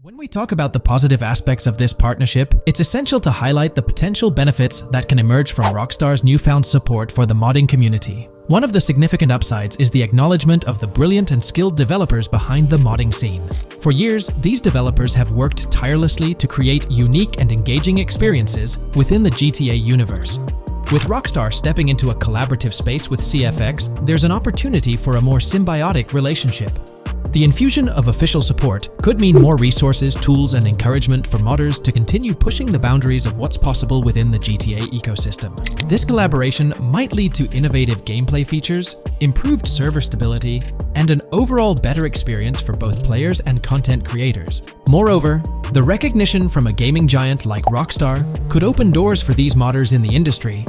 When we talk about the positive aspects of this partnership, it's essential to highlight the potential benefits that can emerge from Rockstar's newfound support for the modding community. One of the significant upsides is the acknowledgement of the brilliant and skilled developers behind the modding scene. For years, these developers have worked tirelessly to create unique and engaging experiences within the GTA universe. With Rockstar stepping into a collaborative space with CFX, there's an opportunity for a more symbiotic relationship. The infusion of official support could mean more resources, tools, and encouragement for modders to continue pushing the boundaries of what's possible within the GTA ecosystem. This collaboration might lead to innovative gameplay features, improved server stability, and an overall better experience for both players and content creators. Moreover, the recognition from a gaming giant like Rockstar could open doors for these modders in the industry.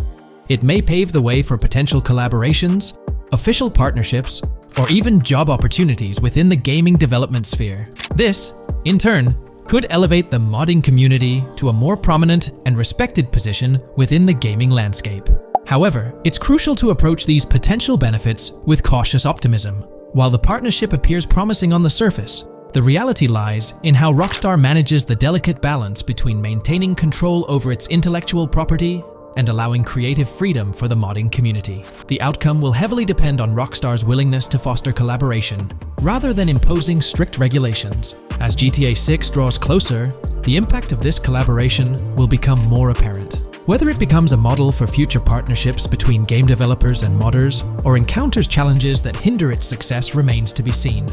It may pave the way for potential collaborations, official partnerships, or even job opportunities within the gaming development sphere. This, in turn, could elevate the modding community to a more prominent and respected position within the gaming landscape. However, it's crucial to approach these potential benefits with cautious optimism. While the partnership appears promising on the surface, the reality lies in how Rockstar manages the delicate balance between maintaining control over its intellectual property and allowing creative freedom for the modding community. The outcome will heavily depend on Rockstar's willingness to foster collaboration, rather than imposing strict regulations. As GTA 6 draws closer, the impact of this collaboration will become more apparent. Whether it becomes a model for future partnerships between game developers and modders, or encounters challenges that hinder its success remains to be seen.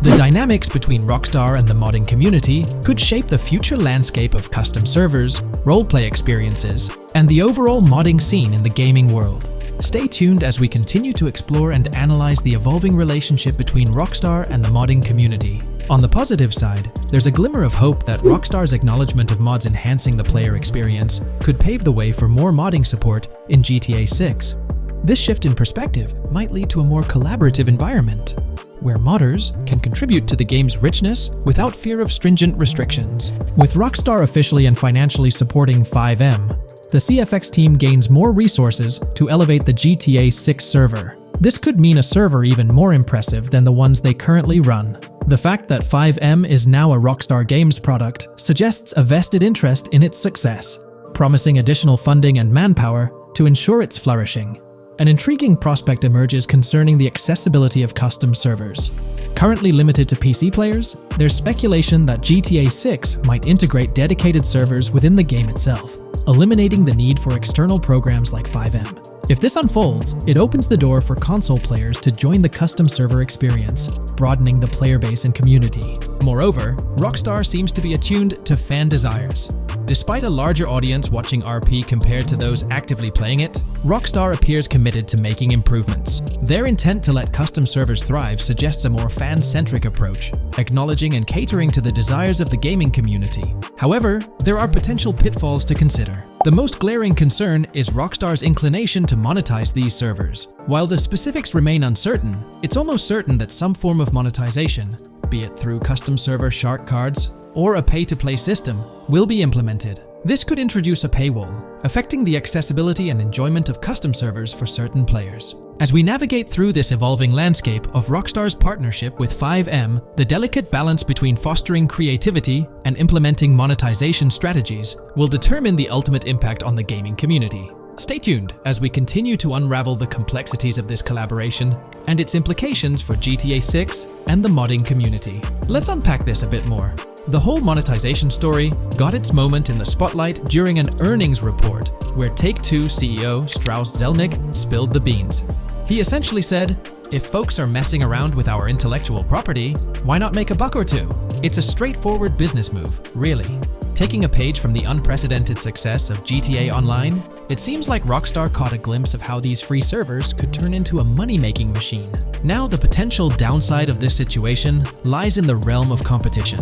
The dynamics between Rockstar and the modding community could shape the future landscape of custom servers, roleplay experiences, and the overall modding scene in the gaming world. Stay tuned as we continue to explore and analyze the evolving relationship between Rockstar and the modding community. On the positive side, there's a glimmer of hope that Rockstar's acknowledgement of mods enhancing the player experience could pave the way for more modding support in GTA 6. This shift in perspective might lead to a more collaborative environment, where modders can contribute to the game's richness without fear of stringent restrictions. With Rockstar officially and financially supporting FiveM, the CFX team gains more resources to elevate the GTA 6 server. This could mean a server even more impressive than the ones they currently run. The fact that FiveM is now a Rockstar Games product suggests a vested interest in its success, promising additional funding and manpower to ensure its flourishing. An intriguing prospect emerges concerning the accessibility of custom servers. Currently limited to PC players, there's speculation that GTA 6 might integrate dedicated servers within the game itself, eliminating the need for external programs like FiveM. If this unfolds, it opens the door for console players to join the custom server experience, broadening the player base and community. Moreover, Rockstar seems to be attuned to fan desires. Despite a larger audience watching RP compared to those actively playing it, Rockstar appears committed to making improvements. Their intent to let custom servers thrive suggests a more fan-centric approach, acknowledging and catering to the desires of the gaming community. However, there are potential pitfalls to consider. The most glaring concern is Rockstar's inclination to monetize these servers. While the specifics remain uncertain, it's almost certain that some form of monetization, be it through custom server shark cards or a pay-to-play system, will be implemented. This could introduce a paywall, affecting the accessibility and enjoyment of custom servers for certain players. As we navigate through this evolving landscape of Rockstar's partnership with FiveM, the delicate balance between fostering creativity and implementing monetization strategies will determine the ultimate impact on the gaming community. Stay tuned as we continue to unravel the complexities of this collaboration and its implications for GTA 6 and the modding community. Let's unpack this a bit more. The whole monetization story got its moment in the spotlight during an earnings report where Take-Two CEO Strauss Zelnick spilled the beans. He essentially said, "If folks are messing around with our intellectual property, why not make a buck or two?" It's a straightforward business move, really. Taking a page from the unprecedented success of GTA Online, it seems like Rockstar caught a glimpse of how these free servers could turn into a money-making machine. Now, the potential downside of this situation lies in the realm of competition.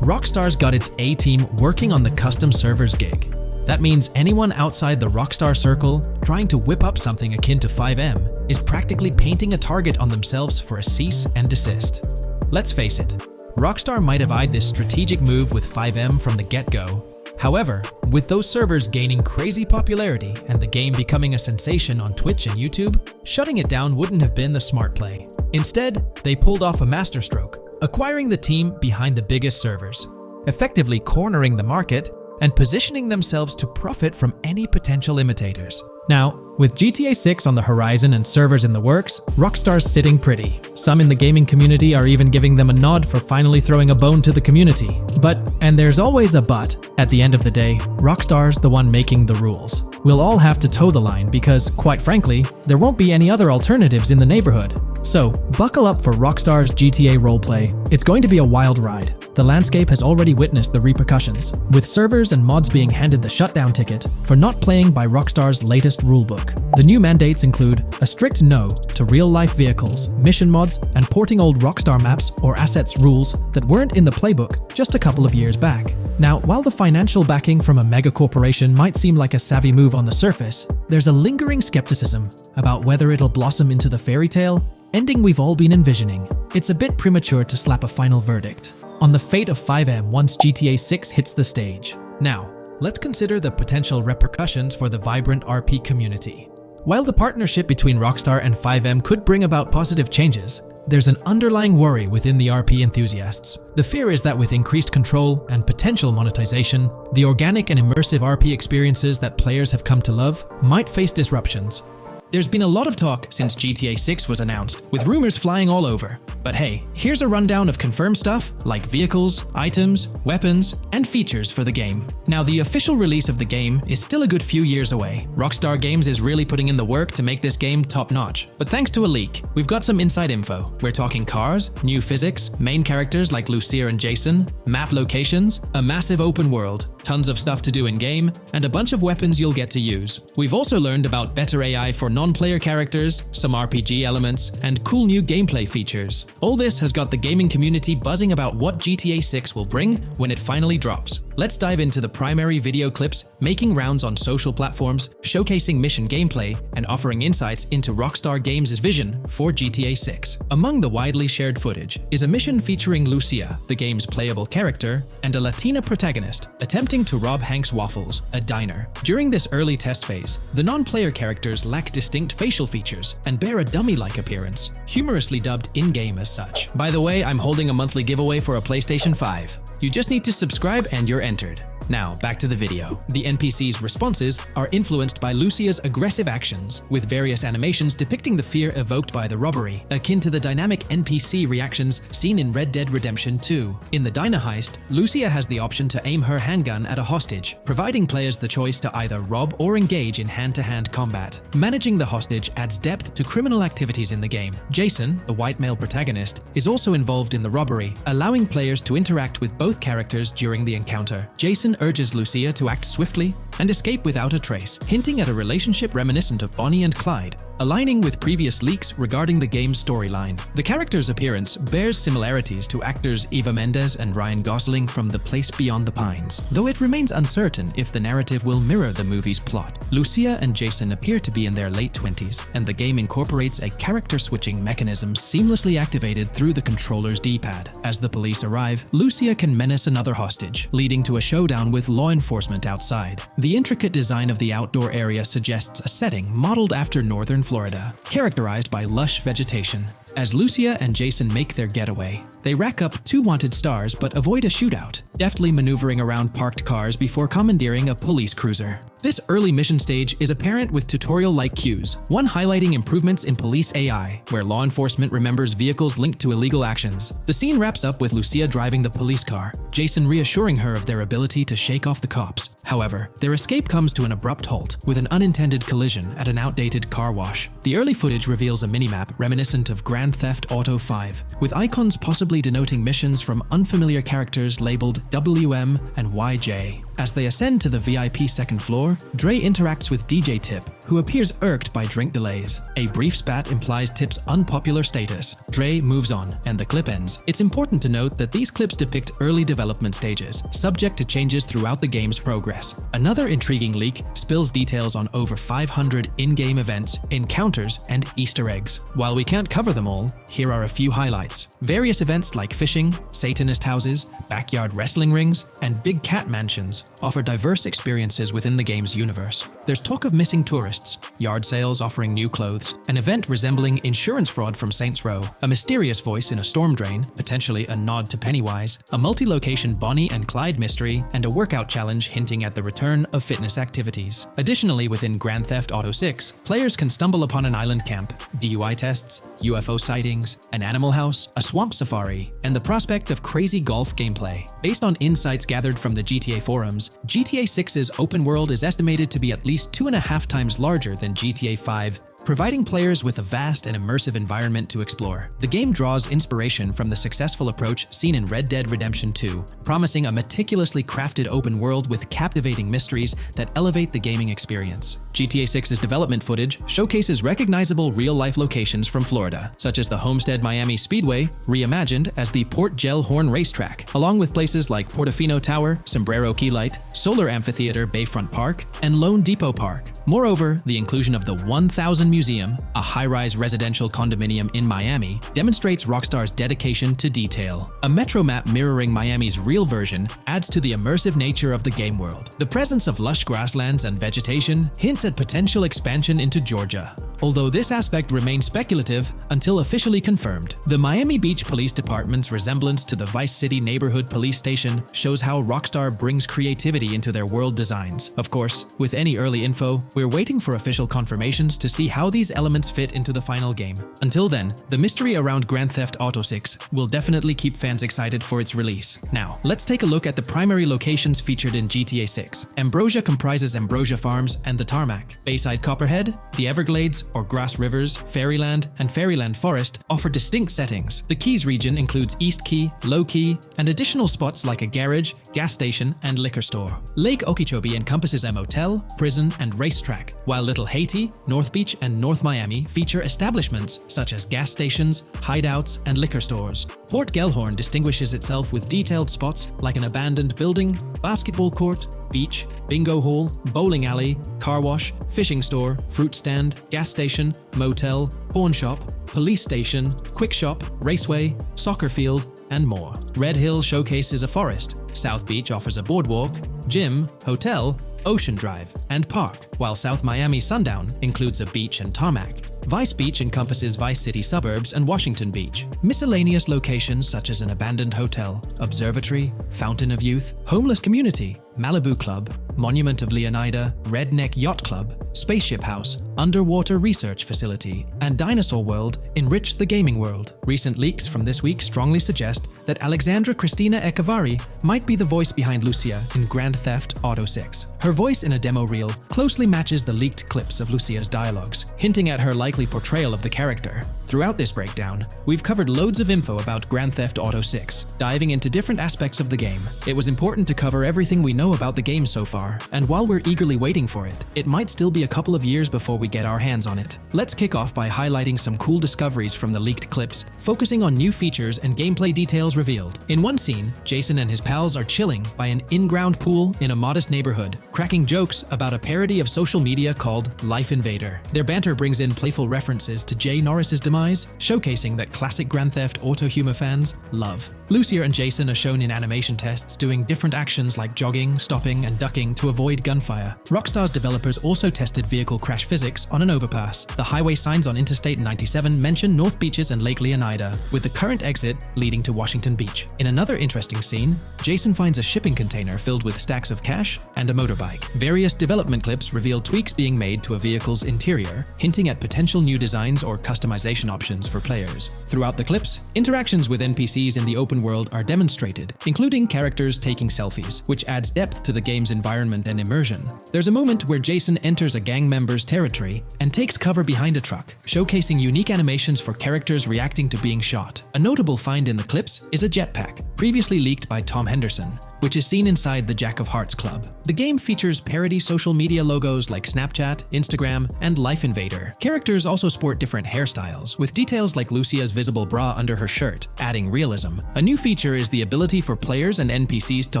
Rockstar's got its A-team working on the custom servers gig. That means anyone outside the Rockstar circle trying to whip up something akin to FiveM is practically painting a target on themselves for a cease and desist. Let's face it, Rockstar might have eyed this strategic move with FiveM from the get-go. However, with those servers gaining crazy popularity and the game becoming a sensation on Twitch and YouTube, shutting it down wouldn't have been the smart play. Instead, they pulled off a masterstroke, acquiring the team behind the biggest servers. effectively cornering the market and positioning themselves to profit from any potential imitators. Now, with GTA 6 on the horizon and servers in the works, Rockstar's sitting pretty. Some in the gaming community are even giving them a nod for finally throwing a bone to the community. But, and there's always a but, at the end of the day, Rockstar's the one making the rules. We'll all have to toe the line because, quite frankly, there won't be any other alternatives in the neighborhood. So, buckle up for Rockstar's GTA roleplay. It's going to be a wild ride. The landscape has already witnessed the repercussions, with servers and mods being handed the shutdown ticket for not playing by Rockstar's latest rulebook. The new mandates include a strict no to real-life vehicles, mission mods, and porting old Rockstar maps or assets rules that weren't in the playbook just a couple of years back. Now, while the financial backing from a mega corporation might seem like a savvy move on the surface, there's a lingering skepticism about whether it'll blossom into the fairy tale ending we've all been envisioning. It's a bit premature to slap a final verdict on the fate of FiveM once GTA 6 hits the stage. Now, let's consider the potential repercussions for the vibrant RP community. While the partnership between Rockstar and FiveM could bring about positive changes, there's an underlying worry within the RP enthusiasts. The fear is that with increased control and potential monetization, the organic and immersive RP experiences that players have come to love might face disruptions. There's been a lot of talk since GTA 6 was announced, with rumors flying all over. But hey, here's a rundown of confirmed stuff like vehicles, items, weapons, and features for the game. Now, the official release of the game is still a good few years away. Rockstar Games is really putting in the work to make this game top-notch. But thanks to a leak, we've got some inside info. We're talking cars, new physics, main characters like Lucia and Jason, map locations, a massive open world, tons of stuff to do in-game, and a bunch of weapons you'll get to use. We've also learned about better AI for non-player characters, some RPG elements, and cool new gameplay features. All this has got the gaming community buzzing about what GTA 6 will bring when it finally drops. Let's dive into the primary video clips making rounds on social platforms, showcasing mission gameplay, and offering insights into Rockstar Games' vision for GTA 6. Among the widely shared footage is a mission featuring Lucia, the game's playable character, and a Latina protagonist attempting to rob Hank's Waffles, a diner. During this early test phase, the non-player characters lack distinct facial features and bear a dummy-like appearance, humorously dubbed in-game as such. By the way, I'm holding a monthly giveaway for a PlayStation 5. You just need to subscribe and you're entered. Now, back to the video. The NPC's responses are influenced by Lucia's aggressive actions, with various animations depicting the fear evoked by the robbery, akin to the dynamic NPC reactions seen in Red Dead Redemption 2. In the diner heist, Lucia has the option to aim her handgun at a hostage, providing players the choice to either rob or engage in hand-to-hand combat. Managing the hostage adds depth to criminal activities in the game. Jason, the white male protagonist, is also involved in the robbery, allowing players to interact with both characters during the encounter. Jason urges Lucia to act swiftly and escape without a trace, hinting at a relationship reminiscent of Bonnie and Clyde, aligning with previous leaks regarding the game's storyline. The character's appearance bears similarities to actors Eva Mendes and Ryan Gosling from The Place Beyond the Pines, though it remains uncertain if the narrative will mirror the movie's plot. Lucia and Jason appear to be in their late 20s, and the game incorporates a character-switching mechanism seamlessly activated through the controller's D-pad. As the police arrive, Lucia can menace another hostage, leading to a showdown with law enforcement outside. The intricate design of the outdoor area suggests a setting modeled after northern Florida, characterized by lush vegetation. As Lucia and Jason make their getaway, they rack up 2 wanted stars but avoid a shootout, deftly maneuvering around parked cars before commandeering a police cruiser. This early mission stage is apparent with tutorial-like cues, one highlighting improvements in police AI, where law enforcement remembers vehicles linked to illegal actions. The scene wraps up with Lucia driving the police car, Jason reassuring her of their ability to shake off the cops. However, their escape comes to an abrupt halt, with an unintended collision at an outdated car wash. The early footage reveals a minimap reminiscent of Grand Theft Auto 5, with icons possibly denoting missions from unfamiliar characters labeled WM and YJ. As they ascend to the VIP second floor, Dre interacts with DJ Tip, who appears irked by drink delays. A brief spat implies Tip's unpopular status. Dre moves on, and the clip ends. It's important to note that these clips depict early development stages, subject to changes throughout the game's progress. Another intriguing leak spills details on over 500 in-game events, encounters, and Easter eggs. While we can't cover them all, here are a few highlights. Various events like fishing, Satanist houses, backyard wrestling rings, and big cat mansions offer diverse experiences within the game's universe. There's talk of missing tourists, yard sales offering new clothes, an event resembling insurance fraud from Saints Row, a mysterious voice in a storm drain, potentially a nod to Pennywise, a multi-location Bonnie and Clyde mystery, and a workout challenge hinting at the return of fitness activities. Additionally, within Grand Theft Auto 6, players can stumble upon an island camp, DUI tests, UFO sightings, an animal house, a swamp safari, and the prospect of crazy golf gameplay. Based on insights gathered from the GTA forums, GTA 6's open world is estimated to be at least 2.5 times larger than GTA 5, providing players with a vast and immersive environment to explore. The game draws inspiration from the successful approach seen in Red Dead Redemption 2, promising a meticulously crafted open world with captivating mysteries that elevate the gaming experience. GTA 6's development footage showcases recognizable real-life locations from Florida, such as the Homestead Miami Speedway, reimagined as the Port Gel-Horn Racetrack, along with places like Portofino Tower, Sombrero Key Light, Solar Amphitheater Bayfront Park, and Lone Depot Park. Moreover, the inclusion of the 1000 Museum, a high-rise residential condominium in Miami, demonstrates Rockstar's dedication to detail. A metro map mirroring Miami's real version adds to the immersive nature of the game world. The presence of lush grasslands and vegetation hints at potential expansion into Georgia, although this aspect remains speculative until officially confirmed. The Miami Beach Police Department's resemblance to the Vice City Neighborhood Police Station shows how Rockstar brings creativity into their world designs. Of course, with any early info, we're waiting for official confirmations to see how these elements fit into the final game. Until then, the mystery around Grand Theft Auto 6 will definitely keep fans excited for its release. Now, let's take a look at the primary locations featured in GTA 6. Ambrosia comprises Ambrosia Farms and the Tarmac. Bayside Copperhead, the Everglades or Grass Rivers, Fairyland, and Fairyland Forest offer distinct settings. The Keys region includes East Key, Low Key, and additional spots like a garage, gas station, and liquor store. Lake Okeechobee encompasses a motel, prison, and racetrack, while Little Haiti, North Beach, and North Miami feature establishments such as gas stations, hideouts, and liquor stores. Port Gellhorn distinguishes itself with detailed spots like an abandoned building, basketball court, beach, bingo hall, bowling alley, car wash, fishing store, fruit stand, gas station, motel, pawn shop, police station, quick shop, raceway, soccer field, and more. Red Hill showcases a forest. South Beach offers a boardwalk, gym, hotel, Ocean Drive, and park, while South Miami Sundown includes a beach and tarmac. Vice Beach encompasses Vice City suburbs and Washington Beach. Miscellaneous locations such as an abandoned hotel, observatory, Fountain of Youth, homeless community, Malibu Club, Monument of Leonida, Redneck Yacht Club, Spaceship House, Underwater Research Facility, and Dinosaur World enrich the gaming world. Recent leaks from this week strongly suggest that Alexandra Christina Echevarri might be the voice behind Lucia in Grand Theft Auto 6. Her voice in a demo reel closely matches the leaked clips of Lucia's dialogues, hinting at her likely portrayal of the character. Throughout this breakdown, we've covered loads of info about Grand Theft Auto 6, diving into different aspects of the game. It was important to cover everything we know about the game so far, and while we're eagerly waiting for it, it might still be a couple of years before we get our hands on it. Let's kick off by highlighting some cool discoveries from the leaked clips, focusing on new features and gameplay details revealed. In one scene, Jason and his pals are chilling by an in-ground pool in a modest neighborhood, cracking jokes about a parody of social media called Life Invader. Their banter brings in playful references to Jay Norris's demise, showcasing that classic Grand Theft Auto humor fans love. Lucia and Jason are shown in animation tests doing different actions like jogging, stopping, and ducking to avoid gunfire. Rockstar's developers also tested vehicle crash physics on an overpass. The highway signs on Interstate 97 mention North Beaches and Lake Leonida, with the current exit leading to Washington Beach. In another interesting scene, Jason finds a shipping container filled with stacks of cash and a motorbike. Various development clips reveal tweaks being made to a vehicle's interior, hinting at potential new designs or customization options for players. Throughout the clips, interactions with NPCs in the open world are demonstrated, including characters taking selfies, which adds depth to the game's environment and immersion. There's a moment where Jason enters a gang member's territory and takes cover behind a truck, showcasing unique animations for characters reacting to being shot. A notable find in the clips is a jetpack, previously leaked by Tom Henderson, which is seen inside the Jack of Hearts Club. The game features parody social media logos like Snapchat, Instagram, and Life Invader. Characters also sport different hairstyles, with details like Lucia's visible bra under her shirt, adding realism. A new feature is the ability for players and NPCs to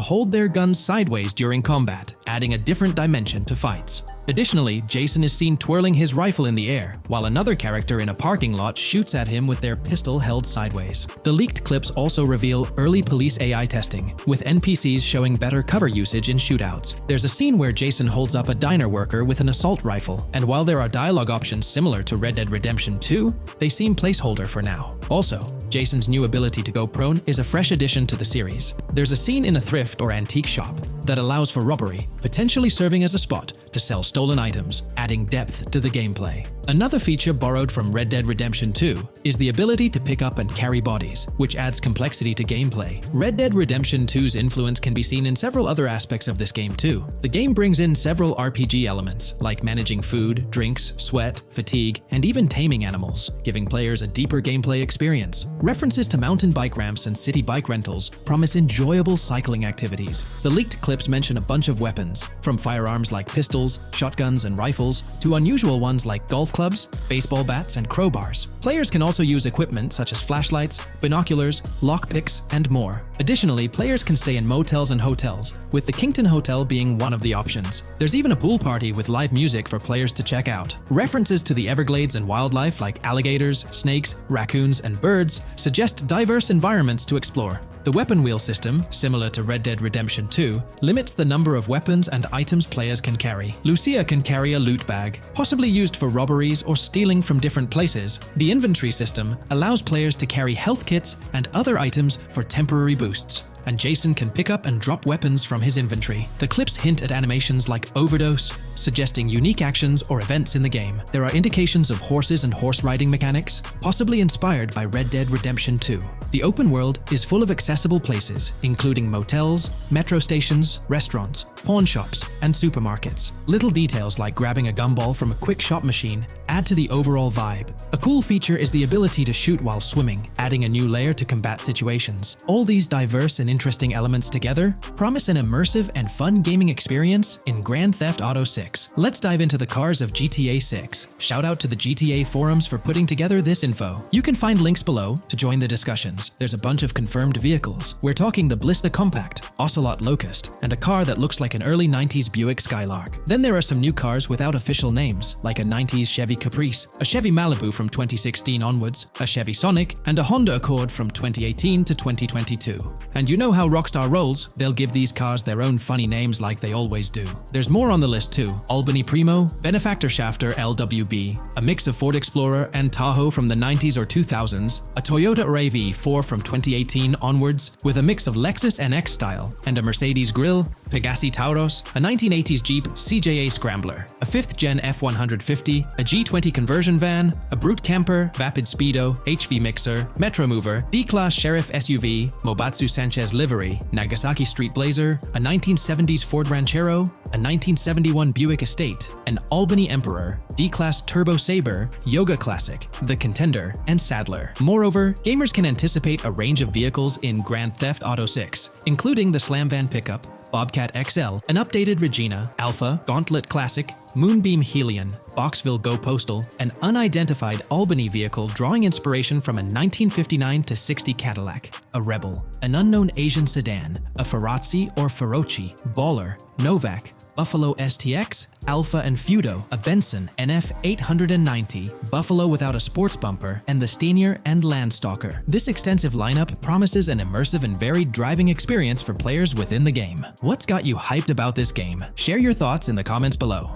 hold their guns sideways during combat, adding a different dimension to fights. Additionally, Jason is seen twirling his rifle in the air, while another character in a parking lot shoots at him with their pistol held sideways. The leaked clips also reveal early police AI testing, with NPCs NPCs showing better cover usage in shootouts. There's a scene where Jason holds up a diner worker with an assault rifle, and while there are dialogue options similar to Red Dead Redemption 2, they seem placeholder for now. Also, Jason's new ability to go prone is a fresh addition to the series. There's a scene in a thrift or antique shop that allows for robbery, potentially serving as a spot to sell stolen items, adding depth to the gameplay. Another feature borrowed from Red Dead Redemption 2 is the ability to pick up and carry bodies, which adds complexity to gameplay. Red Dead Redemption 2's influence can be seen in several other aspects of this game too. The game brings in several RPG elements, like managing food, drinks, sweat, fatigue, and even taming animals, giving players a deeper gameplay experience. References to mountain bike ramps and city bike rentals promise enjoyable cycling activities. The leaked clips mention a bunch of weapons, from firearms like pistols, shotguns, and rifles, to unusual ones like golf clubs, baseball bats, and crowbars. Players can also use equipment such as flashlights, binoculars, lockpicks, and more. Additionally, players can stay in motels and hotels, with the Kington Hotel being one of the options. There's even a pool party with live music for players to check out. References to the Everglades and wildlife like alligators, snakes, raccoons, and birds suggest diverse environments to explore. The weapon wheel system, similar to Red Dead Redemption 2, limits the number of weapons and items players can carry. Lucia can carry a loot bag, possibly used for robberies or stealing from different places. The inventory system allows players to carry health kits and other items for temporary boosts, and Jason can pick up and drop weapons from his inventory. The clips hint at animations like overdose, suggesting unique actions or events in the game. There are indications of horses and horse riding mechanics, possibly inspired by Red Dead Redemption 2. The open world is full of accessible places, including motels, metro stations, restaurants, pawn shops, and supermarkets. Little details like grabbing a gumball from a quick shop machine add to the overall vibe. A cool feature is the ability to shoot while swimming, adding a new layer to combat situations. All these diverse and interesting elements together promise an immersive and fun gaming experience in Grand Theft Auto 6. Let's dive into the cars of GTA 6. Shout out to the GTA forums for putting together this info. You can find links below to join the discussions. There's a bunch of confirmed vehicles. We're talking the Blista Compact, Ocelot Locust, and a car that looks like an early 90s Buick Skylark. Then there are some new cars without official names, like a 90s Chevy Caprice, a Chevy Malibu from 2016 onwards, a Chevy Sonic, and a Honda Accord from 2018 to 2022. And you know how Rockstar rolls, they'll give these cars their own funny names like they always do. There's more on the list too. Albany Primo, Benefactor Shafter LWB, a mix of Ford Explorer and Tahoe from the 90s or 2000s, a Toyota RAV4 from 2018 onwards, with a mix of Lexus NX style, and a Mercedes Grill, Pegassi Tauros, a 1980s Jeep CJA Scrambler, a 5th Gen F150, a G20 conversion van, a Brute Camper, Vapid Speedo, HV Mixer, Metro Mover, D-Class Sheriff SUV, Mobatsu Sanchez Livery, Nagasaki Street Blazer, a 1970s Ford Ranchero, a 1971 Buick Estate, an Albany Emperor, D-Class Turbo Sabre, Yoga Classic, the Contender, and Sadler. Moreover, gamers can anticipate a range of vehicles in Grand Theft Auto 6, including the Slam Van pickup, Bobcat XL, an updated Regina, Alpha, Gauntlet Classic, Moonbeam Helion, Boxville Go Postal, an unidentified Albany vehicle drawing inspiration from a 1959-60 Cadillac, a Rebel, an unknown Asian sedan, a Ferrazzi or Feroci, Baller, Novak, Buffalo STX, Alpha and Feudo, a Benson NF 890, Buffalo without a sports bumper, and the Stanier and Landstalker. This extensive lineup promises an immersive and varied driving experience for players within the game. What's got you hyped about this game? Share your thoughts in the comments below.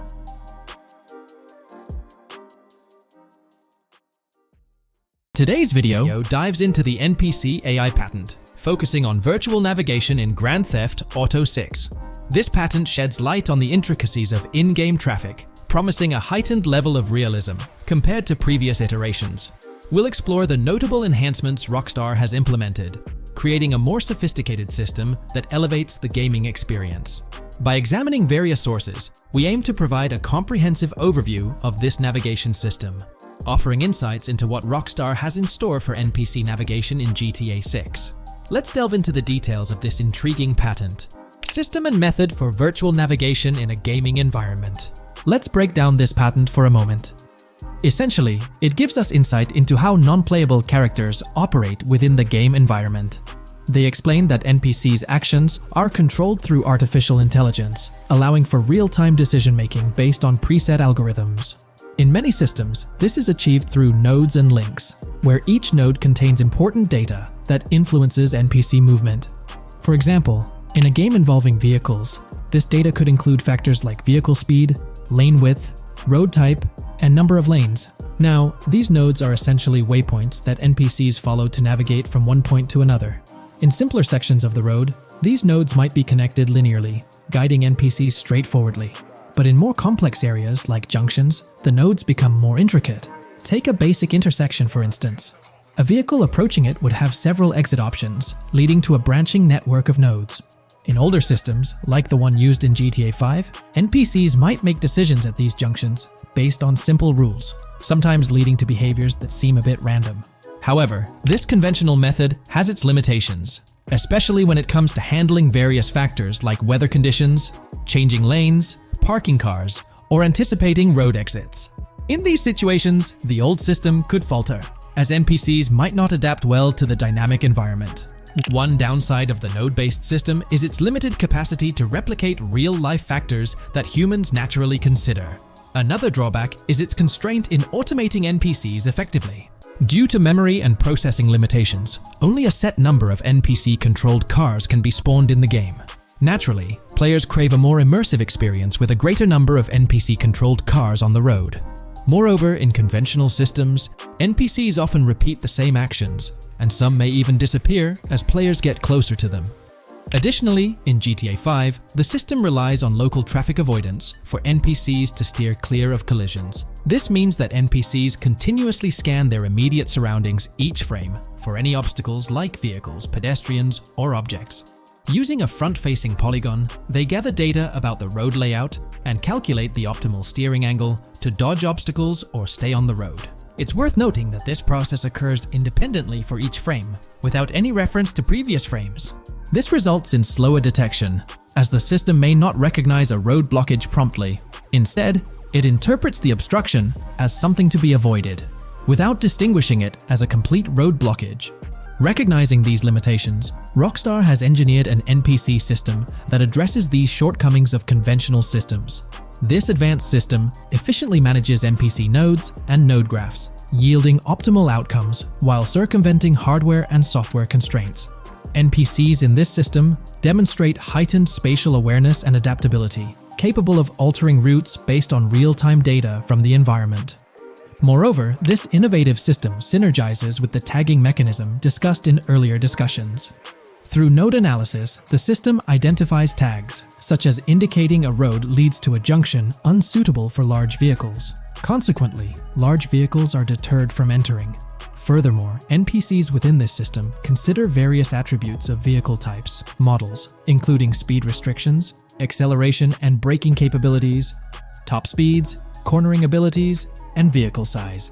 Today's video dives into the NPC AI patent, focusing on virtual navigation in Grand Theft Auto 6. This patent sheds light on the intricacies of in-game traffic, promising a heightened level of realism compared to previous iterations. We'll explore the notable enhancements Rockstar has implemented, creating a more sophisticated system that elevates the gaming experience. By examining various sources, we aim to provide a comprehensive overview of this navigation system, offering insights into what Rockstar has in store for NPC navigation in GTA 6. Let's delve into the details of this intriguing patent. System and method for virtual navigation in a gaming environment. Let's break down this patent for a moment. Essentially, it gives us insight into how non-playable characters operate within the game environment. They explain that NPCs' actions are controlled through artificial intelligence, allowing for real-time decision-making based on preset algorithms. In many systems, this is achieved through nodes and links, where each node contains important data that influences NPC movement. For example, In a game involving vehicles, this data could include factors like vehicle speed, lane width, road type, and number of lanes. Now, these nodes are essentially waypoints that NPCs follow to navigate from one point to another. In simpler sections of the road, these nodes might be connected linearly, guiding NPCs straightforwardly. But in more complex areas like junctions, the nodes become more intricate. Take a basic intersection, for instance. A vehicle approaching it would have several exit options, leading to a branching network of nodes. In older systems, like the one used in GTA 5, NPCs might make decisions at these junctions based on simple rules, sometimes leading to behaviors that seem a bit random. However, this conventional method has its limitations, especially when it comes to handling various factors like weather conditions, changing lanes, parking cars, or anticipating road exits. In these situations, the old system could falter, as NPCs might not adapt well to the dynamic environment. One downside of the node-based system is its limited capacity to replicate real-life factors that humans naturally consider. Another drawback is its constraint in automating NPCs effectively. Due to memory and processing limitations, only a set number of NPC-controlled cars can be spawned in the game. Naturally, players crave a more immersive experience with a greater number of NPC-controlled cars on the road. Moreover, in conventional systems, NPCs often repeat the same actions, and some may even disappear as players get closer to them. Additionally, in GTA 5, the system relies on local traffic avoidance for NPCs to steer clear of collisions. This means that NPCs continuously scan their immediate surroundings each frame for any obstacles like vehicles, pedestrians, or objects. Using a front-facing polygon, they gather data about the road layout and calculate the optimal steering angle to dodge obstacles or stay on the road. It's worth noting that this process occurs independently for each frame, without any reference to previous frames. This results in slower detection, as the system may not recognize a road blockage promptly. Instead, it interprets the obstruction as something to be avoided, without distinguishing it as a complete road blockage. Recognizing these limitations, Rockstar has engineered an NPC system that addresses these shortcomings of conventional systems. This advanced system efficiently manages NPC nodes and node graphs, yielding optimal outcomes while circumventing hardware and software constraints. NPCs in this system demonstrate heightened spatial awareness and adaptability, capable of altering routes based on real-time data from the environment. Moreover, this innovative system synergizes with the tagging mechanism discussed in earlier discussions. Through node analysis, the system identifies tags, such as indicating a road leads to a junction unsuitable for large vehicles. Consequently, large vehicles are deterred from entering. Furthermore, NPCs within this system consider various attributes of vehicle types, models, including speed restrictions, acceleration and braking capabilities, top speeds, cornering abilities, and vehicle size.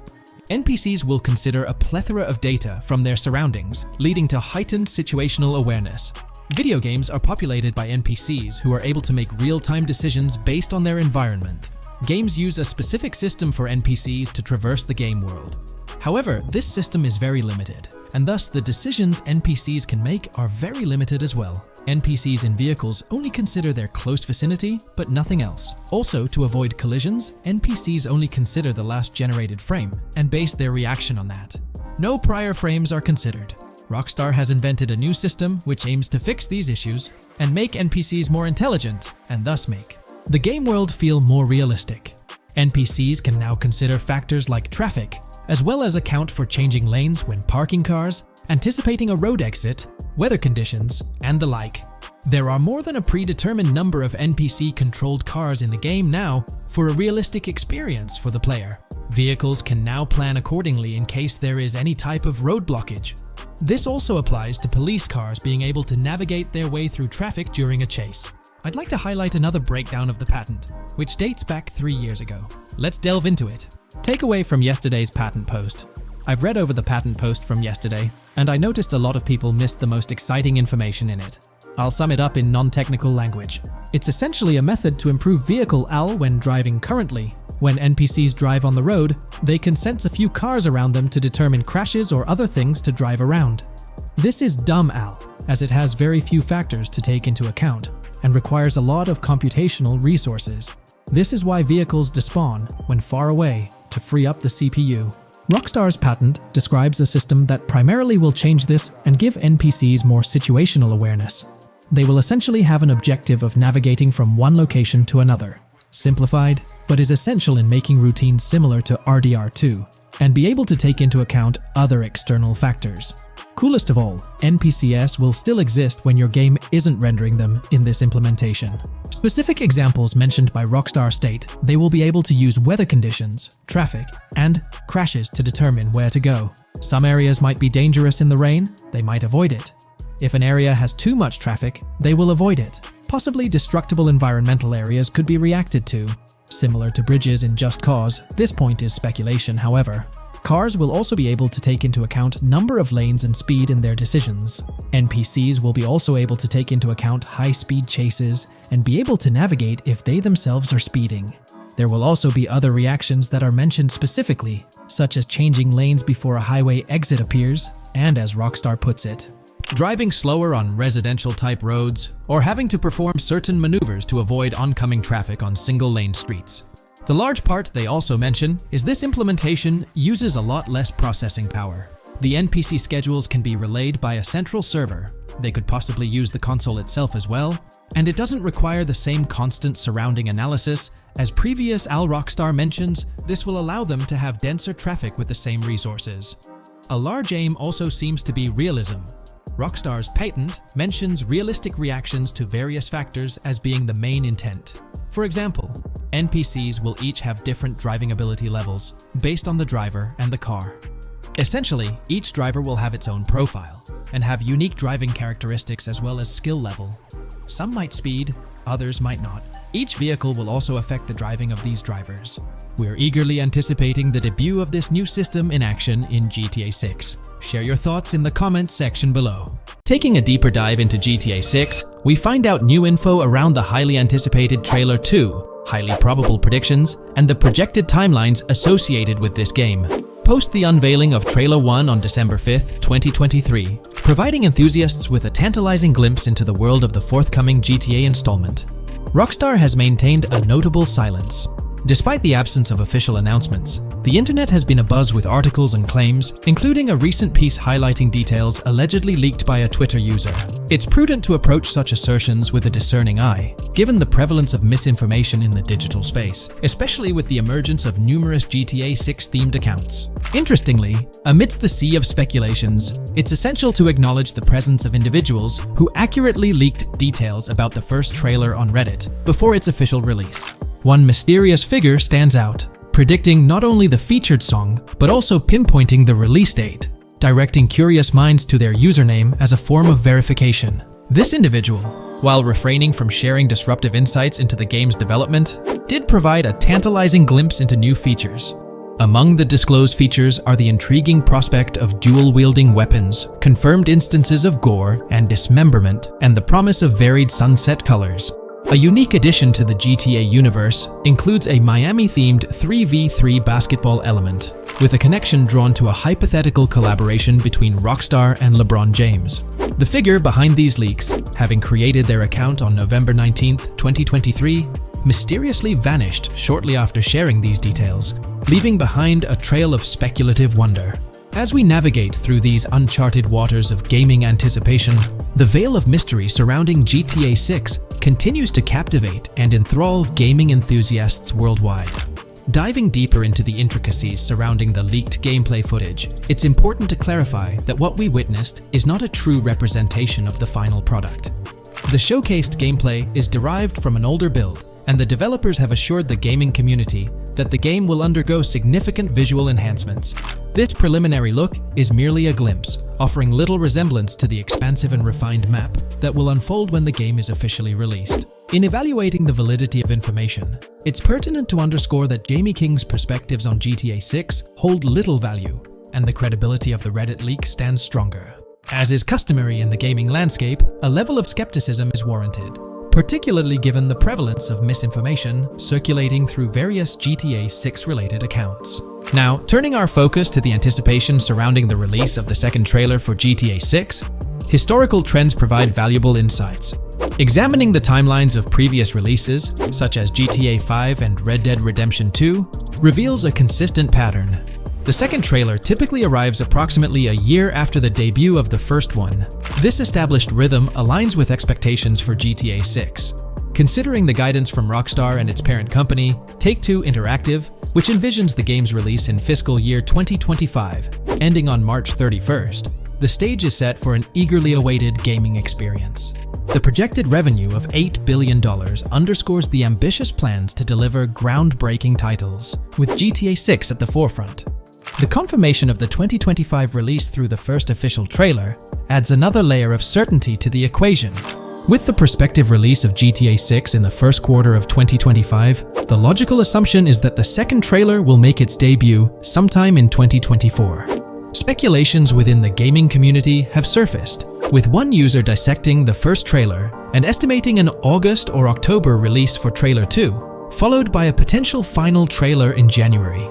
NPCs will consider a plethora of data from their surroundings, leading to heightened situational awareness. Video games are populated by NPCs who are able to make real-time decisions based on their environment. Games use a specific system for NPCs to traverse the game world. However, this system is very limited, and thus the decisions NPCs can make are very limited as well. NPCs in vehicles only consider their close vicinity, but nothing else. Also, to avoid collisions, NPCs only consider the last generated frame and base their reaction on that. No prior frames are considered. Rockstar has invented a new system which aims to fix these issues and make NPCs more intelligent, and thus make the game world feel more realistic. NPCs can now consider factors like traffic, as well as account for changing lanes when parking cars, anticipating a road exit, weather conditions, and the like. There are more than a predetermined number of NPC-controlled cars in the game now for a realistic experience for the player. Vehicles can now plan accordingly in case there is any type of road blockage. This also applies to police cars being able to navigate their way through traffic during a chase. I'd like to highlight another breakdown of the patent, which dates back 3 years ago. Let's delve into it. Takeaway from yesterday's patent post. I've read over the patent post from yesterday, and I noticed a lot of people missed the most exciting information in it. I'll sum it up in non-technical language. It's essentially a method to improve vehicle AL when driving currently. When NPCs drive on the road, they can sense a few cars around them to determine crashes or other things to drive around. This is dumb AL, as it has very few factors to take into account, and requires a lot of computational resources. This is why vehicles despawn when far away to free up the CPU. Rockstar's patent describes a system that primarily will change this and give NPCs more situational awareness. They will essentially have an objective of navigating from one location to another. Simplified, but is essential in making routines similar to RDR2, and be able to take into account other external factors. Coolest of all, NPCs will still exist when your game isn't rendering them in this implementation. Specific examples mentioned by Rockstar state they will be able to use weather conditions, traffic, and crashes to determine where to go. Some areas might be dangerous in the rain, they might avoid it. If an area has too much traffic, they will avoid it. Possibly destructible environmental areas could be reacted to. Similar to bridges in Just Cause, this point is speculation, however. Cars will also be able to take into account number of lanes and speed in their decisions. NPCs will be also able to take into account high-speed chases and be able to navigate if they themselves are speeding. There will also be other reactions that are mentioned specifically, such as changing lanes before a highway exit appears, and as Rockstar puts it, driving slower on residential-type roads, or having to perform certain maneuvers to avoid oncoming traffic on single-lane streets. The large part they also mention is this implementation uses a lot less processing power. The NPC schedules can be relayed by a central server. They could possibly use the console itself as well, and it doesn't require the same constant surrounding analysis. As previous Rockstar mentions, this will allow them to have denser traffic with the same resources. A large aim also seems to be realism. Rockstar's patent mentions realistic reactions to various factors as being the main intent. For example, NPCs will each have different driving ability levels based on the driver and the car. Essentially, each driver will have its own profile and have unique driving characteristics as well as skill level. Some might speed, others might not. Each vehicle will also affect the driving of these drivers. We're eagerly anticipating the debut of this new system in action in GTA 6. Share your thoughts in the comments section below. Taking a deeper dive into GTA 6, we find out new info around the highly anticipated Trailer 2, highly probable predictions, and the projected timelines associated with this game. Post the unveiling of Trailer 1 on December 5th, 2023, providing enthusiasts with a tantalizing glimpse into the world of the forthcoming GTA installment. Rockstar has maintained a notable silence. Despite the absence of official announcements, the internet has been abuzz with articles and claims, including a recent piece highlighting details allegedly leaked by a Twitter user. It's prudent to approach such assertions with a discerning eye, given the prevalence of misinformation in the digital space, especially with the emergence of numerous GTA 6 themed accounts. Interestingly, amidst the sea of speculations, it's essential to acknowledge the presence of individuals who accurately leaked details about the first trailer on Reddit before its official release. One mysterious figure stands out, predicting not only the featured song, but also pinpointing the release date, directing curious minds to their username as a form of verification. This individual, while refraining from sharing disruptive insights into the game's development, did provide a tantalizing glimpse into new features. Among the disclosed features are the intriguing prospect of dual-wielding weapons, confirmed instances of gore and dismemberment, and the promise of varied sunset colors. A unique addition to the GTA universe includes a Miami-themed 3v3 basketball element, with a connection drawn to a hypothetical collaboration between Rockstar and LeBron James. The figure behind these leaks, having created their account on November 19, 2023, mysteriously vanished shortly after sharing these details, leaving behind a trail of speculative wonder. As we navigate through these uncharted waters of gaming anticipation, the veil of mystery surrounding GTA 6 continues to captivate and enthrall gaming enthusiasts worldwide. Diving deeper into the intricacies surrounding the leaked gameplay footage, it's important to clarify that what we witnessed is not a true representation of the final product. The showcased gameplay is derived from an older build, and the developers have assured the gaming community that the game will undergo significant visual enhancements. This preliminary look is merely a glimpse, offering little resemblance to the expansive and refined map that will unfold when the game is officially released. In evaluating the validity of information, it's pertinent to underscore that Jamie King's perspectives on GTA 6 hold little value, and the credibility of the Reddit leak stands stronger. As is customary in the gaming landscape, a level of skepticism is warranted, particularly given the prevalence of misinformation circulating through various GTA 6 related accounts. Now, turning our focus to the anticipation surrounding the release of the second trailer for GTA 6, historical trends provide valuable insights. Examining the timelines of previous releases, such as GTA 5 and Red Dead Redemption 2, reveals a consistent pattern. The second trailer typically arrives approximately a year after the debut of the first one. This established rhythm aligns with expectations for GTA 6. Considering the guidance from Rockstar and its parent company, Take-Two Interactive, which envisions the game's release in fiscal year 2025, ending on March 31st, the stage is set for an eagerly awaited gaming experience. The projected revenue of $8 billion underscores the ambitious plans to deliver groundbreaking titles, with GTA 6 at the forefront. The confirmation of the 2025 release through the first official trailer adds another layer of certainty to the equation. With the prospective release of GTA 6 in the first quarter of 2025, the logical assumption is that the second trailer will make its debut sometime in 2024. Speculations within the gaming community have surfaced, with one user dissecting the first trailer and estimating an August or October release for Trailer 2, followed by a potential final trailer in January.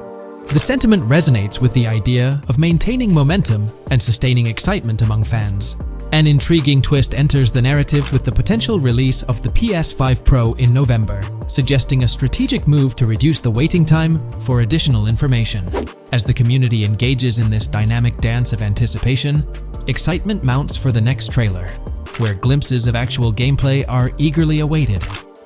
The sentiment resonates with the idea of maintaining momentum and sustaining excitement among fans. An intriguing twist enters the narrative with the potential release of the PS5 Pro in November, suggesting a strategic move to reduce the waiting time for additional information. As the community engages in this dynamic dance of anticipation, excitement mounts for the next trailer, where glimpses of actual gameplay are eagerly awaited.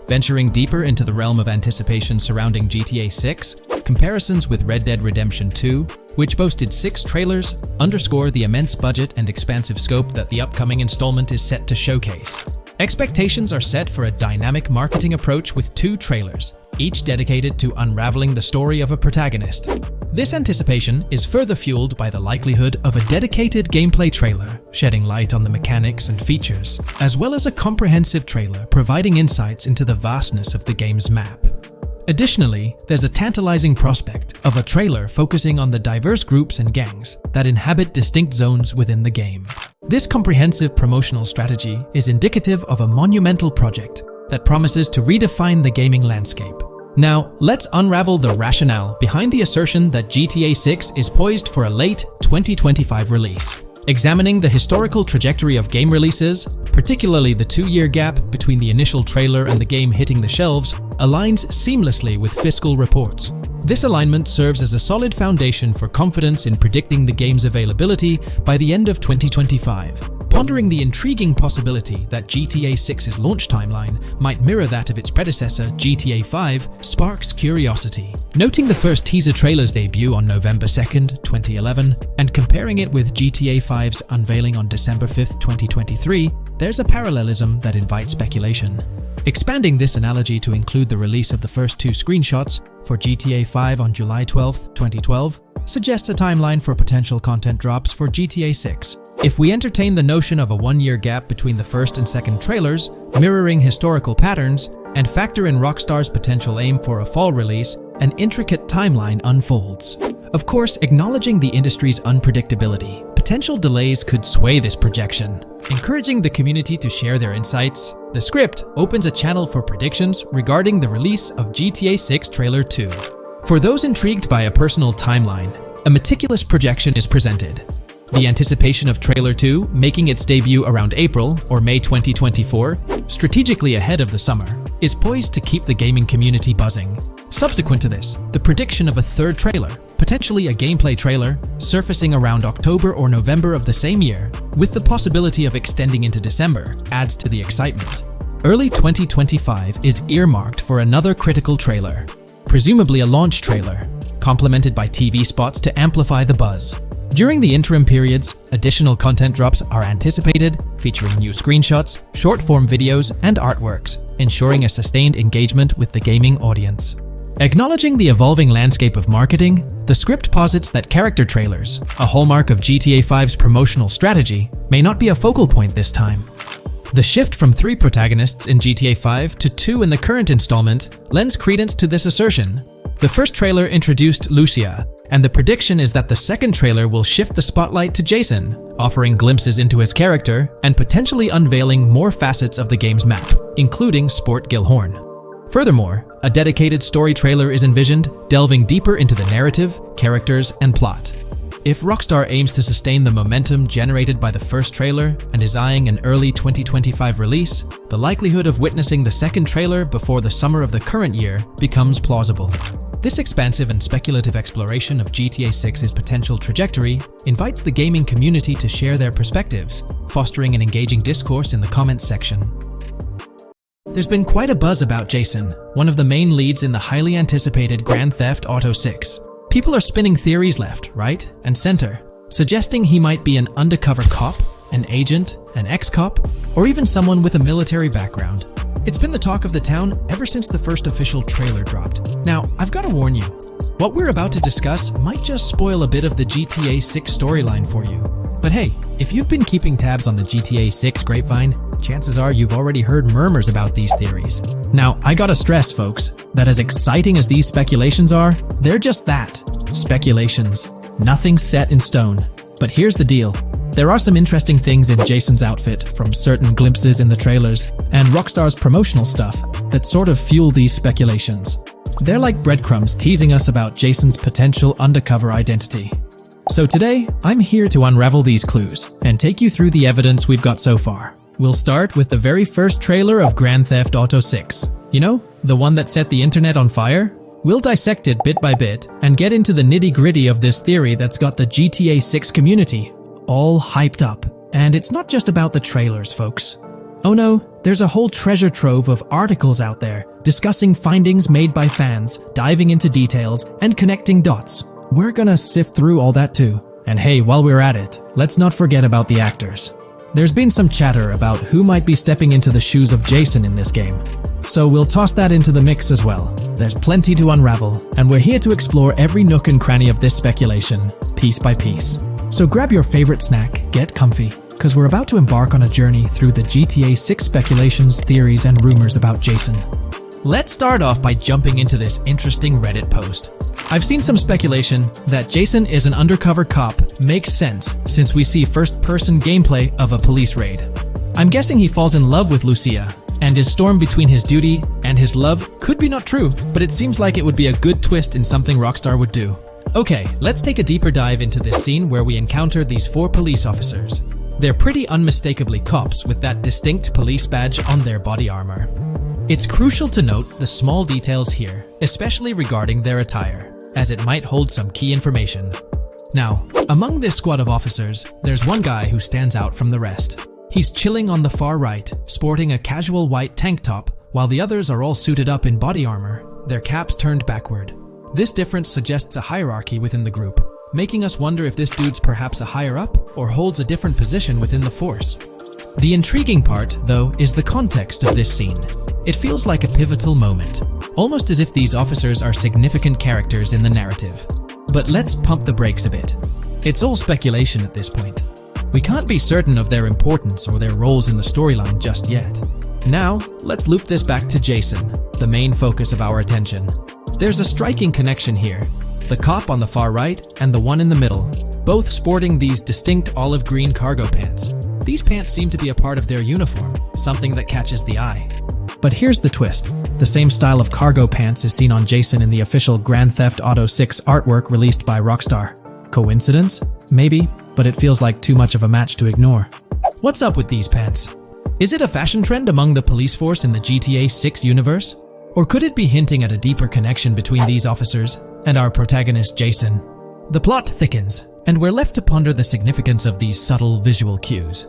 Venturing deeper into the realm of anticipation surrounding GTA 6, comparisons with Red Dead Redemption 2, which boasted 6 trailers, underscore the immense budget and expansive scope that the upcoming installment is set to showcase. Expectations are set for a dynamic marketing approach with 2 trailers, each dedicated to unraveling the story of a protagonist. This anticipation is further fueled by the likelihood of a dedicated gameplay trailer, shedding light on the mechanics and features, as well as a comprehensive trailer providing insights into the vastness of the game's map. Additionally, there's a tantalizing prospect of a trailer focusing on the diverse groups and gangs that inhabit distinct zones within the game. This comprehensive promotional strategy is indicative of a monumental project that promises to redefine the gaming landscape. Now, let's unravel the rationale behind the assertion that GTA 6 is poised for a late 2025 release. Examining the historical trajectory of game releases, particularly the 2-year gap between the initial trailer and the game hitting the shelves, aligns seamlessly with fiscal reports. This alignment serves as a solid foundation for confidence in predicting the game's availability by the end of 2025. Pondering the intriguing possibility that GTA 6's launch timeline might mirror that of its predecessor, GTA 5, sparks curiosity. Noting the first teaser trailer's debut on November 2nd, 2011, and comparing it with GTA 5's unveiling on December 5th, 2023, there's a parallelism that invites speculation. Expanding this analogy to include the release of the first 2 screenshots for GTA 5 on July 12, 2012, suggests a timeline for potential content drops for GTA 6. If we entertain the notion of a 1-year gap between the first and second trailers, mirroring historical patterns, and factor in Rockstar's potential aim for a fall release, an intricate timeline unfolds. Of course, acknowledging the industry's unpredictability, potential delays could sway this projection. Encouraging the community to share their insights, the script opens a channel for predictions regarding the release of GTA 6 Trailer 2. For those intrigued by a personal timeline, a meticulous projection is presented. The anticipation of Trailer 2 making its debut around April or May 2024, strategically ahead of the summer, is poised to keep the gaming community buzzing. Subsequent to this, the prediction of a 3rd trailer, potentially a gameplay trailer, surfacing around October or November of the same year, with the possibility of extending into December, adds to the excitement. Early 2025 is earmarked for another critical trailer, presumably a launch trailer, complemented by TV spots to amplify the buzz. During the interim periods, additional content drops are anticipated, featuring new screenshots, short-form videos, and artworks, ensuring a sustained engagement with the gaming audience. Acknowledging the evolving landscape of marketing, the script posits that character trailers, a hallmark of GTA 5's promotional strategy, may not be a focal point this time. The shift from 3 protagonists in GTA 5 to 2 in the current installment lends credence to this assertion. The first trailer introduced Lucia, and the prediction is that the second trailer will shift the spotlight to Jason, offering glimpses into his character and potentially unveiling more facets of the game's map, including Sport Gilhorn. Furthermore, a dedicated story trailer is envisioned, delving deeper into the narrative, characters, and plot. If Rockstar aims to sustain the momentum generated by the first trailer and is eyeing an early 2025 release, the likelihood of witnessing the second trailer before the summer of the current year becomes plausible. This expansive and speculative exploration of GTA 6's potential trajectory invites the gaming community to share their perspectives, fostering an engaging discourse in the comments section. There's been quite a buzz about Jason, one of the main leads in the highly anticipated Grand Theft Auto 6. People are spinning theories left, right, and center, suggesting he might be an undercover cop, an agent, an ex-cop, or even someone with a military background. It's been the talk of the town ever since the first official trailer dropped. Now, I've got to warn you, what we're about to discuss might just spoil a bit of the GTA 6 storyline for you. But hey, if you've been keeping tabs on the GTA 6 grapevine, chances are you've already heard murmurs about these theories. Now, I gotta stress, folks, that as exciting as these speculations are, they're just that, speculations. Nothing set in stone. But here's the deal. There are some interesting things in Jason's outfit from certain glimpses in the trailers and Rockstar's promotional stuff that sort of fuel these speculations. They're like breadcrumbs teasing us about Jason's potential undercover identity. So today, I'm here to unravel these clues and take you through the evidence we've got so far. We'll start with the very first trailer of Grand Theft Auto 6. You know, the one that set the internet on fire? We'll dissect it bit by bit and get into the nitty-gritty of this theory that's got the GTA 6 community all hyped up. And it's not just about the trailers, folks. Oh no, there's a whole treasure trove of articles out there discussing findings made by fans, diving into details, and connecting dots. We're gonna sift through all that too. And hey, while we're at it, let's not forget about the actors. There's been some chatter about who might be stepping into the shoes of Jason in this game. So we'll toss that into the mix as well. There's plenty to unravel, and we're here to explore every nook and cranny of this speculation, piece by piece. So grab your favorite snack, get comfy, because we're about to embark on a journey through the GTA 6 speculations, theories, and rumors about Jason. Let's start off by jumping into this interesting Reddit post. I've seen some speculation that Jason is an undercover cop makes sense since we see first-person gameplay of a police raid. I'm guessing he falls in love with Lucia, and his storm between his duty and his love could be not true, but it seems like it would be a good twist in something Rockstar would do. Okay, let's take a deeper dive into this scene where we encounter these 4 police officers. They're pretty unmistakably cops with that distinct police badge on their body armor. It's crucial to note the small details here, especially regarding their attire, as it might hold some key information. Now, among this squad of officers, there's one guy who stands out from the rest. He's chilling on the far right, sporting a casual white tank top, while the others are all suited up in body armor, their caps turned backward. This difference suggests a hierarchy within the group, making us wonder if this dude's perhaps a higher up or holds a different position within the force. The intriguing part, though, is the context of this scene. It feels like a pivotal moment, almost as if these officers are significant characters in the narrative. But let's pump the brakes a bit. It's all speculation at this point. We can't be certain of their importance or their roles in the storyline just yet. Now, let's loop this back to Jason, the main focus of our attention. There's a striking connection here. The cop on the far right and the one in the middle, both sporting these distinct olive green cargo pants. These pants seem to be a part of their uniform, something that catches the eye. But here's the twist. The same style of cargo pants is seen on Jason in the official Grand Theft Auto 6 artwork released by Rockstar. Coincidence? Maybe, but it feels like too much of a match to ignore. What's up with these pants? Is it a fashion trend among the police force in the GTA 6 universe? Or could it be hinting at a deeper connection between these officers and our protagonist Jason? The plot thickens, and we're left to ponder the significance of these subtle visual cues.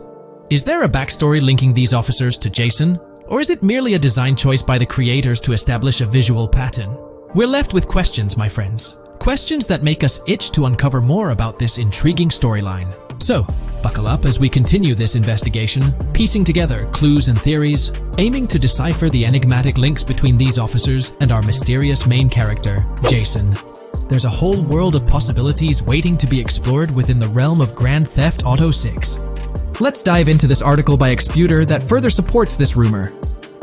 Is there a backstory linking these officers to Jason? Or is it merely a design choice by the creators to establish a visual pattern? We're left with questions, my friends. Questions that make us itch to uncover more about this intriguing storyline. So, buckle up as we continue this investigation, piecing together clues and theories, aiming to decipher the enigmatic links between these officers and our mysterious main character, Jason. There's a whole world of possibilities waiting to be explored within the realm of Grand Theft Auto 6. Let's dive into this article by Exputer that further supports this rumor.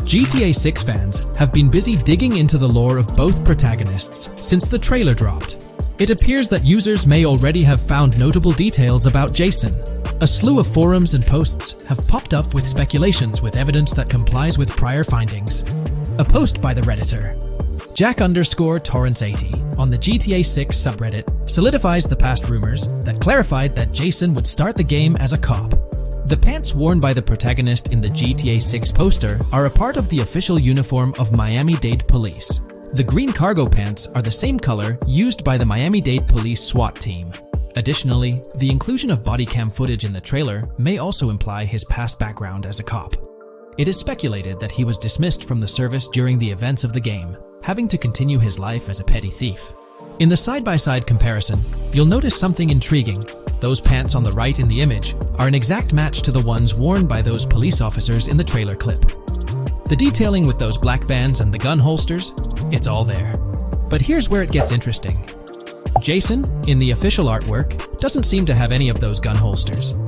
GTA 6 fans have been busy digging into the lore of both protagonists since the trailer dropped. It appears that users may already have found notable details about Jason. A slew of forums and posts have popped up with speculations with evidence that complies with prior findings. A post by the Redditor, Jack_Torrance80, on the GTA 6 subreddit solidifies the past rumors that clarified that Jason would start the game as a cop. The pants worn by the protagonist in the GTA 6 poster are a part of the official uniform of Miami-Dade Police. The green cargo pants are the same color used by the Miami-Dade police SWAT team. Additionally, the inclusion of body cam footage in the trailer may also imply his past background as a cop. It is speculated that he was dismissed from the service during the events of the game, having to continue his life as a petty thief. In the side-by-side comparison, you'll notice something intriguing. Those pants on the right in the image are an exact match to the ones worn by those police officers in the trailer clip. The detailing with those black bands and the gun holsters, it's all there. But here's where it gets interesting. Jason, in the official artwork, doesn't seem to have any of those gun holsters.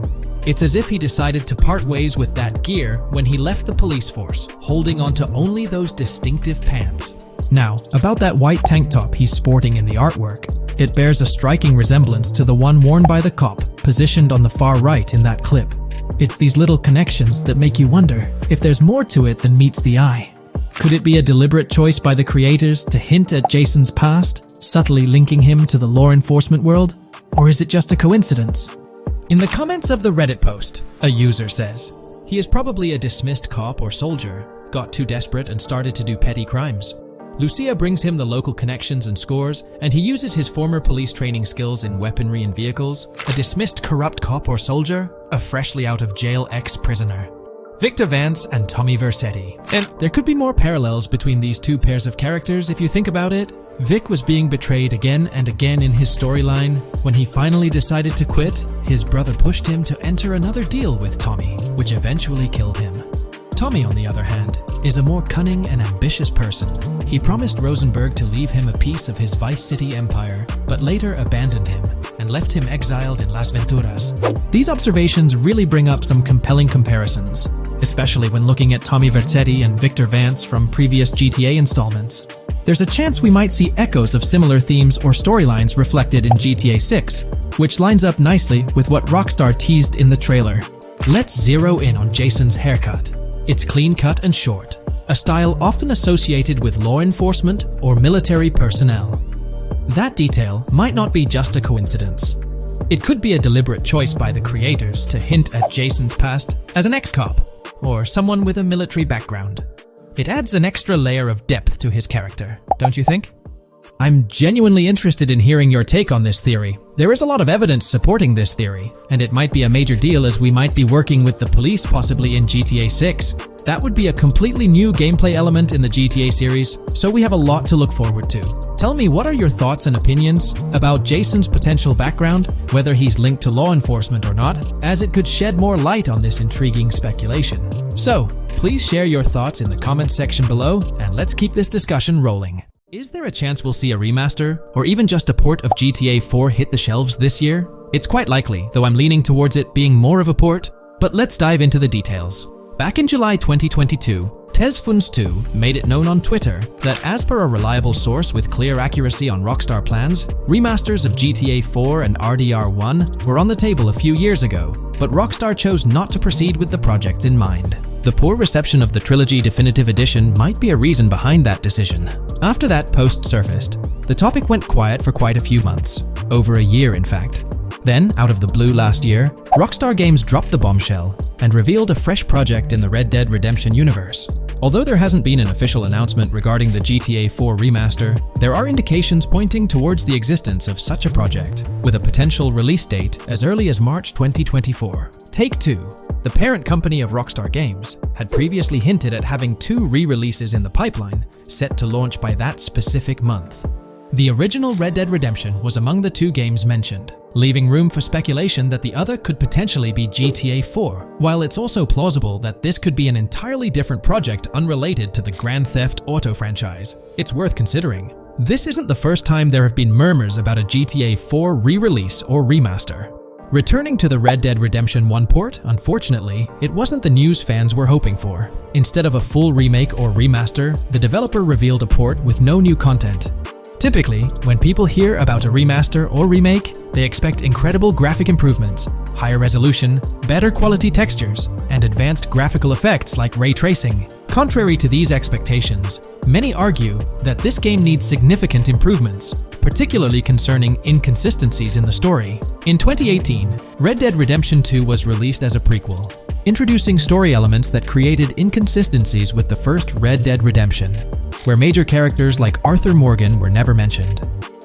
It's as if he decided to part ways with that gear when he left the police force, holding onto only those distinctive pants. Now, about that white tank top he's sporting in the artwork, it bears a striking resemblance to the one worn by the cop, positioned on the far right in that clip. It's these little connections that make you wonder if there's more to it than meets the eye. Could it be a deliberate choice by the creators to hint at Jason's past, subtly linking him to the law enforcement world? Or is it just a coincidence? In the comments of the Reddit post, a user says, he is probably a dismissed cop or soldier, got too desperate and started to do petty crimes. Lucia brings him the local connections and scores, and he uses his former police training skills in weaponry and vehicles. A dismissed corrupt cop or soldier, a freshly out of jail ex-prisoner. Victor Vance and Tommy Vercetti. And there could be more parallels between these two pairs of characters if you think about it. Vic was being betrayed again and again in his storyline. When he finally decided to quit, his brother pushed him to enter another deal with Tommy, which eventually killed him. Tommy, on the other hand, is a more cunning and ambitious person. He promised Rosenberg to leave him a piece of his Vice City empire, but later abandoned him and left him exiled in Las Venturas. These observations really bring up some compelling comparisons, especially when looking at Tommy Vercetti and Victor Vance from previous GTA installments. There's a chance we might see echoes of similar themes or storylines reflected in GTA 6, which lines up nicely with what Rockstar teased in the trailer. Let's zero in on Jason's haircut. It's clean cut and short, a style often associated with law enforcement or military personnel. That detail might not be just a coincidence. It could be a deliberate choice by the creators to hint at Jason's past as an ex-cop or someone with a military background. It adds an extra layer of depth to his character, don't you think? I'm genuinely interested in hearing your take on this theory. There is a lot of evidence supporting this theory, and it might be a major deal as we might be working with the police possibly in GTA 6. That would be a completely new gameplay element in the GTA series, so we have a lot to look forward to. Tell me, what are your thoughts and opinions about Jason's potential background, whether he's linked to law enforcement or not, as it could shed more light on this intriguing speculation. So, please share your thoughts in the comments section below, and let's keep this discussion rolling. Is there a chance we'll see a remaster, or even just a port of GTA 4 hit the shelves this year? It's quite likely, though I'm leaning towards it being more of a port, but let's dive into the details. Back in July 2022, TezFuns2 made it known on Twitter that as per a reliable source with clear accuracy on Rockstar plans, remasters of GTA 4 and RDR1 were on the table a few years ago, but Rockstar chose not to proceed with the projects in mind. The poor reception of the Trilogy Definitive Edition might be a reason behind that decision. After that post surfaced, the topic went quiet for quite a few months, over a year in fact. Then, out of the blue last year, Rockstar Games dropped the bombshell and revealed a fresh project in the Red Dead Redemption universe. Although there hasn't been an official announcement regarding the GTA 4 remaster, there are indications pointing towards the existence of such a project, with a potential release date as early as March 2024. Take-Two, the parent company of Rockstar Games, had previously hinted at having 2 re-releases in the pipeline, set to launch by that specific month. The original Red Dead Redemption was among the 2 games mentioned, leaving room for speculation that the other could potentially be GTA 4, while it's also plausible that this could be an entirely different project unrelated to the Grand Theft Auto franchise. It's worth considering. This isn't the first time there have been murmurs about a GTA 4 re-release or remaster. Returning to the Red Dead Redemption 1 port, unfortunately, it wasn't the news fans were hoping for. Instead of a full remake or remaster, the developer revealed a port with no new content. Typically, when people hear about a remaster or remake, they expect incredible graphic improvements, higher resolution, better quality textures, and advanced graphical effects like ray tracing. Contrary to these expectations, many argue that this game needs significant improvements, particularly concerning inconsistencies in the story. In 2018, Red Dead Redemption 2 was released as a prequel, introducing story elements that created inconsistencies with the first Red Dead Redemption. where major characters like Arthur Morgan were never mentioned.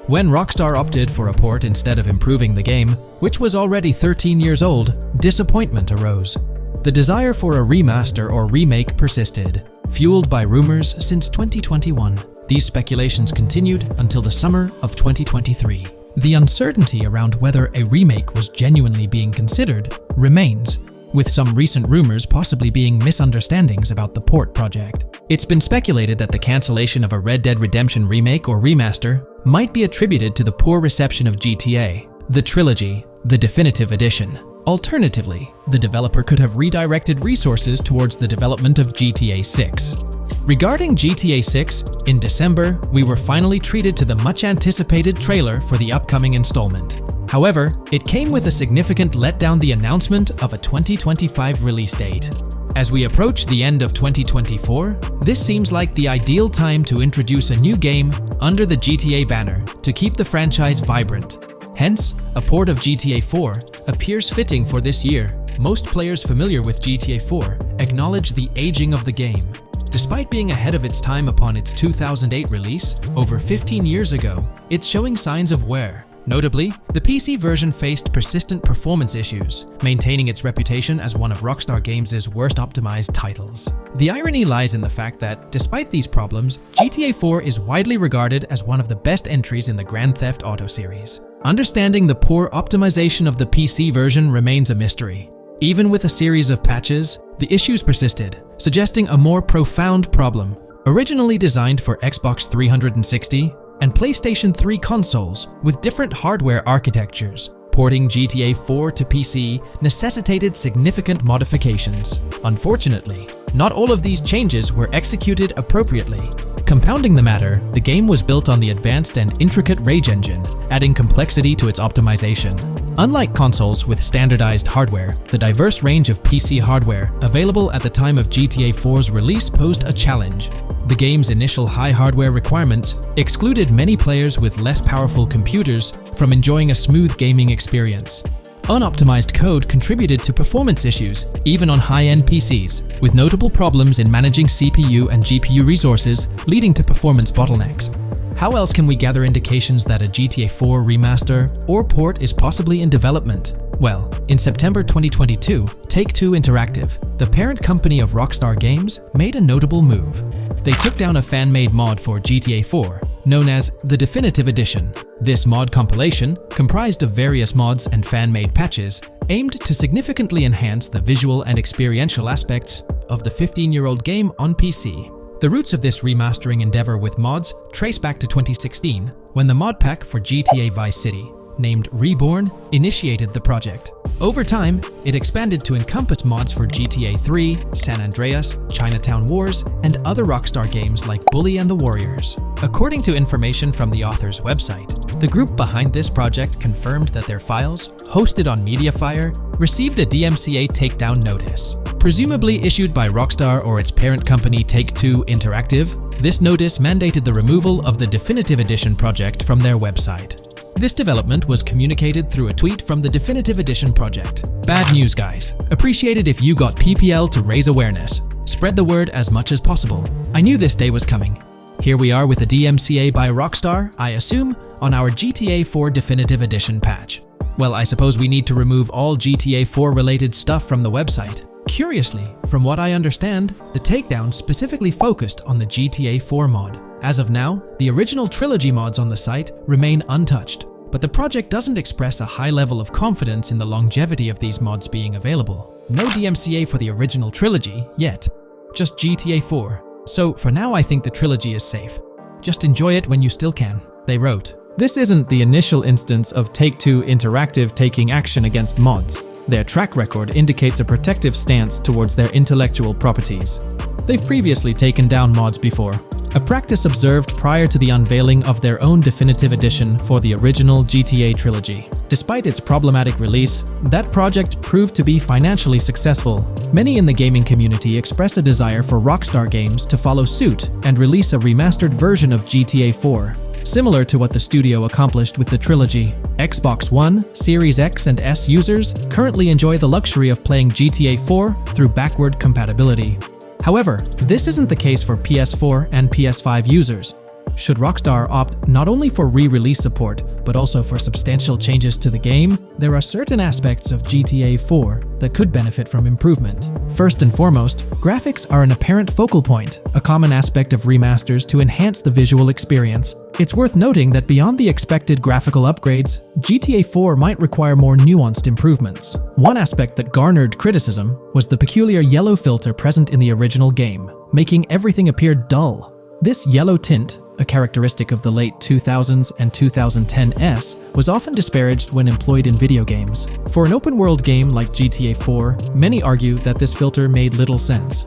When Rockstar opted for a port instead of improving the game, which was already 13 years old, disappointment arose. The desire for a remaster or remake persisted, fueled by rumors since 2021. These speculations continued until the summer of 2023. The uncertainty around whether a remake was genuinely being considered remains, with some recent rumors possibly being misunderstandings about the port project. It's been speculated that the cancellation of a Red Dead Redemption remake or remaster might be attributed to the poor reception of GTA, the trilogy, the definitive edition. Alternatively, the developer could have redirected resources towards the development of GTA 6. Regarding GTA 6, in December, we were finally treated to the much-anticipated trailer for the upcoming installment. However, it came with a significant letdown: the announcement of a 2025 release date. As we approach the end of 2024, this seems like the ideal time to introduce a new game under the GTA banner to keep the franchise vibrant. Hence, a port of GTA 4 appears fitting for this year. Most players familiar with GTA 4 acknowledge the aging of the game. Despite being ahead of its time upon its 2008 release, over 15 years ago, it's showing signs of wear. Notably, the PC version faced persistent performance issues, maintaining its reputation as one of Rockstar Games' worst optimized titles. The irony lies in the fact that, despite these problems, GTA 4 is widely regarded as one of the best entries in the Grand Theft Auto series. Understanding the poor optimization of the PC version remains a mystery. Even with a series of patches, the issues persisted, suggesting a more profound problem. Originally designed for Xbox 360 and PlayStation 3 consoles with different hardware architectures, porting GTA 4 to PC necessitated significant modifications. Unfortunately, not all of these changes were executed appropriately. Compounding the matter, the game was built on the advanced and intricate Rage engine, adding complexity to its optimization. Unlike consoles with standardized hardware, the diverse range of PC hardware available at the time of GTA 4's release posed a challenge. The game's initial high hardware requirements excluded many players with less powerful computers from enjoying a smooth gaming experience. Unoptimized code contributed to performance issues, even on high-end PCs, with notable problems in managing CPU and GPU resources, leading to performance bottlenecks. How else can we gather indications that a GTA 4 remaster or port is possibly in development? Well, in September 2022, Take-Two Interactive, the parent company of Rockstar Games, made a notable move. They took down a fan-made mod for GTA 4, known as the Definitive Edition. This mod compilation, comprised of various mods and fan-made patches, aimed to significantly enhance the visual and experiential aspects of the 15-year-old game on PC. The roots of this remastering endeavor with mods trace back to 2016, when the mod pack for GTA Vice City, named Reborn, initiated the project. Over time, it expanded to encompass mods for GTA 3, San Andreas, Chinatown Wars, and other Rockstar games like Bully and the Warriors. According to information from the author's website, the group behind this project confirmed that their files, hosted on Mediafire, received a DMCA takedown notice. Presumably issued by Rockstar or its parent company Take-Two Interactive, this notice mandated the removal of the Definitive Edition project from their website. This development was communicated through a tweet from the Definitive Edition project. Bad news, guys. Appreciate it if you got PPL to raise awareness. Spread the word as much as possible. I knew this day was coming. Here we are with a DMCA by Rockstar, I assume, on our GTA 4 Definitive Edition patch. Well, I suppose we need to remove all GTA 4 related stuff from the website. Curiously, from what I understand, the takedown specifically focused on the GTA 4 mod. As of now, the original trilogy mods on the site remain untouched, but the project doesn't express a high level of confidence in the longevity of these mods being available. No DMCA for the original trilogy yet, just GTA 4. So for now I think the trilogy is safe. Just enjoy it when you still can, they wrote. This isn't the initial instance of Take-Two Interactive taking action against mods. Their track record indicates a protective stance towards their intellectual properties. They've previously taken down mods before, a practice observed prior to the unveiling of their own Definitive Edition for the original GTA trilogy. Despite its problematic release, that project proved to be financially successful. Many in the gaming community express a desire for Rockstar Games to follow suit and release a remastered version of GTA 4. Similar to what the studio accomplished with the trilogy. Xbox One, Series X and S users currently enjoy the luxury of playing GTA 4 through backward compatibility. However, this isn't the case for PS4 and PS5 users. Should Rockstar opt not only for re-release support, but also for substantial changes to the game, there are certain aspects of GTA 4 that could benefit from improvement. First and foremost, graphics are an apparent focal point, a common aspect of remasters to enhance the visual experience. It's worth noting that beyond the expected graphical upgrades, GTA 4 might require more nuanced improvements. One aspect that garnered criticism was the peculiar yellow filter present in the original game, making everything appear dull. This yellow tint, a characteristic of the late 2000s and 2010s, was often disparaged when employed in video games. For an open-world game like GTA 4, many argue that this filter made little sense.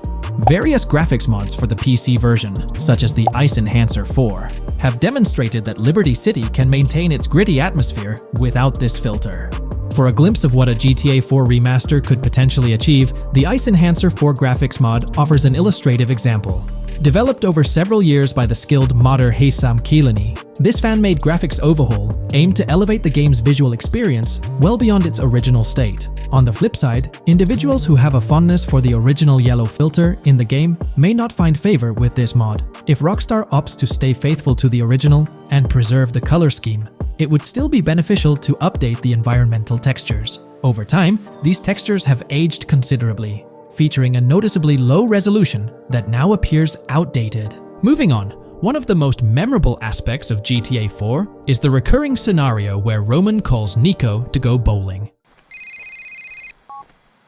Various graphics mods for the PC version, such as the Ice Enhancer 4, have demonstrated that Liberty City can maintain its gritty atmosphere without this filter. For a glimpse of what a GTA 4 remaster could potentially achieve, the Ice Enhancer 4 graphics mod offers an illustrative example. Developed over several years by the skilled modder Haysam Kilani, this fan-made graphics overhaul aimed to elevate the game's visual experience well beyond its original state. On the flip side, individuals who have a fondness for the original yellow filter in the game may not find favor with this mod. If Rockstar opts to stay faithful to the original and preserve the color scheme, it would still be beneficial to update the environmental textures. Over time, these textures have aged considerably, featuring a noticeably low resolution that now appears outdated. Moving on, one of the most memorable aspects of GTA 4 is the recurring scenario where Roman calls Nico to go bowling.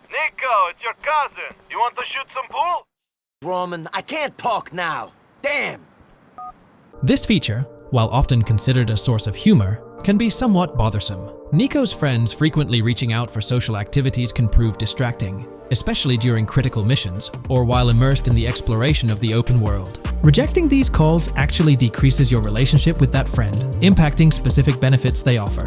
Nico, it's your cousin. You want to shoot some pool? Roman, I can't talk now. Damn! This feature, while often considered a source of humor, can be somewhat bothersome. Nico's friends frequently reaching out for social activities can prove distracting, especially during critical missions or while immersed in the exploration of the open world. Rejecting these calls actually decreases your relationship with that friend, impacting specific benefits they offer.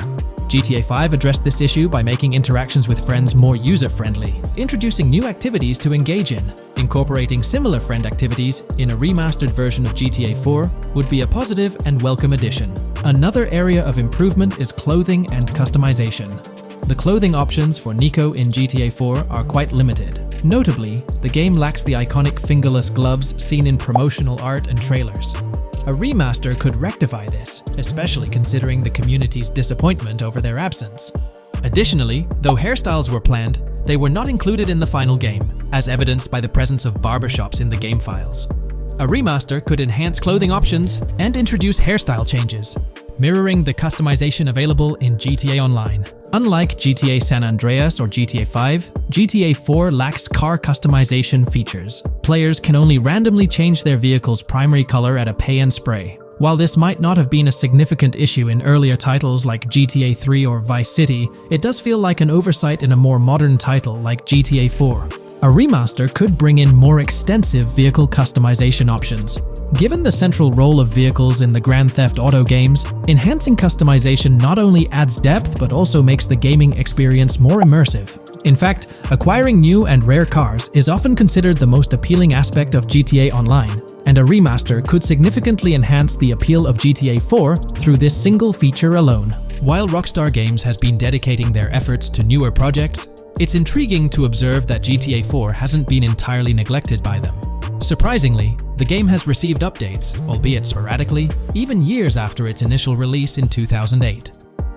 GTA 5 addressed this issue by making interactions with friends more user-friendly, introducing new activities to engage in. Incorporating similar friend activities in a remastered version of GTA 4 would be a positive and welcome addition. Another area of improvement is clothing and customization. The clothing options for Nico in GTA 4 are quite limited. Notably, the game lacks the iconic fingerless gloves seen in promotional art and trailers. A remaster could rectify this, especially considering the community's disappointment over their absence. Additionally, though hairstyles were planned, they were not included in the final game, as evidenced by the presence of barbershops in the game files. A remaster could enhance clothing options and introduce hairstyle changes, mirroring the customization available in GTA Online. Unlike GTA San Andreas or GTA 5, GTA 4 lacks car customization features. Players can only randomly change their vehicle's primary color at a pay and spray. While this might not have been a significant issue in earlier titles like GTA 3 or Vice City, it does feel like an oversight in a more modern title like GTA 4. A remaster could bring in more extensive vehicle customization options. Given the central role of vehicles in the Grand Theft Auto games, enhancing customization not only adds depth but also makes the gaming experience more immersive. In fact, acquiring new and rare cars is often considered the most appealing aspect of GTA Online, and a remaster could significantly enhance the appeal of GTA 4 through this single feature alone. While Rockstar Games has been dedicating their efforts to newer projects, it's intriguing to observe that GTA 4 hasn't been entirely neglected by them. Surprisingly, the game has received updates, albeit sporadically, even years after its initial release in 2008.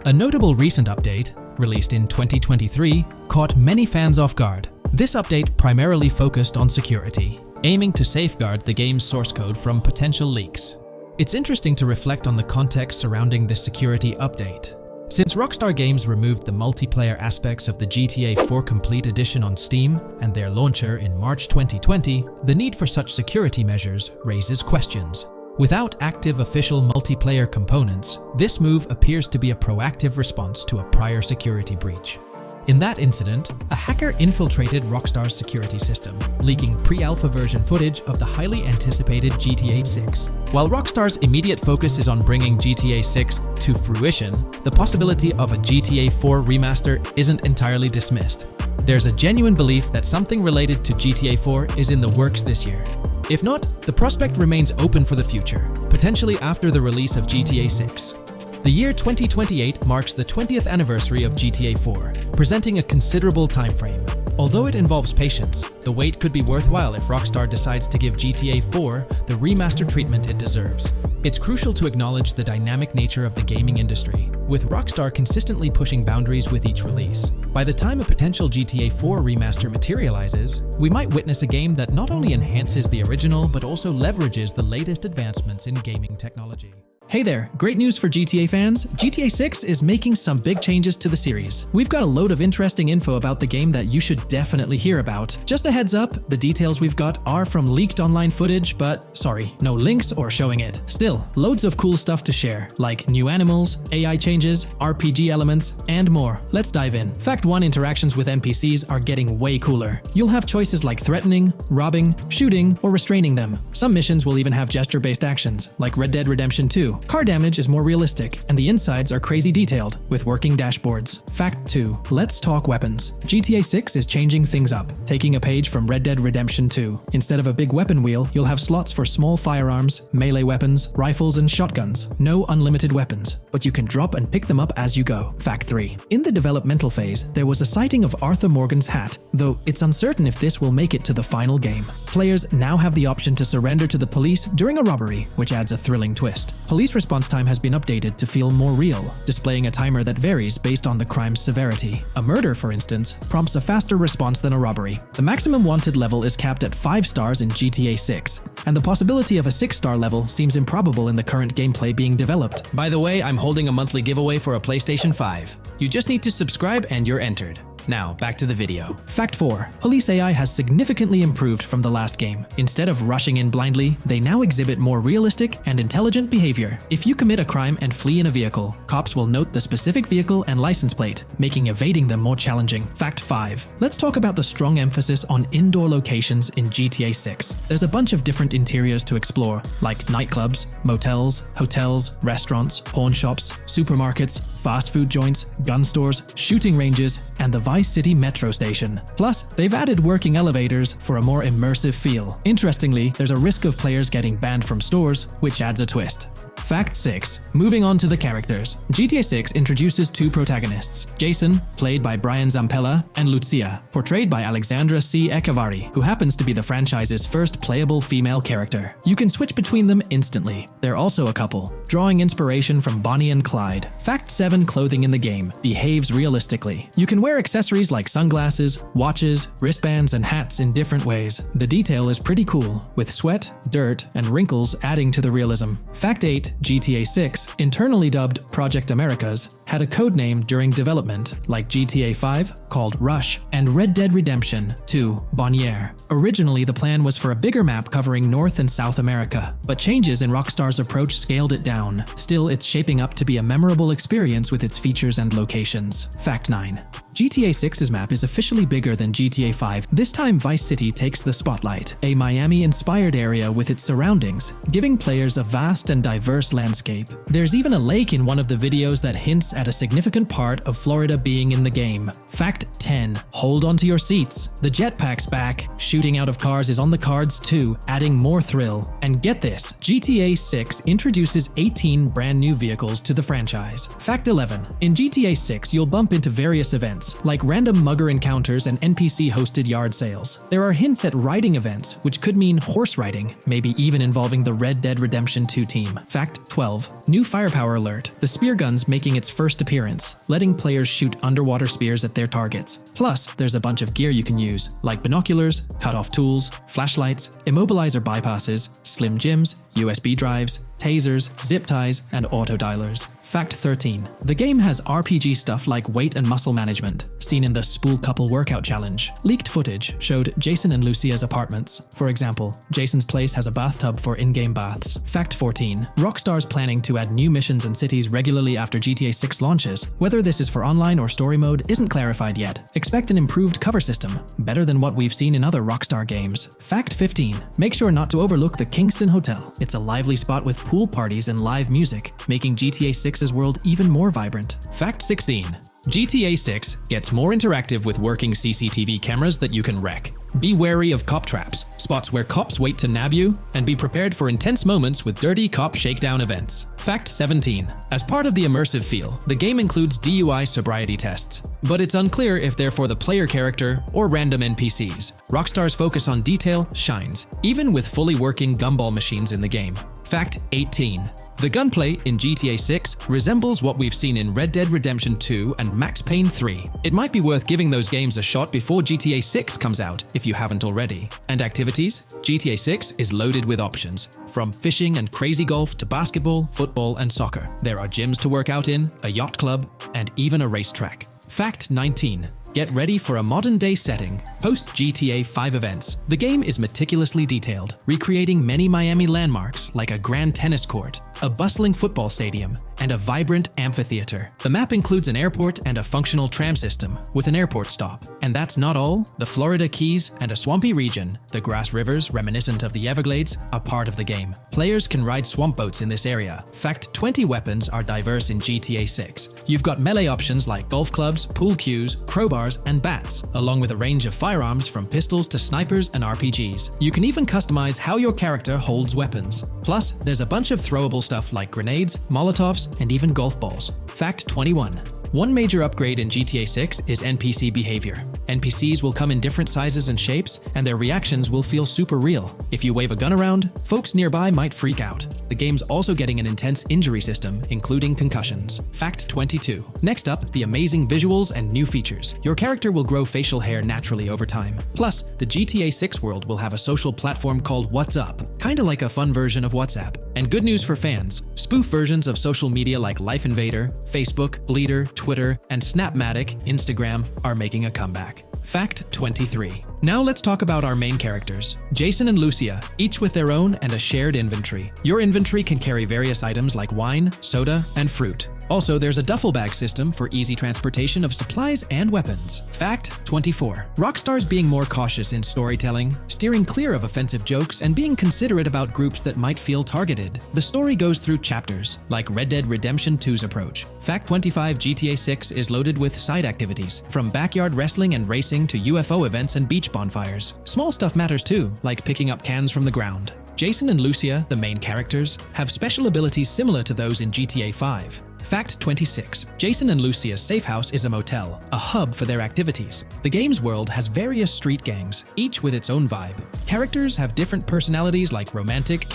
A notable recent update, released in 2023, caught many fans off guard. This update primarily focused on security, aiming to safeguard the game's source code from potential leaks. It's interesting to reflect on the context surrounding this security update. Since Rockstar Games removed the multiplayer aspects of the GTA 4 Complete Edition on Steam and their launcher in March 2020, the need for such security measures raises questions. Without active official multiplayer components, this move appears to be a proactive response to a prior security breach. In that incident, a hacker infiltrated Rockstar's security system, leaking pre-alpha version footage of the highly anticipated GTA 6. While Rockstar's immediate focus is on bringing GTA 6 to fruition, the possibility of a GTA 4 remaster isn't entirely dismissed. There's a genuine belief that something related to GTA 4 is in the works this year. If not, the prospect remains open for the future, potentially after the release of GTA 6. The year 2028 marks the 20th anniversary of GTA 4, presenting a considerable time frame. Although it involves patience, the wait could be worthwhile if Rockstar decides to give GTA 4 the remaster treatment it deserves. It's crucial to acknowledge the dynamic nature of the gaming industry, with Rockstar consistently pushing boundaries with each release. By the time a potential GTA 4 remaster materializes, we might witness a game that not only enhances the original but also leverages the latest advancements in gaming technology. Hey there, great news for GTA fans. GTA 6 is making some big changes to the series. We've got a load of interesting info about the game that you should definitely hear about. Just a heads up, the details we've got are from leaked online footage, but sorry, no links or showing it. Still, loads of cool stuff to share, like new animals, AI changes, RPG elements, and more. Let's dive in. Fact 1: interactions with NPCs are getting way cooler. You'll have choices like threatening, robbing, shooting, or restraining them. Some missions will even have gesture-based actions, like Red Dead Redemption 2. Car damage is more realistic, and the insides are crazy detailed, with working dashboards. Fact 2. Let's talk weapons. GTA 6 is changing things up, taking a page from Red Dead Redemption 2. Instead of a big weapon wheel, you'll have slots for small firearms, melee weapons, rifles, and shotguns. No unlimited weapons, but you can drop and pick them up as you go. Fact 3. In the developmental phase, there was a sighting of Arthur Morgan's hat, though it's uncertain if this will make it to the final game. Players now have the option to surrender to the police during a robbery, which adds a thrilling twist. Police response time has been updated to feel more real, displaying a timer that varies based on the crime's severity. A murder, for instance, prompts a faster response than a robbery. The maximum wanted level is capped at 5 stars in GTA 6, and the possibility of a 6-star level seems improbable in the current gameplay being developed. By the way, I'm holding a monthly giveaway for a PlayStation 5. You just need to subscribe and you're entered. Now, back to the video. Fact 4. Police AI has significantly improved from the last game. Instead of rushing in blindly, they now exhibit more realistic and intelligent behavior. If you commit a crime and flee in a vehicle, cops will note the specific vehicle and license plate, making evading them more challenging. Fact 5. Let's talk about the strong emphasis on indoor locations in GTA 6. There's a bunch of different interiors to explore, like nightclubs, motels, hotels, restaurants, pawn shops, supermarkets, fast food joints, gun stores, shooting ranges, and the Vice City metro station. Plus, they've added working elevators for a more immersive feel. Interestingly, there's a risk of players getting banned from stores, which adds a twist. Fact 6. Moving on to the characters. GTA 6 introduces 2 protagonists, Jason, played by Brian Zampella, and Lucia, portrayed by Alexandra C. Echevarri, who happens to be the franchise's first playable female character. You can switch between them instantly. They're also a couple, drawing inspiration from Bonnie and Clyde. Fact 7. Clothing in the game behaves realistically. You can wear accessories like sunglasses, watches, wristbands, and hats in different ways. The detail is pretty cool, with sweat, dirt, and wrinkles adding to the realism. Fact 8. GTA 6, internally dubbed Project Americas, had a codename during development, like GTA 5, called Rush, and Red Dead Redemption 2, Bonniere. Originally, the plan was for a bigger map covering North and South America, but changes in Rockstar's approach scaled it down. Still, it's shaping up to be a memorable experience with its features and locations. Fact 9. GTA 6's map is officially bigger than GTA 5. This time Vice City takes the spotlight, a Miami-inspired area with its surroundings, giving players a vast and diverse landscape. There's even a lake in one of the videos that hints at a significant part of Florida being in the game. Fact 10. Hold onto your seats. The jetpack's back. Shooting out of cars is on the cards too, adding more thrill. And get this, GTA 6 introduces 18 brand new vehicles to the franchise. Fact 11. In GTA 6, you'll bump into various events, like random mugger encounters and NPC-hosted yard sales. There are hints at riding events, which could mean horse riding, maybe even involving the Red Dead Redemption 2 team. Fact 12. New firepower alert. The spear gun's making its first appearance, letting players shoot underwater spears at their targets. Plus, there's a bunch of gear you can use, like binoculars, cut-off tools, flashlights, immobilizer bypasses, slim jims, USB drives, tasers, zip ties, and auto-dialers. Fact 13. The game has RPG stuff like weight and muscle management, seen in the Spool Couple Workout Challenge. Leaked footage showed Jason and Lucia's apartments. For example, Jason's place has a bathtub for in-game baths. Fact 14. Rockstar's planning to add new missions and cities regularly after GTA 6 launches. Whether this is for online or story mode isn't clarified yet. Expect an improved cover system, better than what we've seen in other Rockstar games. Fact 15. Make sure not to overlook the Kingston Hotel. It's a lively spot with pool parties and live music, making GTA 6's world even more vibrant. Fact 16. GTA 6 gets more interactive with working CCTV cameras that you can wreck. Be wary of cop traps, spots where cops wait to nab you, and be prepared for intense moments with dirty cop shakedown events. Fact 17. As part of the immersive feel, the game includes DUI sobriety tests, but it's unclear if they're for the player character or random NPCs. Rockstar's focus on detail shines, even with fully working gumball machines in the game. Fact 18. The gunplay in GTA 6 resembles what we've seen in Red Dead Redemption 2 and Max Payne 3. It might be worth giving those games a shot before GTA 6 comes out, if you haven't already. And activities? GTA 6 is loaded with options, from fishing and crazy golf to basketball, football, and soccer. There are gyms to work out in, a yacht club, and even a racetrack. Fact 19. Get ready for a modern-day setting. Post-GTA 5 events, the game is meticulously detailed, recreating many Miami landmarks like a grand tennis court, a bustling football stadium, and a vibrant amphitheater. The map includes an airport and a functional tram system with an airport stop. And that's not all. The Florida Keys and a swampy region, the grass rivers reminiscent of the Everglades, are part of the game. Players can ride swamp boats in this area. Fact 20 weapons are diverse in GTA 6. You've got melee options like golf clubs, pool cues, crowbars, and bats, along with a range of firearms from pistols to snipers and RPGs. You can even customize how your character holds weapons. Plus, there's a bunch of throwable stuff like grenades, molotovs, and even golf balls. Fact 21. One major upgrade in GTA 6 is NPC behavior. NPCs will come in different sizes and shapes, and their reactions will feel super real. If you wave a gun around, folks nearby might freak out. The game's also getting an intense injury system, including concussions. Fact 22. Next up, the amazing visuals and new features. Your character will grow facial hair naturally over time. Plus, the GTA 6 world will have a social platform called What's Up, kinda like a fun version of WhatsApp. And good news for fans, spoof versions of social media like Life Invader, Facebook, Bleeder, Twitter, and Snapmatic, Instagram, are making a comeback. Fact 23. Now let's talk about our main characters, Jason and Lucia, each with their own and a shared inventory. Your inventory can carry various items like wine, soda, and fruit. Also, there's a duffel bag system for easy transportation of supplies and weapons. Fact 24. Rockstar's being more cautious in storytelling, steering clear of offensive jokes, and being considerate about groups that might feel targeted. The story goes through chapters, like Red Dead Redemption 2's approach. Fact 25. GTA 6 is loaded with side activities, from backyard wrestling and racing to UFO events and beach bonfires. Small stuff matters too, like picking up cans from the ground. Jason and Lucia, the main characters, have special abilities similar to those in GTA 5. Fact 26. Jason and Lucia's safe house is a motel, a hub for their activities. The game's world has various street gangs, each with its own vibe. Characters have different personalities like romantic,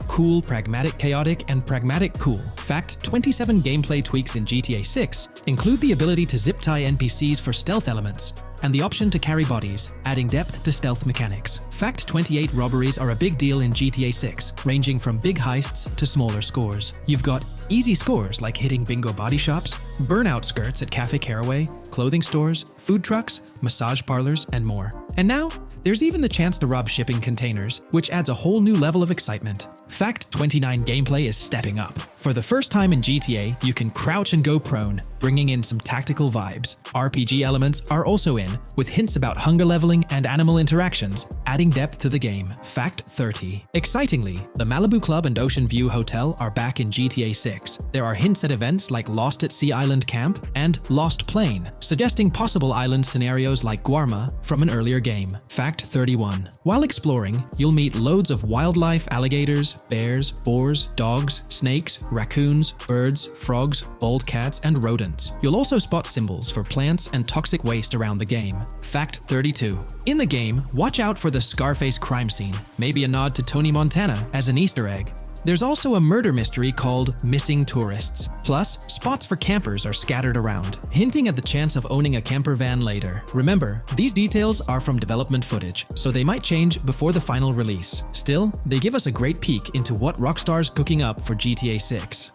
cool, pragmatic, chaotic, and pragmatic cool. Fact 27. Gameplay tweaks in GTA 6 include the ability to zip tie NPCs for stealth elements, and the option to carry bodies, adding depth to stealth mechanics. Fact 28. Robberies are a big deal in GTA 6, ranging from big heists to smaller scores. You've got easy scores like hitting bingo body shops, burnout skirts at Cafe Caraway, clothing stores, food trucks, massage parlors, and more. And now, there's even the chance to rob shipping containers, which adds a whole new level of excitement. Fact 29. Gameplay is stepping up. For the first time in GTA, you can crouch and go prone, bringing in some tactical vibes. RPG elements are also in, with hints about hunger leveling and animal interactions, adding depth to the game. Fact 30. Excitingly, the Malibu Club and Ocean View Hotel are back in GTA 6. There are hints at events like Lost at Sea Island Camp and Lost Plane, suggesting possible island scenarios like Guarma from an earlier game. Fact 31. While exploring, you'll meet loads of wildlife, alligators, bears, boars, dogs, snakes, raccoons, birds, frogs, bald cats, and rodents. You'll also spot symbols for plants and toxic waste around the game. Fact 32. In the game, watch out for the Scarface crime scene, maybe a nod to Tony Montana as an Easter egg. There's also a murder mystery called Missing Tourists. Plus, spots for campers are scattered around, hinting at the chance of owning a camper van later. Remember, these details are from development footage, so they might change before the final release. Still, they give us a great peek into what Rockstar's cooking up for GTA 6.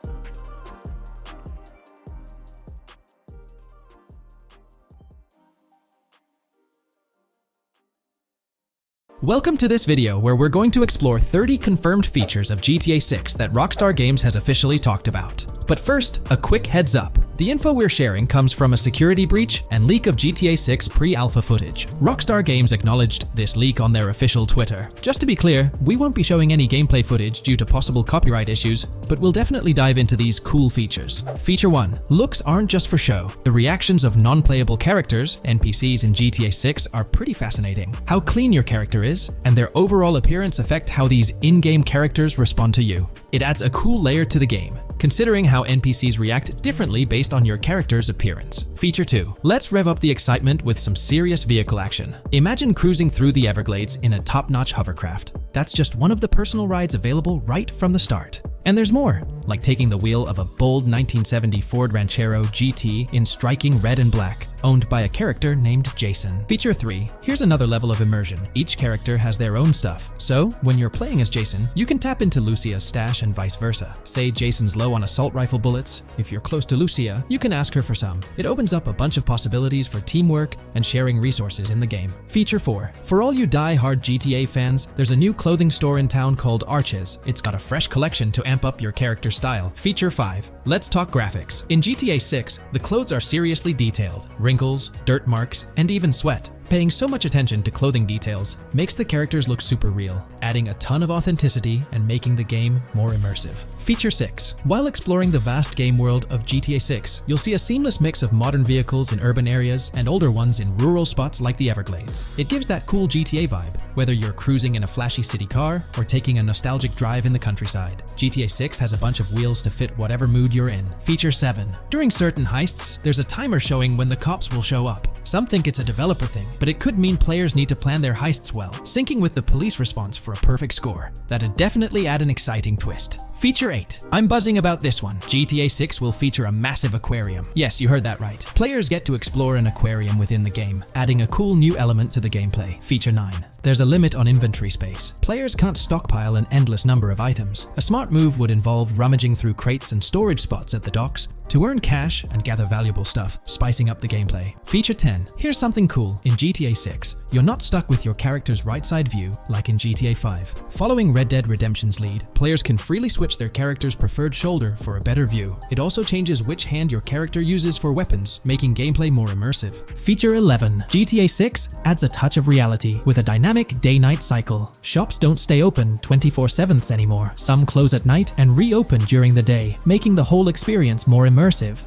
Welcome to this video where we're going to explore 30 confirmed features of GTA 6 that Rockstar Games has officially talked about. But first, a quick heads up. The info we're sharing comes from a security breach and leak of GTA 6 pre-alpha footage. Rockstar Games acknowledged this leak on their official Twitter. Just to be clear, we won't be showing any gameplay footage due to possible copyright issues, but we'll definitely dive into these cool features. Feature 1. Looks aren't just for show. The reactions of non-playable characters, NPCs in GTA 6, are pretty fascinating. How clean your character is, and their overall appearance affect how these in-game characters respond to you. It adds a cool layer to the game, considering how NPCs react differently based on your character's appearance. Feature 2. Let's rev up the excitement with some serious vehicle action. Imagine cruising through the Everglades in a top-notch hovercraft. That's just one of the personal rides available right from the start. And there's more, like taking the wheel of a bold 1970 Ford Ranchero GT in striking red and black, owned by a character named Jason. Feature 3. Here's another level of immersion. Each character has their own stuff, so when you're playing as Jason, you can tap into Lucia's stash and vice versa. Say Jason's low on assault rifle bullets. If you're close to Lucia, you can ask her for some. It opens up a bunch of possibilities for teamwork and sharing resources in the game. Feature 4. For all you die-hard GTA fans, there's a new clothing store in town called Arches. It's got a fresh collection to amp up your character's style. Feature 5. Let's talk graphics. In GTA 6, the clothes are seriously detailed. Wrinkles, dirt marks, and even sweat. Paying so much attention to clothing details makes the characters look super real, adding a ton of authenticity and making the game more immersive. Feature 6. While exploring the vast game world of GTA 6, you'll see a seamless mix of modern vehicles in urban areas and older ones in rural spots like the Everglades. It gives that cool GTA vibe, whether you're cruising in a flashy city car or taking a nostalgic drive in the countryside. GTA 6 has a bunch of wheels to fit whatever mood you're in. Feature 7. During certain heists, there's a timer showing when the cops will show up. Some think it's a developer thing, but it could mean players need to plan their heists well, syncing with the police response for a perfect score. That'd definitely add an exciting twist. Feature 8. I'm buzzing about this one. GTA 6 will feature a massive aquarium. Yes, you heard that right. Players get to explore an aquarium within the game, adding a cool new element to the gameplay. Feature 9. There's a limit on inventory space. Players can't stockpile an endless number of items. A smart move would involve rummaging through crates and storage spots at the docks to earn cash and gather valuable stuff, spicing up the gameplay. Feature 10. Here's something cool. In GTA 6, you're not stuck with your character's right side view like in GTA 5. Following Red Dead Redemption's lead, players can freely switch their character's preferred shoulder for a better view. It also changes which hand your character uses for weapons, making gameplay more immersive. Feature 11. GTA 6 adds a touch of reality with a dynamic day-night cycle. Shops don't stay open 24/7 anymore. Some close at night and reopen during the day, making the whole experience more immersive.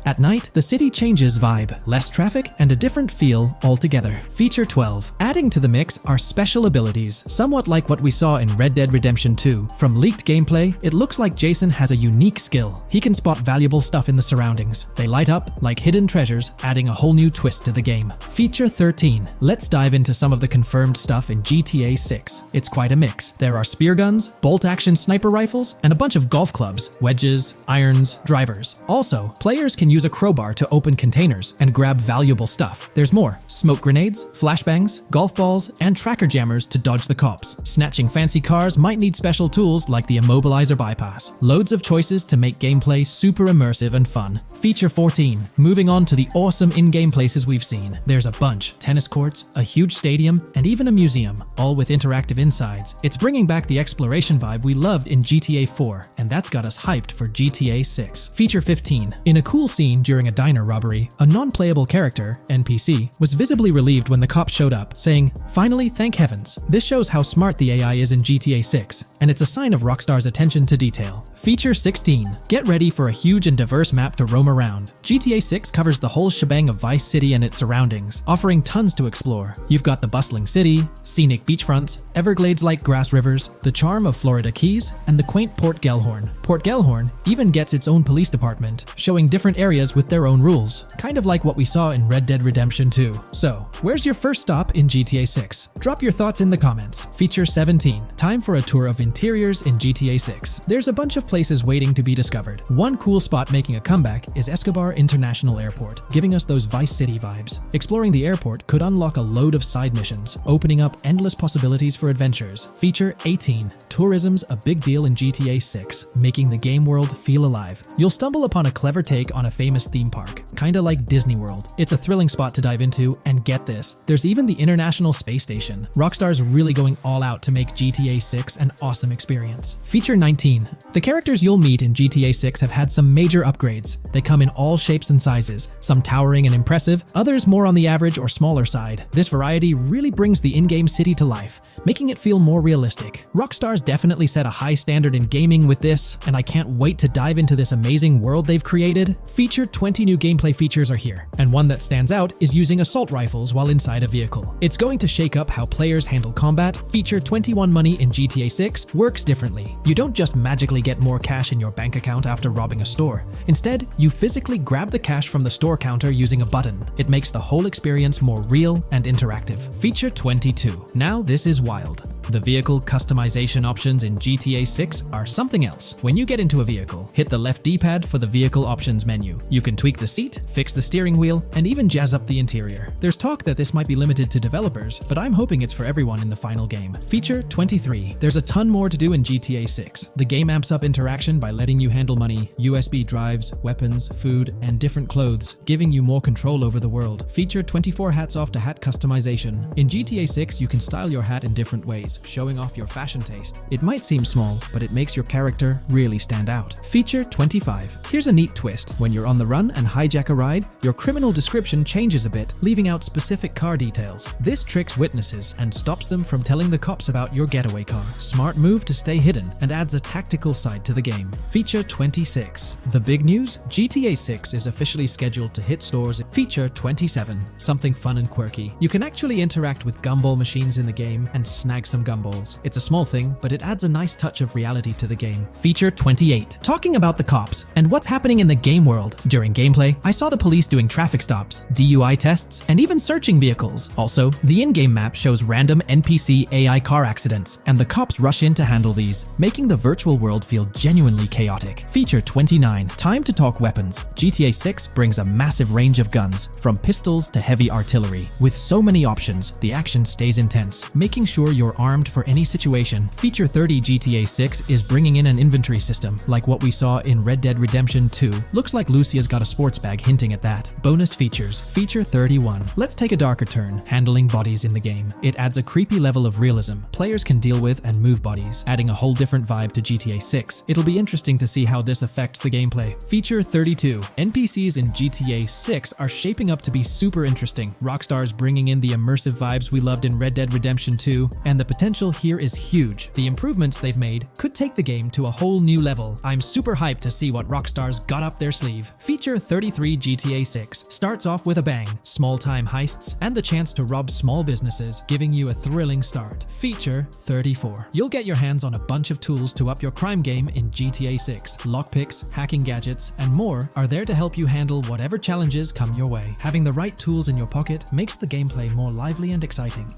At night, the city changes vibe, less traffic, and a different feel altogether. Feature 12. Adding to the mix are special abilities, somewhat like what we saw in Red Dead Redemption 2. From leaked gameplay, it looks like Jason has a unique skill. He can spot valuable stuff in the surroundings. They light up like hidden treasures, adding a whole new twist to the game. Feature 13. Let's dive into some of the confirmed stuff in GTA 6. It's quite a mix. There are spear guns, bolt-action sniper rifles, and a bunch of golf clubs, wedges, irons, drivers. Also, players can use a crowbar to open containers and grab valuable stuff. There's more: smoke grenades, flashbangs, golf balls, and tracker jammers to dodge the cops. Snatching fancy cars might need special tools like the immobilizer bypass. Loads of choices to make gameplay super immersive and fun. Feature 14. Moving on to the awesome in-game places we've seen. There's a bunch: tennis courts, a huge stadium, and even a museum, all with interactive insides. It's bringing back the exploration vibe we loved in GTA 4, and that's got us hyped for GTA 6. Feature 15. In a cool scene during a diner robbery, a non-playable character, NPC, was visibly relieved when the cops showed up, saying, "Finally, thank heavens." This shows how smart the AI is in GTA 6, and it's a sign of Rockstar's attention to detail. Feature 16. Get ready for a huge and diverse map to roam around. GTA 6 covers the whole shebang of Vice City and its surroundings, offering tons to explore. You've got the bustling city, scenic beachfronts, Everglades-like grass rivers, the charm of Florida Keys, and the quaint Port Gellhorn. Port Gellhorn even gets its own police department, showing different areas with their own rules, kind of like what we saw in Red Dead Redemption 2. So, where's your first stop in GTA 6? Drop your thoughts in the comments. Feature 17. Time for a tour of interiors in GTA 6. There's a bunch of places waiting to be discovered. One cool spot making a comeback is Escobar International Airport, giving us those Vice City vibes. Exploring the airport could unlock a load of side missions, opening up endless possibilities for adventures. Feature 18. Tourism's a big deal in GTA 6, making the game world feel alive. You'll stumble upon a clever take on a famous theme park, kinda like Disney World. It's a thrilling spot to dive into, and get this, there's even the International Space Station. Rockstar's really going all out to make GTA 6 an awesome awesome experience. Feature 19. The characters you'll meet in GTA 6 have had some major upgrades. They come in all shapes and sizes, some towering and impressive, others more on the average or smaller side. This variety really brings the in-game city to life, making it feel more realistic. Rockstar's definitely set a high standard in gaming with this, and I can't wait to dive into this amazing world they've created. Feature 20 new gameplay features are here, and one that stands out is using assault rifles while inside a vehicle. It's going to shake up how players handle combat. Feature 21 money in GTA 6 works differently. You don't just magically get more cash in your bank account after robbing a store. Instead, you physically grab the cash from the store counter using a button. It makes the whole experience more real and interactive. Feature 22. Now this is wild. The vehicle customization options in GTA 6 are something else. When you get into a vehicle, hit the left D-pad for the vehicle options menu. You can tweak the seat, fix the steering wheel, and even jazz up the interior. There's talk that this might be limited to developers, but I'm hoping it's for everyone in the final game. Feature 23. There's a ton more to do in GTA 6. The game amps up interaction by letting you handle money, USB drives, weapons, food, and different clothes, giving you more control over the world. Feature 24 hats off to hat customization. In GTA 6, you can style your hat in different ways, showing off your fashion taste. It might seem small, but it makes your character really stand out. Feature 25. Here's a neat twist. When you're on the run and hijack a ride, your criminal description changes a bit, leaving out specific car details. This tricks witnesses and stops them from telling the cops about your getaway car. Smart move to stay hidden and adds a tactical side to the game. Feature 26. The big news? GTA 6 is officially scheduled to hit stores. Feature 27. Something fun and quirky. You can actually interact with gumball machines in the game and snag some gumballs. It's a small thing, but it adds a nice touch of reality to the game. Feature 28. Talking about the cops and what's happening in the game world. During gameplay, I saw the police doing traffic stops, DUI tests, and even searching vehicles. Also, the in-game map shows random NPC AI car accidents, and the cops rush in to handle these, making the virtual world feel genuinely chaotic. Feature 29. Time to talk weapons. GTA 6 brings a massive range of guns, from pistols to heavy artillery. With so many options, the action stays intense, making sure you're armed for any situation. Feature 30. GTA 6 is bringing in an inventory system, like what we saw in Red Dead Redemption 2. Looks like Lucia's got a sports bag hinting at that. Bonus features. Feature 31. Let's take a darker turn, handling bodies in the game. It adds a creepy level of realism. Players can deal with and move bodies, adding a whole different vibe to GTA 6. It'll be interesting to see how this affects the gameplay. Feature 32. NPCs in GTA 6 are shaping up to be super interesting. Rockstar's bringing in the immersive vibes we loved in Red Dead Redemption 2, and the potential here is huge. The improvements they've made could take the game to a whole new level. I'm super hyped to see what Rockstar's got up their sleeve. Feature 33. GTA 6 starts off with a bang, small-time heists, and the chance to rob small businesses, giving you a thrilling start. Feature 34. You'll get your hands on a bunch of tools to up your crime game in GTA 6. Lockpicks, hacking gadgets, and more are there to help you handle whatever challenges come your way. Having the right tools in your pocket makes the gameplay more lively and exciting.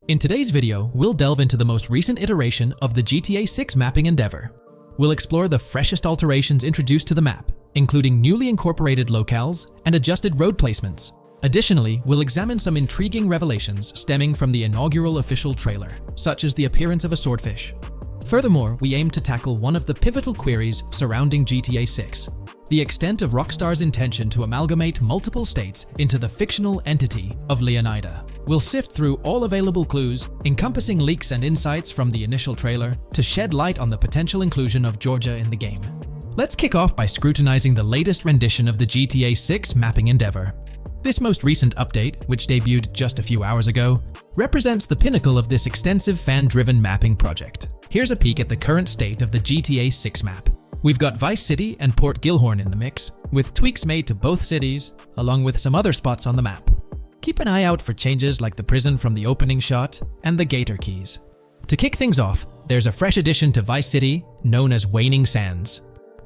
In today's video, we'll delve into the most recent iteration of the GTA 6 mapping endeavor. We'll explore the freshest alterations introduced to the map, including newly incorporated locales and adjusted road placements. Additionally, we'll examine some intriguing revelations stemming from the inaugural official trailer, such as the appearance of a swordfish. Furthermore, we aim to tackle one of the pivotal queries surrounding GTA 6, the extent of Rockstar's intention to amalgamate multiple states into the fictional entity of Leonida. We'll sift through all available clues, encompassing leaks and insights from the initial trailer, to shed light on the potential inclusion of Georgia in the game. Let's kick off by scrutinizing the latest rendition of the GTA 6 mapping endeavor. This most recent update, which debuted just a few hours ago, represents the pinnacle of this extensive fan-driven mapping project. Here's a peek at the current state of the GTA 6 map. We've got Vice City and Port Gilhorn in the mix, with tweaks made to both cities, along with some other spots on the map. Keep an eye out for changes like the prison from the opening shot and the Gator Keys. To kick things off, there's a fresh addition to Vice City known as Waning Sands.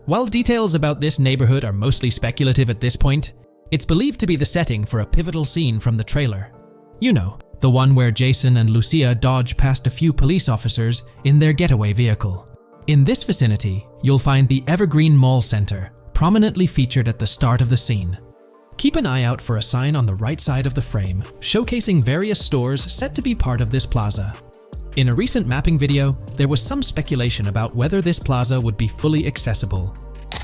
While details about this neighborhood are mostly speculative at this point, it's believed to be the setting for a pivotal scene from the trailer. You know, the one where Jason and Lucia dodge past a few police officers in their getaway vehicle. In this vicinity, you'll find the Evergreen Mall Center, prominently featured at the start of the scene. Keep an eye out for a sign on the right side of the frame, showcasing various stores set to be part of this plaza. In a recent mapping video, there was some speculation about whether this plaza would be fully accessible.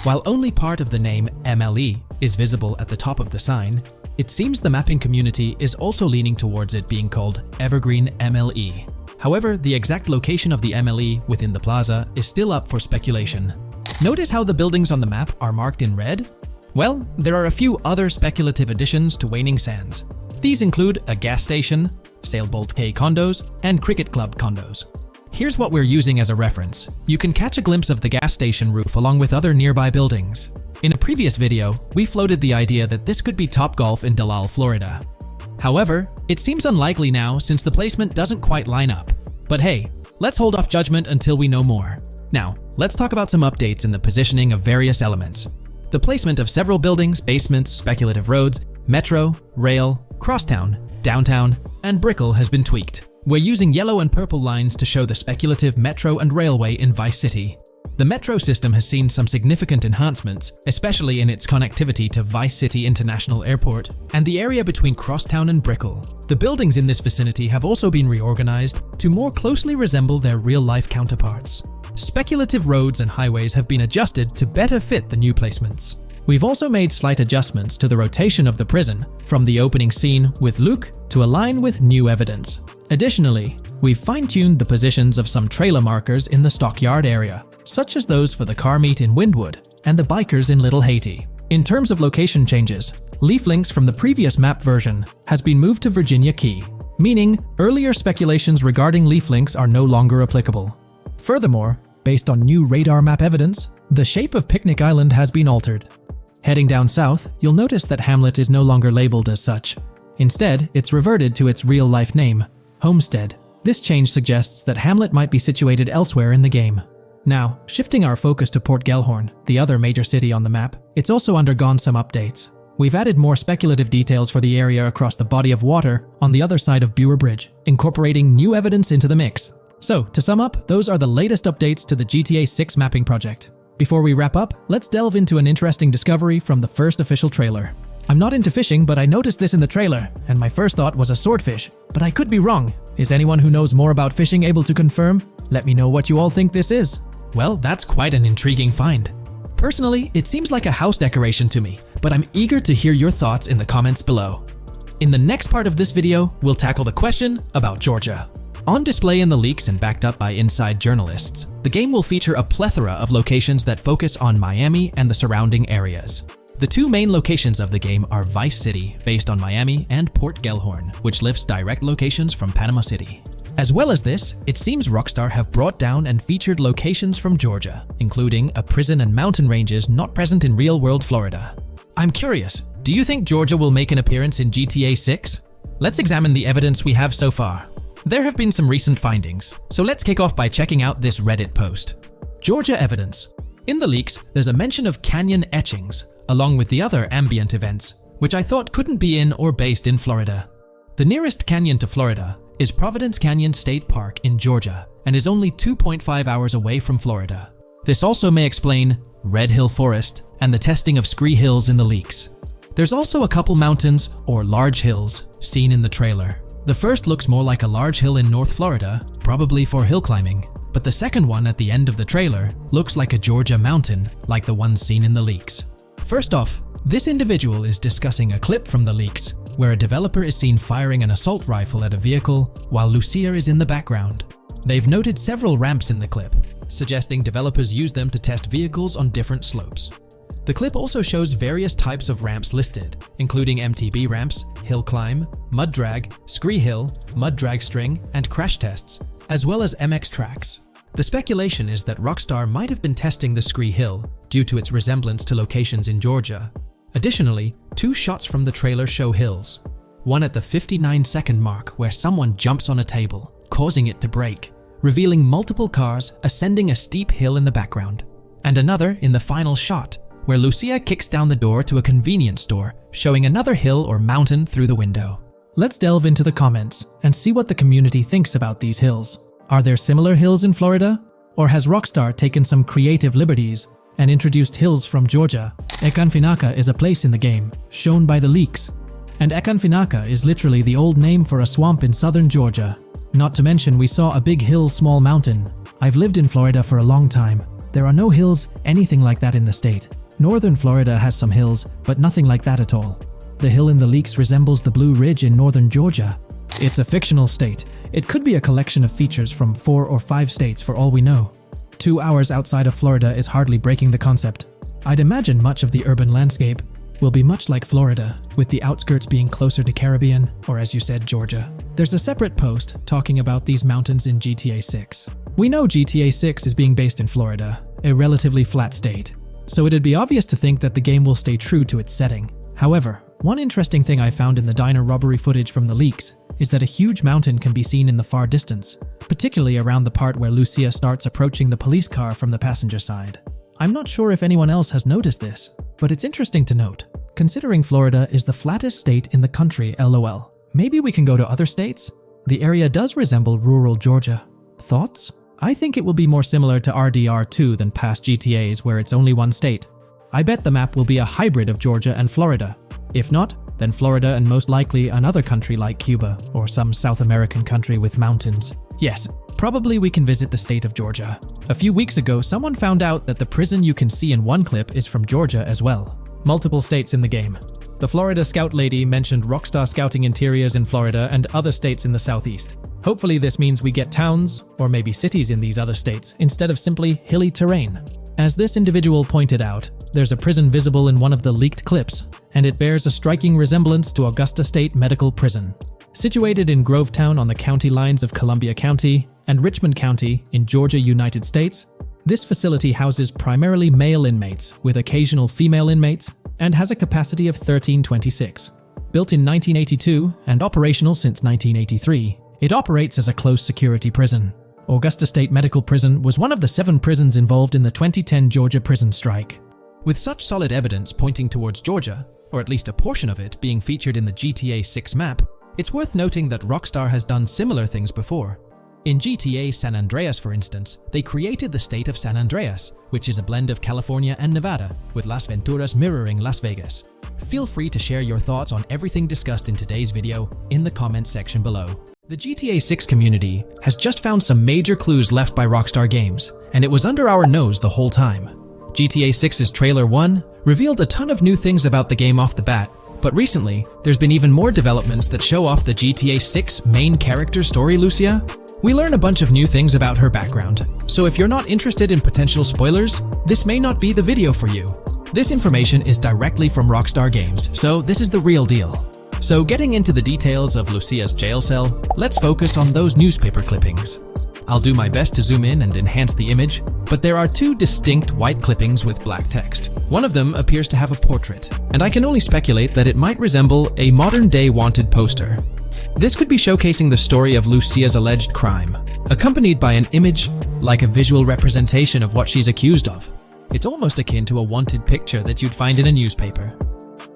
While only part of the name MLE is visible at the top of the sign, it seems the mapping community is also leaning towards it being called Evergreen MLE. However, the exact location of the MLE within the plaza is still up for speculation. Notice how the buildings on the map are marked in red? Well, there are a few other speculative additions to Waning Sands. These include a gas station, Sailbolt K condos, and Cricket Club condos. Here's what we're using as a reference. You can catch a glimpse of the gas station roof along with other nearby buildings. In a previous video, we floated the idea that this could be Topgolf in Dalal, Florida. However, it seems unlikely now since the placement doesn't quite line up. But hey, let's hold off judgment until we know more. Now, let's talk about some updates in the positioning of various elements. The placement of several buildings, basements, speculative roads, metro, rail, crosstown, downtown, and Brickell has been tweaked. We're using yellow and purple lines to show the speculative metro and railway in Vice City. The metro system has seen some significant enhancements, especially in its connectivity to Vice City International Airport and the area between Crosstown and Brickell. The buildings in this vicinity have also been reorganized to more closely resemble their real-life counterparts. Speculative roads and highways have been adjusted to better fit the new placements. We've also made slight adjustments to the rotation of the prison from the opening scene with Luke to align with new evidence. Additionally, we've fine-tuned the positions of some trailer markers in the stockyard area, such as those for the car meet in Windwood and the bikers in Little Haiti. In terms of location changes, leaf links from the previous map version has been moved to Virginia Key, meaning earlier speculations regarding leaf links are no longer applicable. Furthermore, based on new radar map evidence, the shape of Picnic Island has been altered. Heading down south, you'll notice that Hamlet is no longer labeled as such. Instead, it's reverted to its real-life name, Homestead. This change suggests that Hamlet might be situated elsewhere in the game. Now, shifting our focus to Port Gellhorn, the other major city on the map, it's also undergone some updates. We've added more speculative details for the area across the body of water on the other side of Buer Bridge, incorporating new evidence into the mix. So, to sum up, those are the latest updates to the GTA 6 mapping project. Before we wrap up, let's delve into an interesting discovery from the first official trailer. I'm not into fishing, but I noticed this in the trailer, and my first thought was a swordfish, but I could be wrong. Is anyone who knows more about fishing able to confirm? Let me know what you all think this is. Well, that's quite an intriguing find. Personally, it seems like a house decoration to me, but I'm eager to hear your thoughts in the comments below. In the next part of this video, we'll tackle the question about Georgia. On display in the leaks and backed up by inside journalists, the game will feature a plethora of locations that focus on Miami and the surrounding areas. The two main locations of the game are Vice City, based on Miami, and Port Gellhorn, which lifts direct locations from Panama City. As well as this, it seems Rockstar have brought down and featured locations from Georgia, including a prison and mountain ranges not present in real-world Florida. I'm curious, do you think Georgia will make an appearance in GTA 6? Let's examine the evidence we have so far. There have been some recent findings, so let's kick off by checking out this Reddit post. Georgia evidence. In the leaks, there's a mention of canyon etchings, along with the other ambient events, which I thought couldn't be in or based in Florida. The nearest canyon to Florida is Providence Canyon State Park in Georgia, and is only 2.5 hours away from Florida. This also may explain Red Hill Forest and the testing of Scree Hills in the leaks. There's also a couple mountains, or large hills, seen in the trailer. The first looks more like a large hill in North Florida, probably for hill climbing, but the second one at the end of the trailer looks like a Georgia mountain, like the one seen in the leaks. First off, this individual is discussing a clip from the leaks, where a developer is seen firing an assault rifle at a vehicle while Lucia is in the background. They've noted several ramps in the clip, suggesting developers use them to test vehicles on different slopes. The clip also shows various types of ramps listed, including MTB ramps, hill climb, mud drag, Scree Hill, mud drag string, and crash tests, as well as MX tracks. The speculation is that Rockstar might have been testing the Scree Hill due to its resemblance to locations in Georgia. Additionally, two shots from the trailer show hills. One at the 59-second mark where someone jumps on a table, causing it to break, revealing multiple cars ascending a steep hill in the background. And another in the final shot, where Lucia kicks down the door to a convenience store, showing another hill or mountain through the window. Let's delve into the comments and see what the community thinks about these hills. Are there similar hills in Florida? Or has Rockstar taken some creative liberties and introduced hills from Georgia? Ekanfinaka is a place in the game, shown by the leaks. And Ekanfinaka is literally the old name for a swamp in southern Georgia. Not to mention we saw a big hill, small mountain. I've lived in Florida for a long time. There are no hills, anything like that in the state. Northern Florida has some hills, but nothing like that at all. The hill in the leaks resembles the Blue Ridge in northern Georgia. It's a fictional state. It could be a collection of features from 4 or 5 states for all we know. 2 hours outside of Florida is hardly breaking the concept. I'd imagine much of the urban landscape will be much like Florida, with the outskirts being closer to Caribbean, or as you said, Georgia. There's a separate post talking about these mountains in GTA 6. We know GTA 6 is being based in Florida, a relatively flat state, so it'd be obvious to think that the game will stay true to its setting. However, one interesting thing I found in the diner robbery footage from the leaks is that a huge mountain can be seen in the far distance, particularly around the part where Lucia starts approaching the police car from the passenger side. I'm not sure if anyone else has noticed this, but it's interesting to note, considering Florida is the flattest state in the country, LOL. Maybe we can go to other states? The area does resemble rural Georgia. Thoughts? I think it will be more similar to RDR2 than past GTAs where it's only one state. I bet the map will be a hybrid of Georgia and Florida. If not, then Florida and most likely another country like Cuba or some South American country with mountains. Yes, probably we can visit the state of Georgia. A few weeks ago, someone found out that the prison you can see in one clip is from Georgia as well. Multiple states in the game. The Florida Scout lady mentioned Rockstar Scouting interiors in Florida and other states in the southeast. Hopefully this means we get towns, or maybe cities in these other states, instead of simply hilly terrain. As this individual pointed out, there's a prison visible in one of the leaked clips, and it bears a striking resemblance to Augusta State Medical Prison. Situated in Grovetown on the county lines of Columbia County and Richmond County in Georgia, United States, this facility houses primarily male inmates with occasional female inmates and has a capacity of 1326. Built in 1982 and operational since 1983, it operates as a close-security prison. Augusta State Medical Prison was one of the 7 prisons involved in the 2010 Georgia prison strike. With such solid evidence pointing towards Georgia, or at least a portion of it being featured in the GTA 6 map, it's worth noting that Rockstar has done similar things before. In GTA San Andreas, for instance, they created the state of San Andreas, which is a blend of California and Nevada, with Las Venturas mirroring Las Vegas. Feel free to share your thoughts on everything discussed in today's video in the comments section below. The GTA 6 community has just found some major clues left by Rockstar Games, and it was under our nose the whole time. GTA 6's Trailer 1 revealed a ton of new things about the game off the bat, but recently, there's been even more developments that show off the GTA 6 main character story, Lucia. We learn a bunch of new things about her background, so if you're not interested in potential spoilers, this may not be the video for you. This information is directly from Rockstar Games, so this is the real deal. So getting into the details of Lucia's jail cell, let's focus on those newspaper clippings. I'll do my best to zoom in and enhance the image, but there are 2 distinct white clippings with black text. One of them appears to have a portrait, and I can only speculate that it might resemble a modern-day wanted poster. This could be showcasing the story of Lucia's alleged crime, accompanied by an image like a visual representation of what she's accused of. It's almost akin to a wanted picture that you'd find in a newspaper.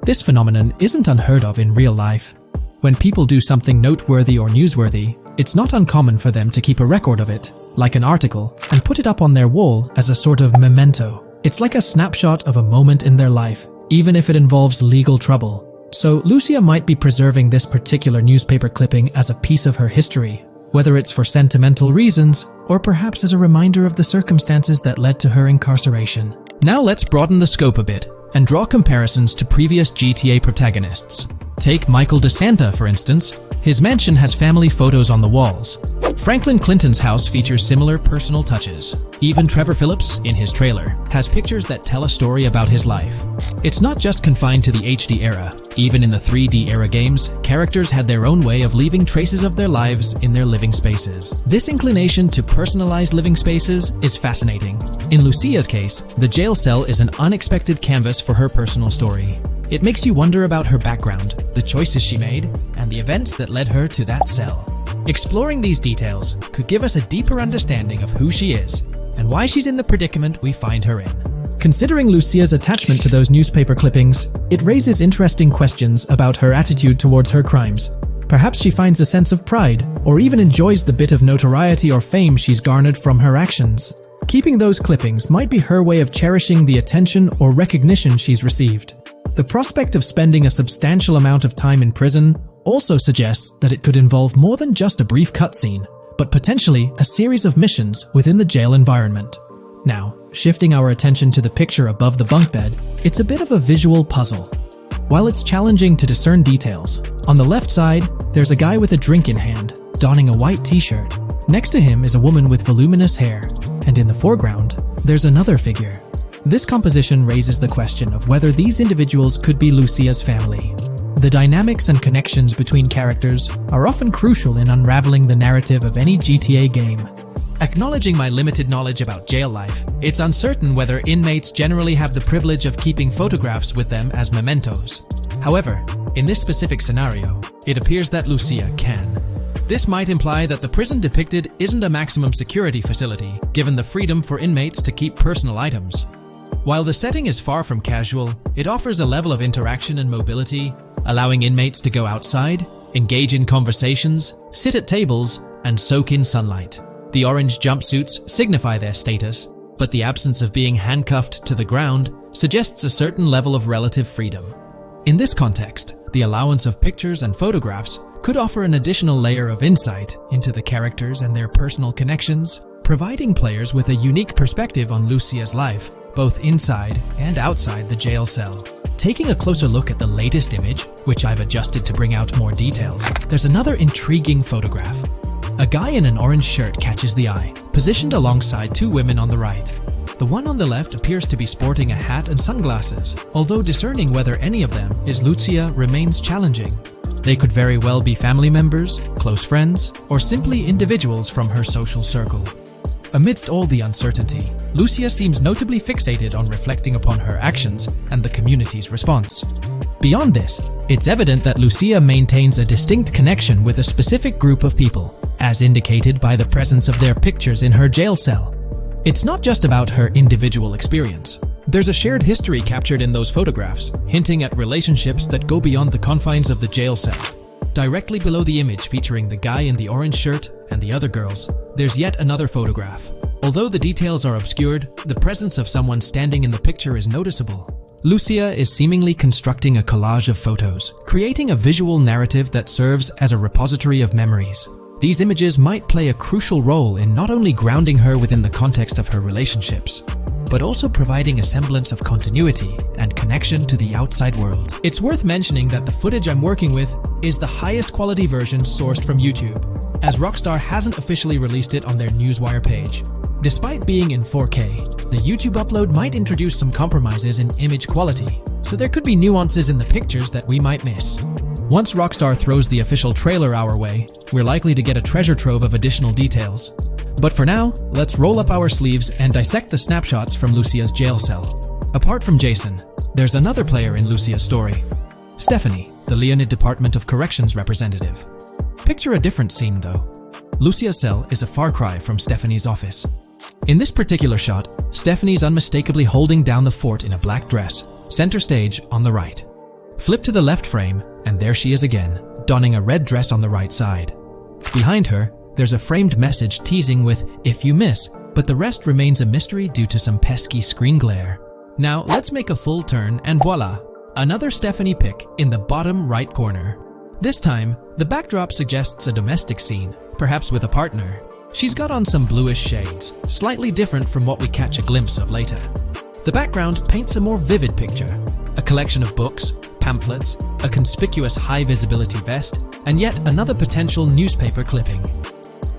This phenomenon isn't unheard of in real life. When people do something noteworthy or newsworthy, it's not uncommon for them to keep a record of it, like an article, and put it up on their wall as a sort of memento. It's like a snapshot of a moment in their life, even if it involves legal trouble. So Lucia might be preserving this particular newspaper clipping as a piece of her history, whether it's for sentimental reasons or perhaps as a reminder of the circumstances that led to her incarceration. Now let's broaden the scope a bit and draw comparisons to previous GTA protagonists. Take Michael DeSanta, for instance. His mansion has family photos on the walls. Franklin Clinton's house features similar personal touches. Even Trevor Phillips, in his trailer, has pictures that tell a story about his life. It's not just confined to the HD era. Even in the 3D era games, characters had their own way of leaving traces of their lives in their living spaces. This inclination to personalized living spaces is fascinating. In Lucia's case, the jail cell is an unexpected canvas for her personal story. It makes you wonder about her background, the choices she made, and the events that led her to that cell. Exploring these details could give us a deeper understanding of who she is and why she's in the predicament we find her in. Considering Lucia's attachment to those newspaper clippings, it raises interesting questions about her attitude towards her crimes. Perhaps she finds a sense of pride, or even enjoys the bit of notoriety or fame she's garnered from her actions. Keeping those clippings might be her way of cherishing the attention or recognition she's received. The prospect of spending a substantial amount of time in prison also suggests that it could involve more than just a brief cutscene, but potentially a series of missions within the jail environment. Now, shifting our attention to the picture above the bunk bed, it's a bit of a visual puzzle. While it's challenging to discern details, on the left side, there's a guy with a drink in hand, donning a white t-shirt. Next to him is a woman with voluminous hair, and in the foreground, there's another figure. This composition raises the question of whether these individuals could be Lucia's family. The dynamics and connections between characters are often crucial in unraveling the narrative of any GTA game. Acknowledging my limited knowledge about jail life, it's uncertain whether inmates generally have the privilege of keeping photographs with them as mementos. However, in this specific scenario, it appears that Lucia can. This might imply that the prison depicted isn't a maximum security facility, given the freedom for inmates to keep personal items. While the setting is far from casual, it offers a level of interaction and mobility, allowing inmates to go outside, engage in conversations, sit at tables, and soak in sunlight. The orange jumpsuits signify their status, but the absence of being handcuffed to the ground suggests a certain level of relative freedom. In this context, the allowance of pictures and photographs could offer an additional layer of insight into the characters and their personal connections, providing players with a unique perspective on Lucia's life, both inside and outside the jail cell. Taking a closer look at the latest image, which I've adjusted to bring out more details, there's another intriguing photograph. A guy in an orange shirt catches the eye, positioned alongside two women on the right. The one on the left appears to be sporting a hat and sunglasses, although discerning whether any of them is Lucia remains challenging. They could very well be family members, close friends, or simply individuals from her social circle. Amidst all the uncertainty, Lucia seems notably fixated on reflecting upon her actions and the community's response. Beyond this, it's evident that Lucia maintains a distinct connection with a specific group of people, as indicated by the presence of their pictures in her jail cell. It's not just about her individual experience. There's a shared history captured in those photographs, hinting at relationships that go beyond the confines of the jail cell. Directly below the image featuring the guy in the orange shirt and the other girls, there's yet another photograph. Although the details are obscured, the presence of someone standing in the picture is noticeable. Lucia is seemingly constructing a collage of photos, creating a visual narrative that serves as a repository of memories. These images might play a crucial role in not only grounding her within the context of her relationships, but also providing a semblance of continuity and connection to the outside world. It's worth mentioning that the footage I'm working with is the highest quality version sourced from YouTube, as Rockstar hasn't officially released it on their Newswire page. Despite being in 4K, the YouTube upload might introduce some compromises in image quality, so there could be nuances in the pictures that we might miss. Once Rockstar throws the official trailer our way, we're likely to get a treasure trove of additional details. But for now, let's roll up our sleeves and dissect the snapshots from Lucia's jail cell. Apart from Jason, there's another player in Lucia's story. Stephanie, the Leonid Department of Corrections representative. Picture a different scene though. Lucia's cell is a far cry from Stephanie's office. In this particular shot, Stephanie's unmistakably holding down the fort in a black dress, center stage on the right. Flip to the left frame, and there she is again, donning a red dress on the right side. Behind her, there's a framed message teasing with "if you miss," but the rest remains a mystery due to some pesky screen glare. Now let's make a full turn and voila, another Stephanie pic in the bottom right corner. This time, the backdrop suggests a domestic scene, perhaps with a partner. She's got on some bluish shades, slightly different from what we catch a glimpse of later. The background paints a more vivid picture, a collection of books, pamphlets, a conspicuous high-visibility vest, and yet another potential newspaper clipping.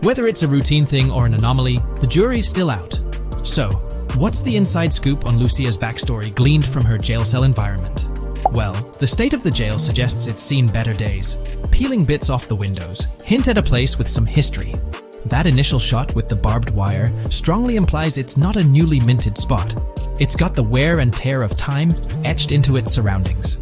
Whether it's a routine thing or an anomaly, the jury's still out. So, what's the inside scoop on Lucia's backstory gleaned from her jail cell environment? Well, the state of the jail suggests it's seen better days. Peeling bits off the windows hint at a place with some history. That initial shot with the barbed wire strongly implies it's not a newly minted spot. It's got the wear and tear of time etched into its surroundings.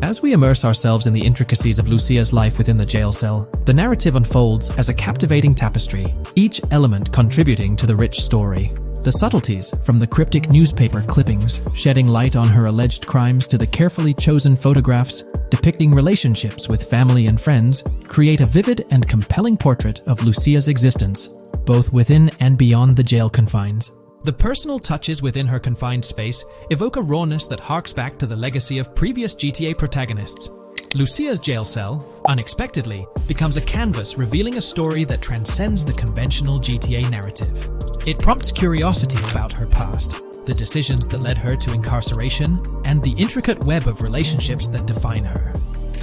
As we immerse ourselves in the intricacies of Lucia's life within the jail cell, the narrative unfolds as a captivating tapestry, each element contributing to the rich story. The subtleties, from the cryptic newspaper clippings shedding light on her alleged crimes to the carefully chosen photographs depicting relationships with family and friends, create a vivid and compelling portrait of Lucia's existence, both within and beyond the jail confines. The personal touches within her confined space evoke a rawness that harks back to the legacy of previous GTA protagonists. Lucia's jail cell, unexpectedly, becomes a canvas revealing a story that transcends the conventional GTA narrative. It prompts curiosity about her past, the decisions that led her to incarceration, and the intricate web of relationships that define her.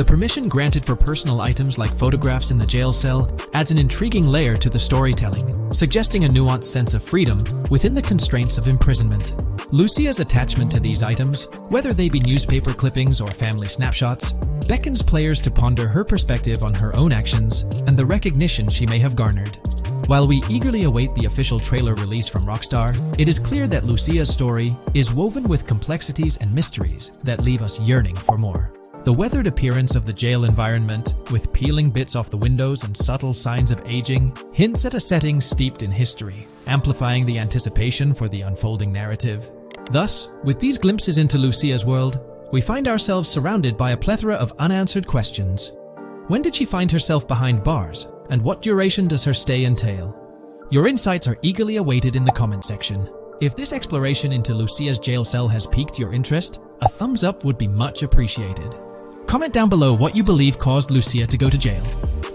The permission granted for personal items like photographs in the jail cell adds an intriguing layer to the storytelling, suggesting a nuanced sense of freedom within the constraints of imprisonment. Lucia's attachment to these items, whether they be newspaper clippings or family snapshots, beckons players to ponder her perspective on her own actions and the recognition she may have garnered. While we eagerly await the official trailer release from Rockstar, it is clear that Lucia's story is woven with complexities and mysteries that leave us yearning for more. The weathered appearance of the jail environment, with peeling bits off the windows and subtle signs of aging, hints at a setting steeped in history, amplifying the anticipation for the unfolding narrative. Thus, with these glimpses into Lucia's world, we find ourselves surrounded by a plethora of unanswered questions. When did she find herself behind bars, and what duration does her stay entail? Your insights are eagerly awaited in the comment section. If this exploration into Lucia's jail cell has piqued your interest, a thumbs up would be much appreciated. Comment down below what you believe caused Lucia to go to jail.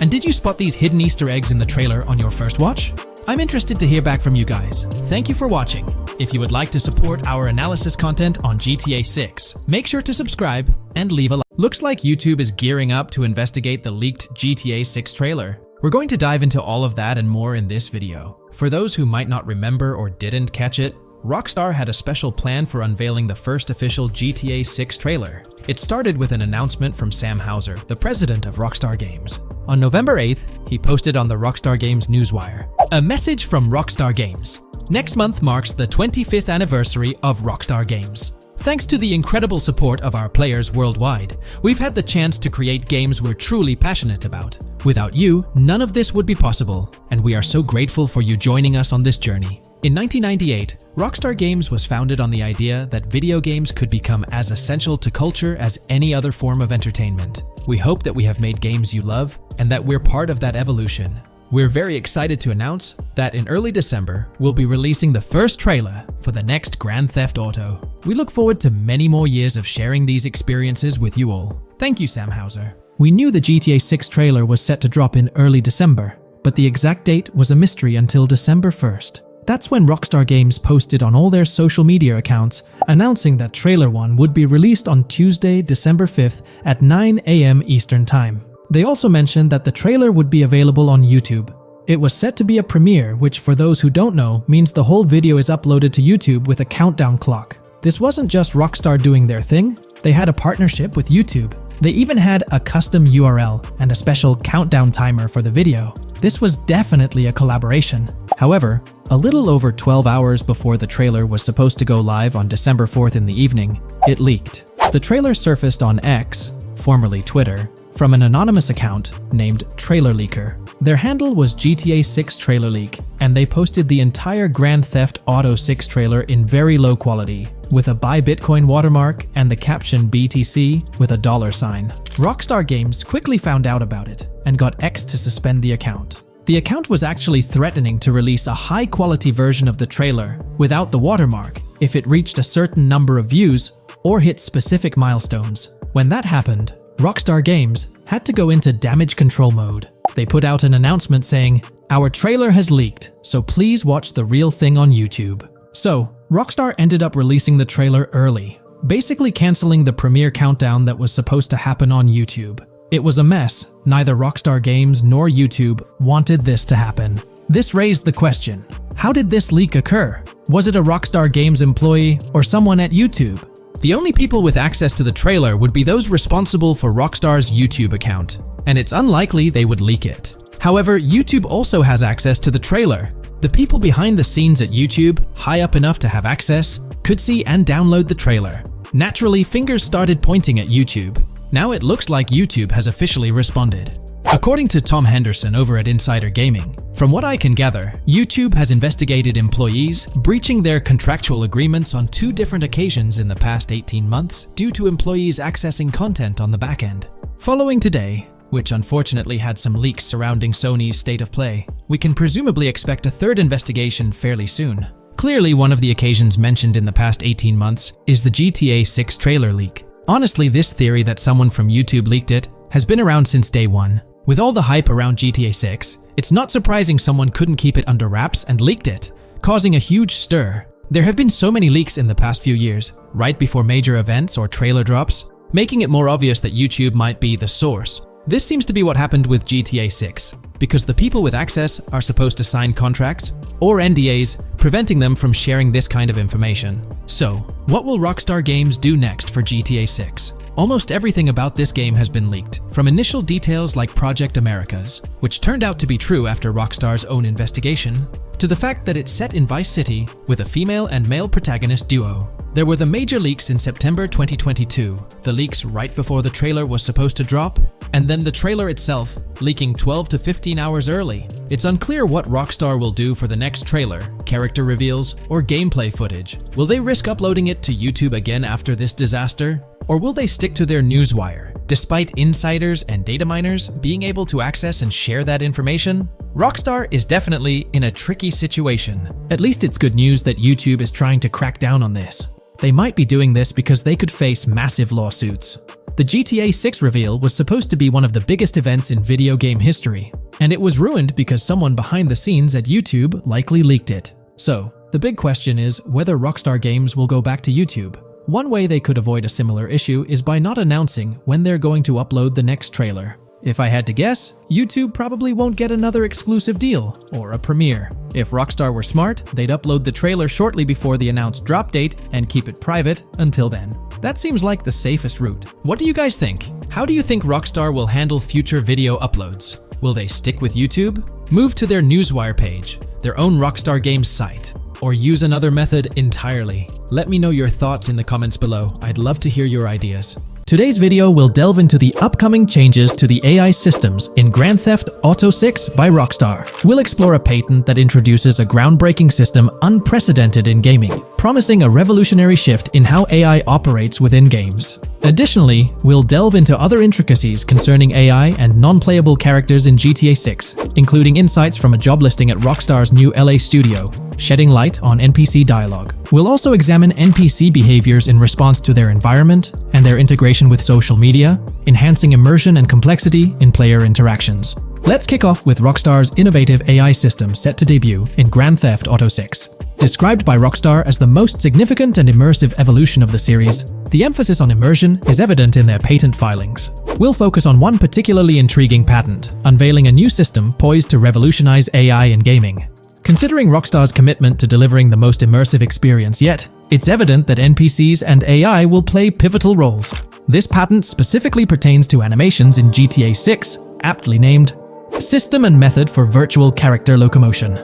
And did you spot these hidden Easter eggs in the trailer on your first watch? I'm interested to hear back from you guys. Thank you for watching. If you would like to support our analysis content on GTA 6, make sure to subscribe and leave a like. Looks like YouTube is gearing up to investigate the leaked GTA 6 trailer. We're going to dive into all of that and more in this video. For those who might not remember or didn't catch it, Rockstar had a special plan for unveiling the first official GTA 6 trailer. It started with an announcement from Sam Houser, the president of Rockstar Games. On November 8th, he posted on the Rockstar Games newswire, "A message from Rockstar Games. Next month marks the 25th anniversary of Rockstar Games. Thanks to the incredible support of our players worldwide, we've had the chance to create games we're truly passionate about. Without you, none of this would be possible, and we are so grateful for you joining us on this journey." In 1998, Rockstar Games was founded on the idea that video games could become as essential to culture as any other form of entertainment. We hope that we have made games you love, and that we're part of that evolution. We're very excited to announce that in early December, we'll be releasing the first trailer for the next Grand Theft Auto. We look forward to many more years of sharing these experiences with you all. Thank you, Sam Houser. We knew the GTA 6 trailer was set to drop in early December, but the exact date was a mystery until December 1st. That's when Rockstar Games posted on all their social media accounts announcing that Trailer 1 would be released on Tuesday, December 5th at 9 AM Eastern Time. They also mentioned that the trailer would be available on YouTube. It was set to be a premiere, which for those who don't know, means the whole video is uploaded to YouTube with a countdown clock. This wasn't just Rockstar doing their thing, they had a partnership with YouTube. They even had a custom URL and a special countdown timer for the video. This was definitely a collaboration. However, a little over 12 hours before the trailer was supposed to go live on December 4th in the evening, it leaked. The trailer surfaced on X, formerly Twitter, from an anonymous account named Trailer Leaker. Their handle was GTA 6 Trailer Leak, and they posted the entire Grand Theft Auto 6 trailer in very low quality, with a Buy Bitcoin watermark and the caption BTC with a $sign. Rockstar Games quickly found out about it and got X to suspend the account. The account was actually threatening to release a high-quality version of the trailer without the watermark if it reached a certain number of views or hit specific milestones. When that happened, Rockstar Games had to go into damage control mode. They put out an announcement saying, "Our trailer has leaked, so please watch the real thing on YouTube." So, Rockstar ended up releasing the trailer early, basically canceling the premiere countdown that was supposed to happen on YouTube. It was a mess. Neither Rockstar Games nor YouTube wanted this to happen. This raised the question, how did this leak occur? Was it a Rockstar Games employee or someone at YouTube? The only people with access to the trailer would be those responsible for Rockstar's YouTube account, and it's unlikely they would leak it. However, YouTube also has access to the trailer. The people behind the scenes at YouTube, high up enough to have access, could see and download the trailer. Naturally, fingers started pointing at YouTube. Now it looks like YouTube has officially responded. According to Tom Henderson over at Insider Gaming, from what I can gather, YouTube has investigated employees breaching their contractual agreements on 2 different occasions in the past 18 months due to employees accessing content on the back end. Following today, which unfortunately had some leaks surrounding Sony's state of play, we can presumably expect a 3rd investigation fairly soon. Clearly, one of the occasions mentioned in the past 18 months is the GTA 6 trailer leak. Honestly, this theory that someone from YouTube leaked it has been around since day one. With all the hype around GTA 6, it's not surprising someone couldn't keep it under wraps and leaked it, causing a huge stir. There have been so many leaks in the past few years, right before major events or trailer drops. making it more obvious that YouTube might be the source. This seems to be what happened with GTA 6, because the people with access are supposed to sign contracts or NDAs, preventing them from sharing this kind of information. So, what will Rockstar Games do next for GTA 6? Almost everything about this game has been leaked, from initial details like Project Americas, which turned out to be true after Rockstar's own investigation, to the fact that it's set in Vice City with a female and male protagonist duo. There were the major leaks in September 2022, the leaks right before the trailer was supposed to drop, and then the trailer itself leaking 12 to 15 hours early. It's unclear what Rockstar will do for the next trailer, character reveals, or gameplay footage. Will they risk uploading it to YouTube again after this disaster? Or will they stick to their newswire, despite insiders and data miners being able to access and share that information? Rockstar is definitely in a tricky situation. At least it's good news that YouTube is trying to crack down on this. They might be doing this because they could face massive lawsuits. The GTA 6 reveal was supposed to be one of the biggest events in video game history, and it was ruined because someone behind the scenes at YouTube likely leaked it. So, the big question is whether Rockstar Games will go back to YouTube. One way they could avoid a similar issue is by not announcing when they're going to upload the next trailer. If I had to guess, YouTube probably won't get another exclusive deal or a premiere. If Rockstar were smart, they'd upload the trailer shortly before the announced drop date and keep it private until then. That seems like the safest route. What do you guys think? How do you think Rockstar will handle future video uploads? Will they stick with YouTube, move to their newswire page, their own Rockstar Games site, or use another method entirely? Let me know your thoughts in the comments below. I'd love to hear your ideas. Today's video will delve into the upcoming changes to the AI systems in Grand Theft Auto 6 by Rockstar. We'll explore a patent that introduces a groundbreaking system unprecedented in gaming, promising a revolutionary shift in how AI operates within games. Additionally, we'll delve into other intricacies concerning AI and non-playable characters in GTA 6, including insights from a job listing at Rockstar's new LA studio, shedding light on NPC dialogue. We'll also examine NPC behaviors in response to their environment and their integration with social media, enhancing immersion and complexity in player interactions. Let's kick off with Rockstar's innovative AI system set to debut in Grand Theft Auto 6. Described by Rockstar as the most significant and immersive evolution of the series, the emphasis on immersion is evident in their patent filings. We'll focus on one particularly intriguing patent, unveiling a new system poised to revolutionize AI in gaming. Considering Rockstar's commitment to delivering the most immersive experience yet, it's evident that NPCs and AI will play pivotal roles. This patent specifically pertains to animations in GTA 6, aptly named System and Method for Virtual Character Locomotion.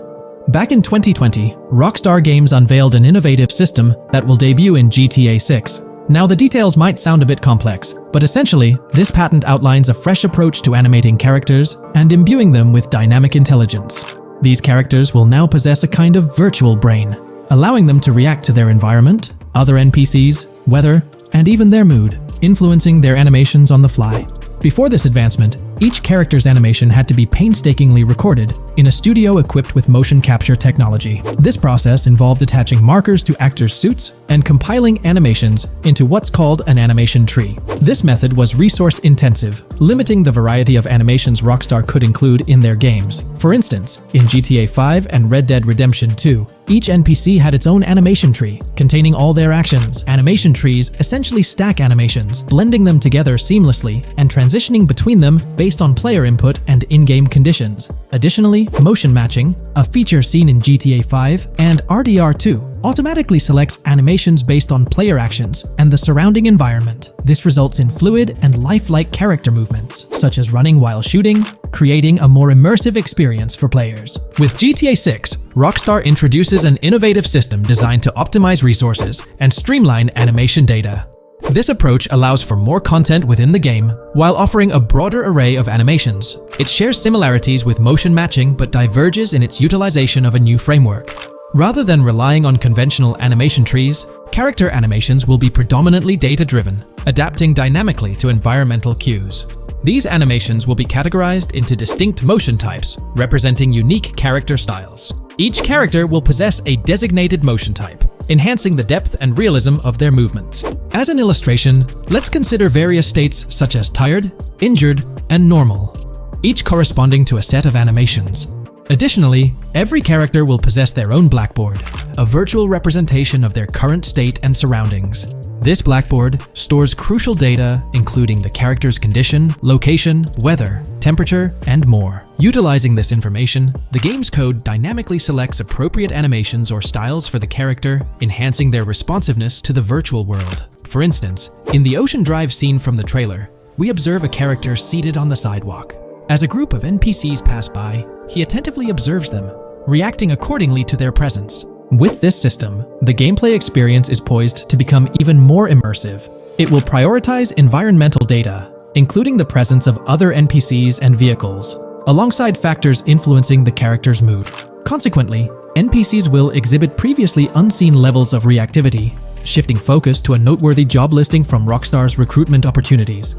Back in 2020, Rockstar Games unveiled an innovative system that will debut in GTA 6. Now, the details might sound a bit complex, but essentially, this patent outlines a fresh approach to animating characters and imbuing them with dynamic intelligence. These characters will now possess a kind of virtual brain, allowing them to react to their environment, other NPCs, weather, and even their mood, influencing their animations on the fly. Before this advancement, each character's animation had to be painstakingly recorded in a studio equipped with motion capture technology. This process involved attaching markers to actors' suits and compiling animations into what's called an animation tree. This method was resource-intensive, limiting the variety of animations Rockstar could include in their games. For instance, in GTA 5 and Red Dead Redemption 2, each NPC had its own animation tree, containing all their actions. Animation trees essentially stack animations, blending them together seamlessly and transitioning between them based on player input and in-game conditions. Additionally, motion matching, a feature seen in GTA 5 and RDR2, automatically selects animations based on player actions and the surrounding environment. This results in fluid and lifelike character movements, such as running while shooting, creating a more immersive experience for players. With GTA 6, Rockstar introduces an innovative system designed to optimize resources and streamline animation data. This approach allows for more content within the game while offering a broader array of animations. It shares similarities with motion matching but diverges in its utilization of a new framework. Rather than relying on conventional animation trees, character animations will be predominantly data-driven, adapting dynamically to environmental cues. These animations will be categorized into distinct motion types, representing unique character styles. Each character will possess a designated motion type, enhancing the depth and realism of their movements. As an illustration, let's consider various states such as tired, injured, and normal, each corresponding to a set of animations. Additionally, every character will possess their own blackboard, a virtual representation of their current state and surroundings. This blackboard stores crucial data including the character's condition, location, weather, temperature, and more. Utilizing this information, the game's code dynamically selects appropriate animations or styles for the character, enhancing their responsiveness to the virtual world. For instance, in the Ocean Drive scene from the trailer, we observe a character seated on the sidewalk. As a group of NPCs pass by, he attentively observes them, reacting accordingly to their presence. With this system, the gameplay experience is poised to become even more immersive. It will prioritize environmental data, including the presence of other NPCs and vehicles, alongside factors influencing the character's mood. Consequently, NPCs will exhibit previously unseen levels of reactivity, shifting focus to a noteworthy job listing from Rockstar's recruitment opportunities.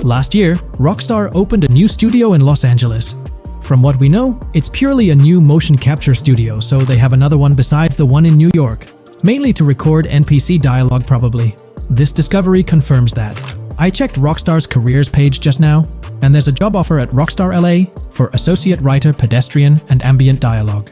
Last year, Rockstar opened a new studio in Los Angeles. From what we know, it's purely a new motion capture studio, so they have another one besides the one in New York, mainly to record NPC dialogue probably. This discovery confirms that. I checked Rockstar's careers page just now, and there's a job offer at Rockstar LA for Associate Writer Pedestrian and Ambient Dialogue.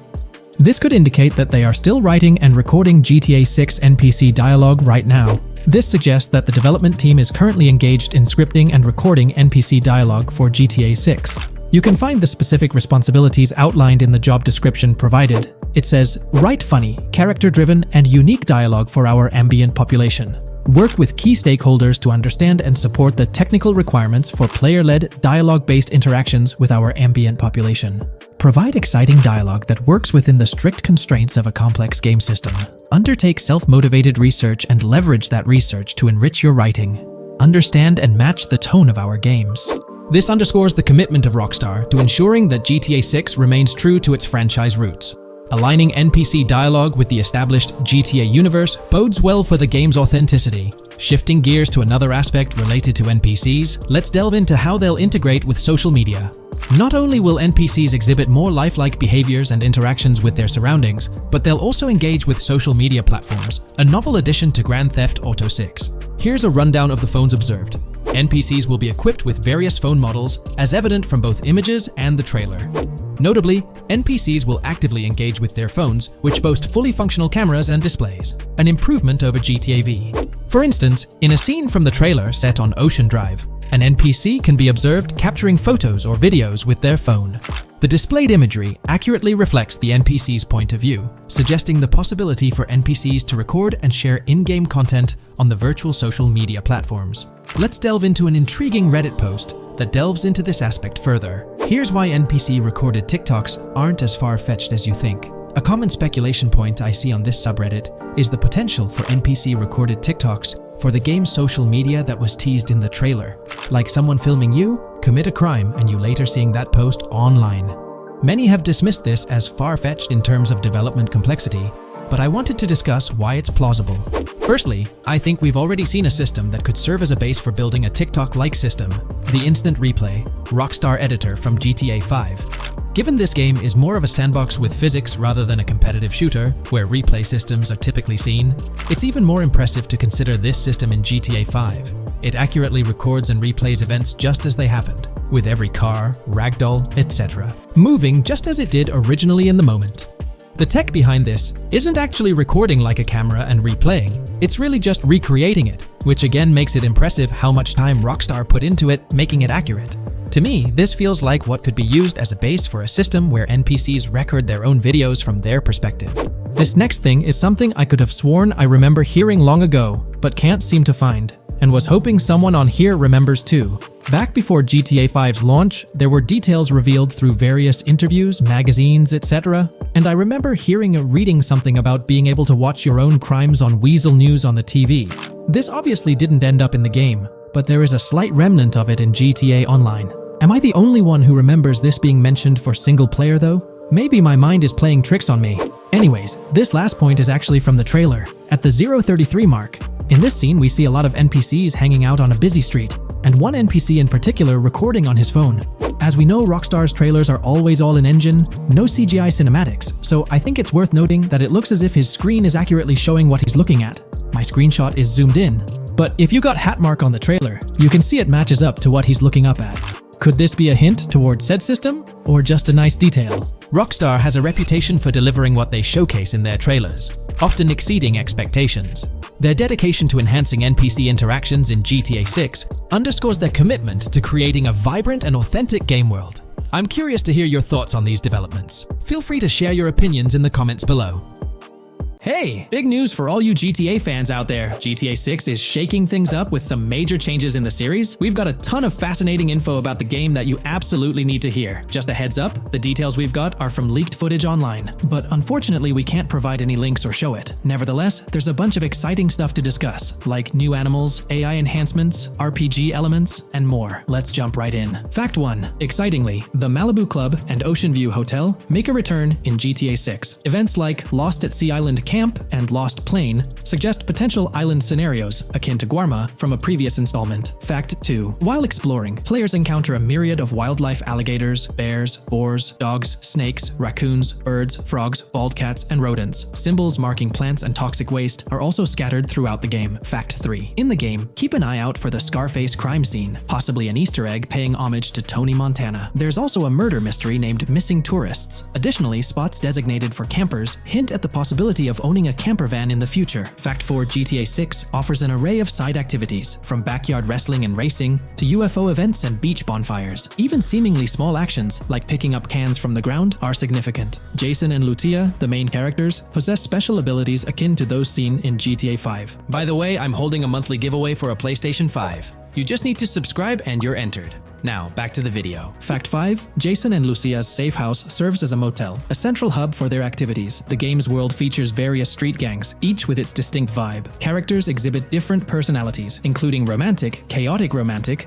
This could indicate that they are still writing and recording GTA 6 NPC dialogue right now. This suggests that the development team is currently engaged in scripting and recording NPC dialogue for GTA 6. You can find the specific responsibilities outlined in the job description provided. It says, write funny, character-driven, and unique dialogue for our ambient population. Work with key stakeholders to understand and support the technical requirements for player-led, dialogue-based interactions with our ambient population. Provide exciting dialogue that works within the strict constraints of a complex game system. Undertake self-motivated research and leverage that research to enrich your writing. Understand and match the tone of our games. This underscores the commitment of Rockstar to ensuring that GTA 6 remains true to its franchise roots. Aligning NPC dialogue with the established GTA universe bodes well for the game's authenticity. Shifting gears to another aspect related to NPCs, let's delve into how they'll integrate with social media. Not only will NPCs exhibit more lifelike behaviors and interactions with their surroundings, but they'll also engage with social media platforms, a novel addition to Grand Theft Auto 6. Here's a rundown of the phones observed. NPCs will be equipped with various phone models, as evident from both images and the trailer. Notably, NPCs will actively engage with their phones, which boast fully functional cameras and displays, an improvement over GTA V. For instance, in a scene from the trailer set on Ocean Drive, an NPC can be observed capturing photos or videos with their phone. The displayed imagery accurately reflects the NPC's point of view, suggesting the possibility for NPCs to record and share in-game content on the virtual social media platforms. Let's delve into an intriguing Reddit post that delves into this aspect further. Here's why NPC-recorded TikToks aren't as far-fetched as you think. A common speculation point I see on this subreddit is the potential for NPC-recorded TikToks for the game's social media that was teased in the trailer, like someone filming you commit a crime and you later seeing that post online. Many have dismissed this as far-fetched in terms of development complexity, but I wanted to discuss why it's plausible. Firstly, I think we've already seen a system that could serve as a base for building a TikTok-like system, the Instant Replay, Rockstar editor from GTA 5. Given this game is more of a sandbox with physics rather than a competitive shooter, where replay systems are typically seen, it's even more impressive to consider this system in GTA 5. It accurately records and replays events just as they happened, with every car, ragdoll, etc., moving just as it did originally in the moment. The tech behind this isn't actually recording like a camera and replaying, it's really just recreating it, which again makes it impressive how much time Rockstar put into it, making it accurate. To me, this feels like what could be used as a base for a system where NPCs record their own videos from their perspective. This next thing is something I could have sworn I remember hearing long ago, but can't seem to find, and was hoping someone on here remembers too. Back before GTA 5's launch, there were details revealed through various interviews, magazines, etc., and I remember hearing or reading something about being able to watch your own crimes on Weasel News on the TV. This obviously didn't end up in the game, but there is a slight remnant of it in GTA Online. Am I the only one who remembers this being mentioned for single player though? Maybe my mind is playing tricks on me. Anyways, this last point is actually from the trailer, at the 0:33 mark. In this scene, we see a lot of NPCs hanging out on a busy street, and one NPC in particular recording on his phone. As we know, Rockstar's trailers are always all in engine, no CGI cinematics, so I think it's worth noting that it looks as if his screen is accurately showing what he's looking at. My screenshot is zoomed in, but if you got Hatmark on the trailer, you can see it matches up to what he's looking up at. Could this be a hint towards said system, or just a nice detail? Rockstar has a reputation for delivering what they showcase in their trailers. often exceeding expectations. Their dedication to enhancing NPC interactions in GTA 6 underscores their commitment to creating a vibrant and authentic game world. I'm curious to hear your thoughts on these developments. Feel free to share your opinions in the comments below. Hey, big news for all you GTA fans out there. GTA 6 is shaking things up with some major changes in the series. We've got a ton of fascinating info about the game that you absolutely need to hear. Just a heads up, the details we've got are from leaked footage online, but unfortunately we can't provide any links or show it. Nevertheless, there's a bunch of exciting stuff to discuss, like new animals, AI enhancements, RPG elements, and more. Let's jump right in. Fact 1. Excitingly, the Malibu Club and Ocean View Hotel make a return in GTA 6. Events like Lost at Sea Island Camp and Lost Plane suggest potential island scenarios akin to Guarma from a previous installment. Fact 2. While exploring, players encounter a myriad of wildlife: alligators, bears, boars, dogs, snakes, raccoons, birds, frogs, bald cats, and rodents. Symbols marking plants and toxic waste are also scattered throughout the game. Fact 3. In the game, keep an eye out for the Scarface crime scene, possibly an Easter egg paying homage to Tony Montana. There's also a murder mystery named Missing Tourists. Additionally, spots designated for campers hint at the possibility of owning a camper van in the future. Fact 4. GTA 6 offers an array of side activities, from backyard wrestling and racing to UFO events and beach bonfires. Even seemingly small actions, like picking up cans from the ground, are significant. Jason and Lucia, the main characters, possess special abilities akin to those seen in GTA 5. By the way, I'm holding a monthly giveaway for a PlayStation 5. You just need to subscribe and you're entered. Now, back to the video. Fact 5. Jason and Lucia's safe house serves as a motel, a central hub for their activities. The game's world features various street gangs, each with its distinct vibe. Characters exhibit different personalities, including romantic, chaotic,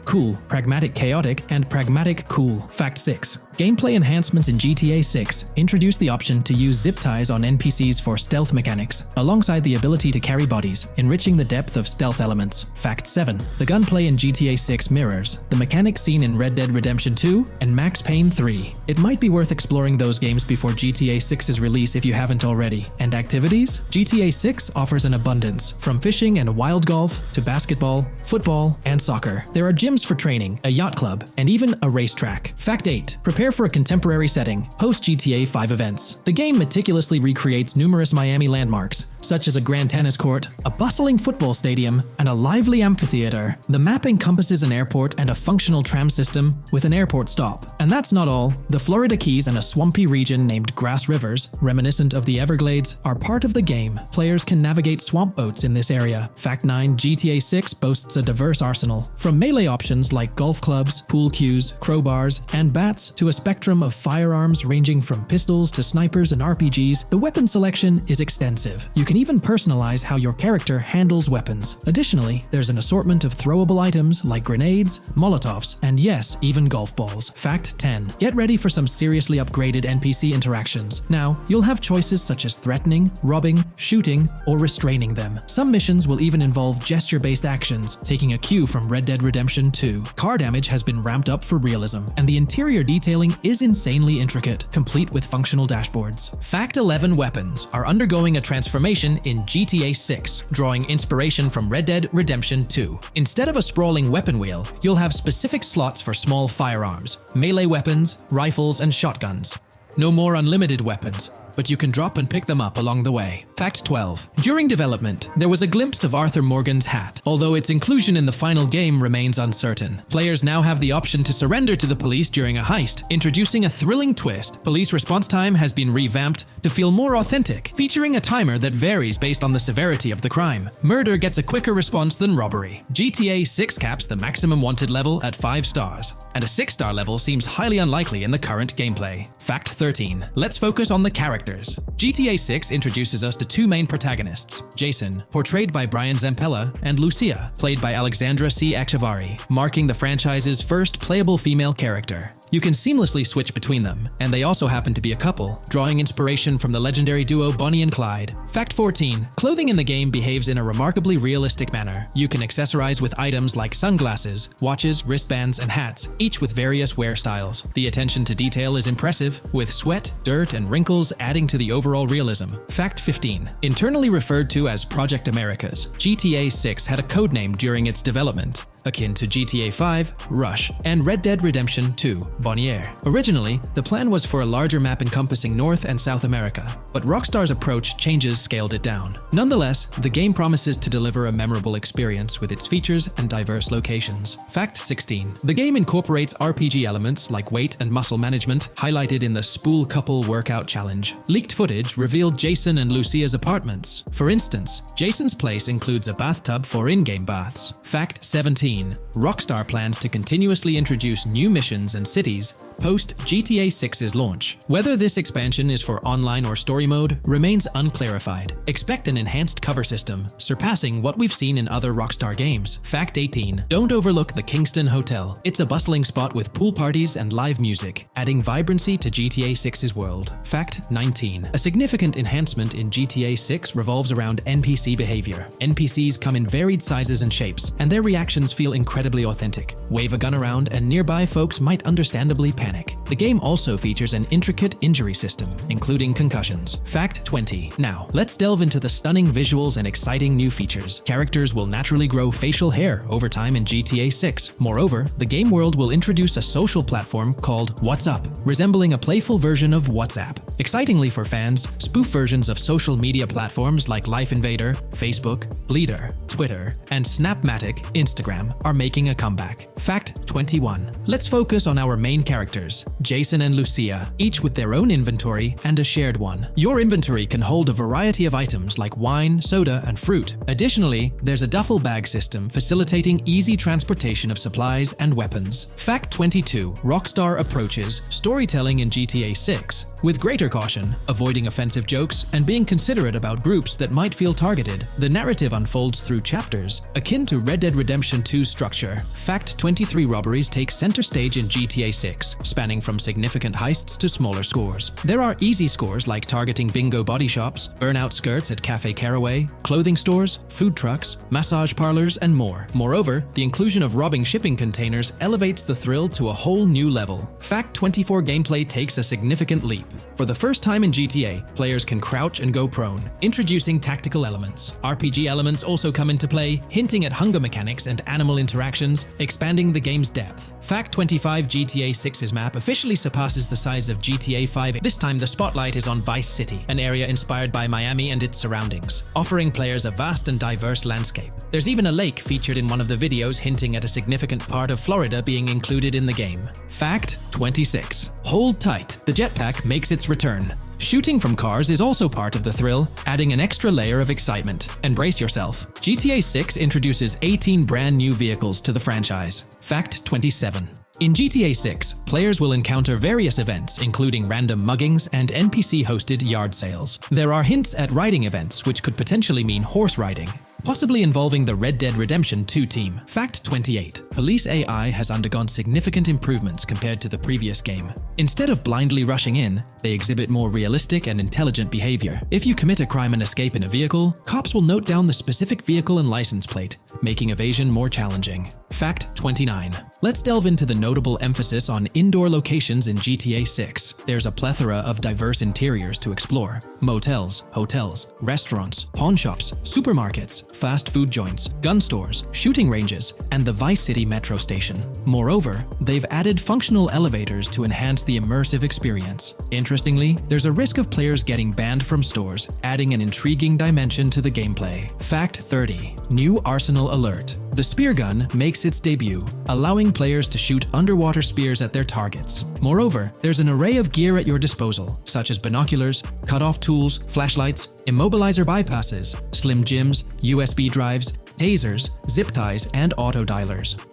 cool, pragmatic, and pragmatic, cool. Fact 6. Gameplay enhancements in GTA 6 introduce the option to use zip ties on NPCs for stealth mechanics, alongside the ability to carry bodies, enriching the depth of stealth elements. Fact 7. The gunplay in GTA 6 mirrors the mechanics seen in Red Dead Redemption 2 and Max Payne 3. It might be worth exploring those games before GTA 6's release if you haven't already. And activities? GTA 6 offers an abundance, from fishing and wild golf to basketball, football, and soccer. There are gyms for training, a yacht club, and even a racetrack. Fact 8. Prepare for a contemporary setting, post GTA 5 events. The game meticulously recreates numerous Miami landmarks, such as a grand tennis court, a bustling football stadium, and a lively amphitheater. The map encompasses an airport and a functional tram system with an airport stop. And that's not all. The Florida Keys and a swampy region named Grass Rivers, reminiscent of the Everglades, are part of the game. Players can navigate swamp boats in this area. Fact 9. GTA 6 boasts a diverse arsenal, from melee options like golf clubs, pool cues, crowbars, and bats to a spectrum of firearms ranging from pistols to snipers and RPGs. The weapon selection is extensive. You can even personalize how your character handles weapons. Additionally, there's an assortment of throwable items like grenades, molotovs, and yes, even golf balls. Fact 10. Get ready for some seriously upgraded NPC interactions. Now, you'll have choices such as threatening, robbing, shooting, or restraining them. Some missions will even involve gesture-based actions, taking a cue from Red Dead Redemption 2. Car damage has been ramped up for realism, and the interior detailing is insanely intricate, complete with functional dashboards. Fact 11. Weapons are undergoing a transformation in GTA 6, drawing inspiration from Red Dead Redemption 2. Instead of a sprawling weapon wheel, you'll have specific slots for small firearms, melee weapons, rifles, and shotguns. No more unlimited weapons, but you can drop and pick them up along the way. Fact 12. During development, there was a glimpse of Arthur Morgan's hat, although its inclusion in the final game remains uncertain. Players now have the option to surrender to the police during a heist, introducing a thrilling twist. Police response time has been revamped to feel more authentic, featuring a timer that varies based on the severity of the crime. Murder gets a quicker response than robbery. GTA 6 caps the maximum wanted level at 5 stars, and a 6-star level seems highly unlikely in the current gameplay. Fact 13. Let's focus on the characters. GTA 6 introduces us to two main protagonists, Jason, portrayed by Brian Zampella, and Lucia, played by Alexandra C. Echevarri, marking the franchise's first playable female character. You can seamlessly switch between them, and they also happen to be a couple, drawing inspiration from the legendary duo Bonnie and Clyde. Fact 14. Clothing in the game behaves in a remarkably realistic manner. You can accessorize with items like sunglasses, watches, wristbands, and hats, each with various wear styles. The attention to detail is impressive, with sweat, dirt, and wrinkles adding to the overall realism. Fact 15. Internally referred to as Project Americas, GTA 6 had a codename during its development. akin to GTA 5, Rush, and Red Dead Redemption 2, Bonnier. Originally, the plan was for a larger map encompassing North and South America, but Rockstar's approach changes scaled it down. Nonetheless, the game promises to deliver a memorable experience with its features and diverse locations. Fact 16. The game incorporates RPG elements like weight and muscle management, highlighted in the Spool Couple Workout Challenge. Leaked footage revealed Jason and Lucia's apartments. For instance, Jason's place includes a bathtub for in-game baths. Fact 17. Rockstar plans to continuously introduce new missions and cities post GTA 6's launch. Whether this expansion is for online or story mode remains unclarified. Expect an enhanced cover system, surpassing what we've seen in other Rockstar games. Fact 18. Don't overlook the Kingston Hotel. It's a bustling spot with pool parties and live music, adding vibrancy to GTA 6's world. Fact 19. A significant enhancement in GTA 6 revolves around NPC behavior. NPCs come in varied sizes and shapes, and their reactions feel incredibly authentic. Wave a gun around and nearby folks might understandably panic. The game also features an intricate injury system, including concussions. Fact 20. Now, let's delve into the stunning visuals and exciting new features. Characters will naturally grow facial hair over time in GTA 6. Moreover, the game world will introduce a social platform called What's Up, resembling a playful version of WhatsApp. Excitingly for fans, spoof versions of social media platforms like Life Invader, Facebook, Bleeder, Twitter, and Snapmatic, Instagram are making a comeback. Fact 21. Let's focus on our main characters, Jason and Lucia, each with their own inventory and a shared one. Your inventory can hold a variety of items like wine, soda, and fruit. Additionally, there's a duffel bag system facilitating easy transportation of supplies and weapons. Fact 22. Rockstar approaches storytelling in GTA 6 with greater caution, avoiding offensive jokes and being considerate about groups that might feel targeted. The narrative unfolds through chapters, akin to Red Dead Redemption 2's structure. Fact 23. Robberies take center stage in GTA 6, spanning from significant heists to smaller scores. There are easy scores like targeting bingo body shops, burnout skirts at Cafe Caraway, clothing stores, food trucks, massage parlors, and more. Moreover, the inclusion of robbing shipping containers elevates the thrill to a whole new level. Fact 24. Gameplay takes a significant leap. For the first time in GTA, players can crouch and go prone, introducing tactical elements. RPG elements also come into play, hinting at hunger mechanics and animal interactions, expanding the game's depth. Fact 25. GTA 6's map officially surpasses the size of GTA 5. This time the spotlight is on Vice City, an area inspired by Miami and its surroundings, offering players a vast and diverse landscape. There's even a lake featured in one of the videos, hinting at a significant part of Florida being included in the game. Fact 26. Hold tight. The jetpack makes its return. Shooting from cars is also part of the thrill, adding an extra layer of excitement. And brace yourself. GTA 6 introduces 18 brand new vehicles to the franchise. Fact 27. In GTA 6, players will encounter various events, including random muggings and NPC-hosted yard sales. There are hints at riding events, which could potentially mean horse riding, possibly involving the Red Dead Redemption 2 team. Fact 28. Police AI has undergone significant improvements compared to the previous game. Instead of blindly rushing in, they exhibit more realistic and intelligent behavior. If you commit a crime and escape in a vehicle, cops will note down the specific vehicle and license plate, making evasion more challenging. Fact 29. Let's delve into the notable emphasis on indoor locations in GTA 6. There's a plethora of diverse interiors to explore. Motels, hotels, restaurants, pawn shops, supermarkets, fast food joints, gun stores, shooting ranges, and the Vice City metro station. Moreover, they've added functional elevators to enhance the immersive experience. Interestingly, there's a risk of players getting banned from stores, adding an intriguing dimension to the gameplay. Fact 30. New Arsenal Alert. The spear gun makes its debut, allowing players to shoot underwater spears at their targets. Moreover, there's an array of gear at your disposal, such as binoculars, cut-off tools, flashlights, immobilizer bypasses, slim jims, USB drives, tasers, zip ties, and auto dialers.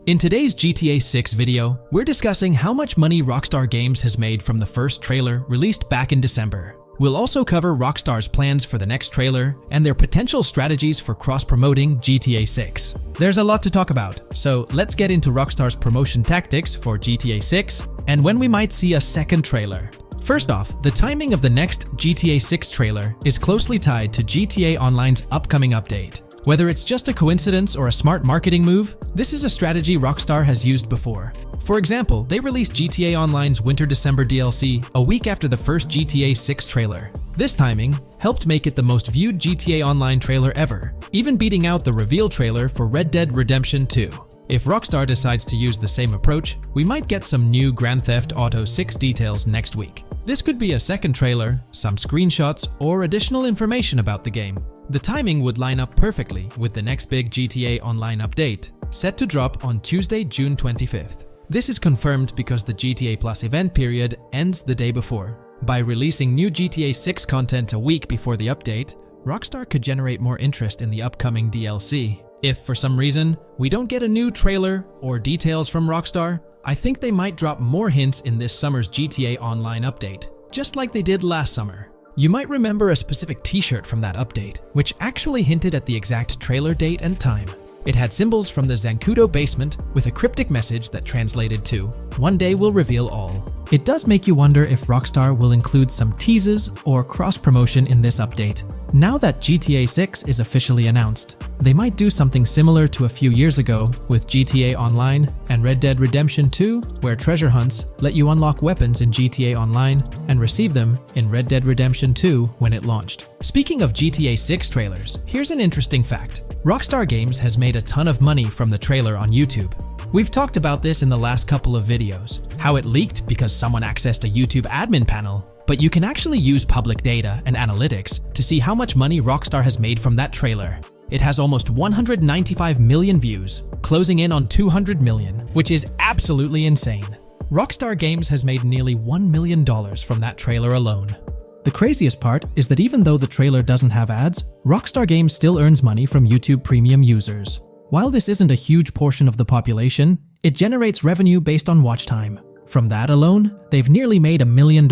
In today's GTA 6 video, we're discussing how much money Rockstar Games has made from the first trailer released back in December. We'll also cover Rockstar's plans for the next trailer and their potential strategies for cross-promoting GTA 6. There's a lot to talk about, so let's get into Rockstar's promotion tactics for GTA 6 and when we might see a second trailer. First off, the timing of the next GTA 6 trailer is closely tied to GTA Online's upcoming update. Whether it's just a coincidence or a smart marketing move, this is a strategy Rockstar has used before. For example, they released GTA Online's Winter-December DLC a week after the first GTA 6 trailer. This timing helped make it the most viewed GTA Online trailer ever, even beating out the reveal trailer for Red Dead Redemption 2. If Rockstar decides to use the same approach, we might get some new Grand Theft Auto 6 details next week. This could be a second trailer, some screenshots, or additional information about the game. The timing would line up perfectly with the next big GTA Online update, set to drop on Tuesday, June 25th. This is confirmed because the GTA Plus event period ends the day before. By releasing new GTA 6 content a week before the update, Rockstar could generate more interest in the upcoming DLC. If for some reason we don't get a new trailer or details from Rockstar, I think they might drop more hints in this summer's GTA Online update, just like they did last summer. You might remember a specific t-shirt from that update, which actually hinted at the exact trailer date and time. It had symbols from the Zancudo basement with a cryptic message that translated to, "One day we'll reveal all." It does make you wonder if Rockstar will include some teases or cross-promotion in this update. Now that GTA 6 is officially announced, they might do something similar to a few years ago with GTA Online and Red Dead Redemption 2, where treasure hunts let you unlock weapons in GTA Online and receive them in Red Dead Redemption 2 when it launched. Speaking of GTA 6 trailers, here's an interesting fact. Rockstar Games has made a ton of money from the trailer on YouTube. We've talked about this in the last couple of videos, how it leaked because someone accessed a YouTube admin panel, but you can actually use public data and analytics to see how much money Rockstar has made from that trailer. It has almost 195 million views, closing in on 200 million, which is absolutely insane. Rockstar Games has made nearly $1 million from that trailer alone. The craziest part is that even though the trailer doesn't have ads, Rockstar Games still earns money from YouTube Premium users. While this isn't a huge portion of the population, it generates revenue based on watch time. From that alone, they've nearly made $1 million.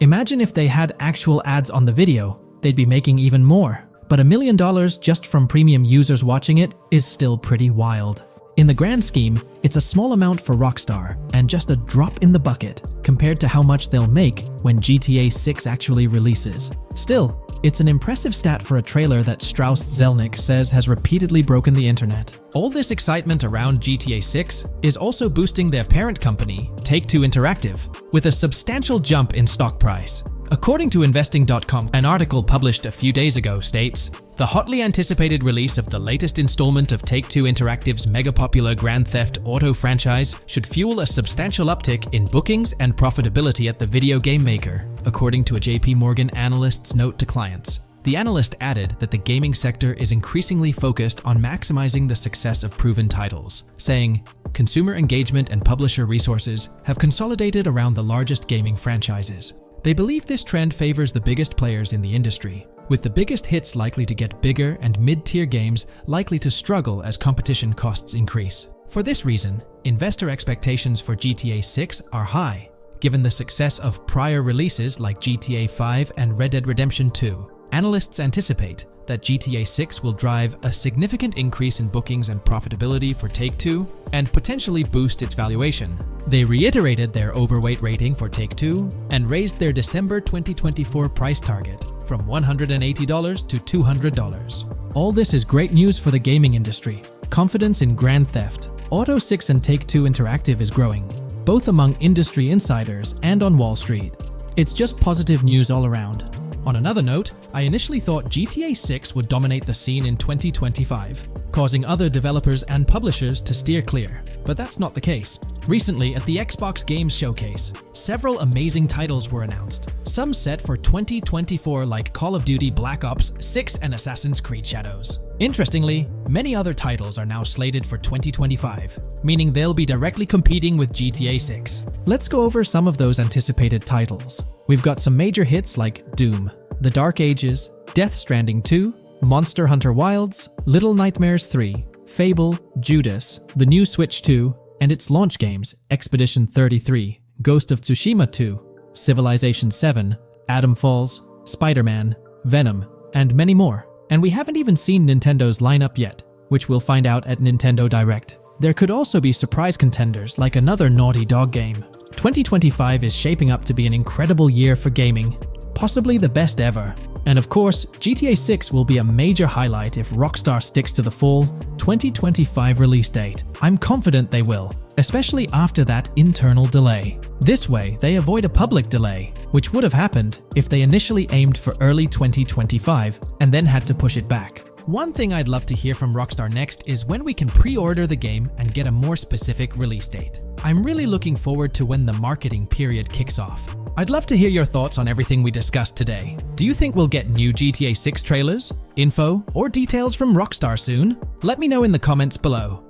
Imagine if they had actual ads on the video, they'd be making even more. But $1 million just from premium users watching it is still pretty wild. In the grand scheme, it's a small amount for Rockstar and just a drop in the bucket compared to how much they'll make when GTA 6 actually releases. Still, it's an impressive stat for a trailer that Strauss Zelnick says has repeatedly broken the internet. All this excitement around GTA 6 is also boosting their parent company, Take-Two Interactive, with a substantial jump in stock price. According to Investing.com, an article published a few days ago states, "The hotly anticipated release of the latest installment of Take-Two Interactive's mega-popular Grand Theft Auto franchise should fuel a substantial uptick in bookings and profitability at the video game maker," according to a JP Morgan analyst's note to clients. The analyst added that the gaming sector is increasingly focused on maximizing the success of proven titles, saying, "Consumer engagement and publisher resources have consolidated around the largest gaming franchises." They believe this trend favors the biggest players in the industry, with the biggest hits likely to get bigger and mid-tier games likely to struggle as competition costs increase. For this reason, investor expectations for GTA 6 are high, given the success of prior releases like GTA 5 and Red Dead Redemption 2. Analysts anticipate that GTA 6 will drive a significant increase in bookings and profitability for Take-Two and potentially boost its valuation. They reiterated their overweight rating for Take-Two and raised their December 2024 price target from $180 to $200. All this is great news for the gaming industry. Confidence in Grand Theft Auto 6 and Take-Two Interactive is growing, both among industry insiders and on Wall Street. It's just positive news all around. On another note, I initially thought GTA 6 would dominate the scene in 2025, causing other developers and publishers to steer clear, but that's not the case. Recently, at the Xbox Games Showcase, several amazing titles were announced, some set for 2024 like Call of Duty Black Ops 6 and Assassin's Creed Shadows. Interestingly, many other titles are now slated for 2025, meaning they'll be directly competing with GTA 6. Let's go over some of those anticipated titles. We've got some major hits like Doom, The Dark Ages, Death Stranding 2, Monster Hunter Wilds, Little Nightmares 3, Fable, Judas, the new Switch 2, and its launch games Expedition 33, Ghost of Tsushima 2, Civilization 7, Atom Falls, Spider-Man, Venom, and many more. And we haven't even seen Nintendo's lineup yet, which we'll find out at Nintendo Direct. There could also be surprise contenders like another Naughty Dog game. 2025 is shaping up to be an incredible year for gaming, possibly the best ever. And of course, GTA 6 will be a major highlight if Rockstar sticks to the fall 2025 release date. I'm confident they will. especially after that internal delay. This way, they avoid a public delay, which would have happened if they initially aimed for early 2025 and then had to push it back. One thing I'd love to hear from Rockstar next is when we can pre-order the game and get a more specific release date. I'm really looking forward to when the marketing period kicks off. I'd love to hear your thoughts on everything we discussed today. Do you think we'll get new GTA 6 trailers, info, or details from Rockstar soon? Let me know in the comments below.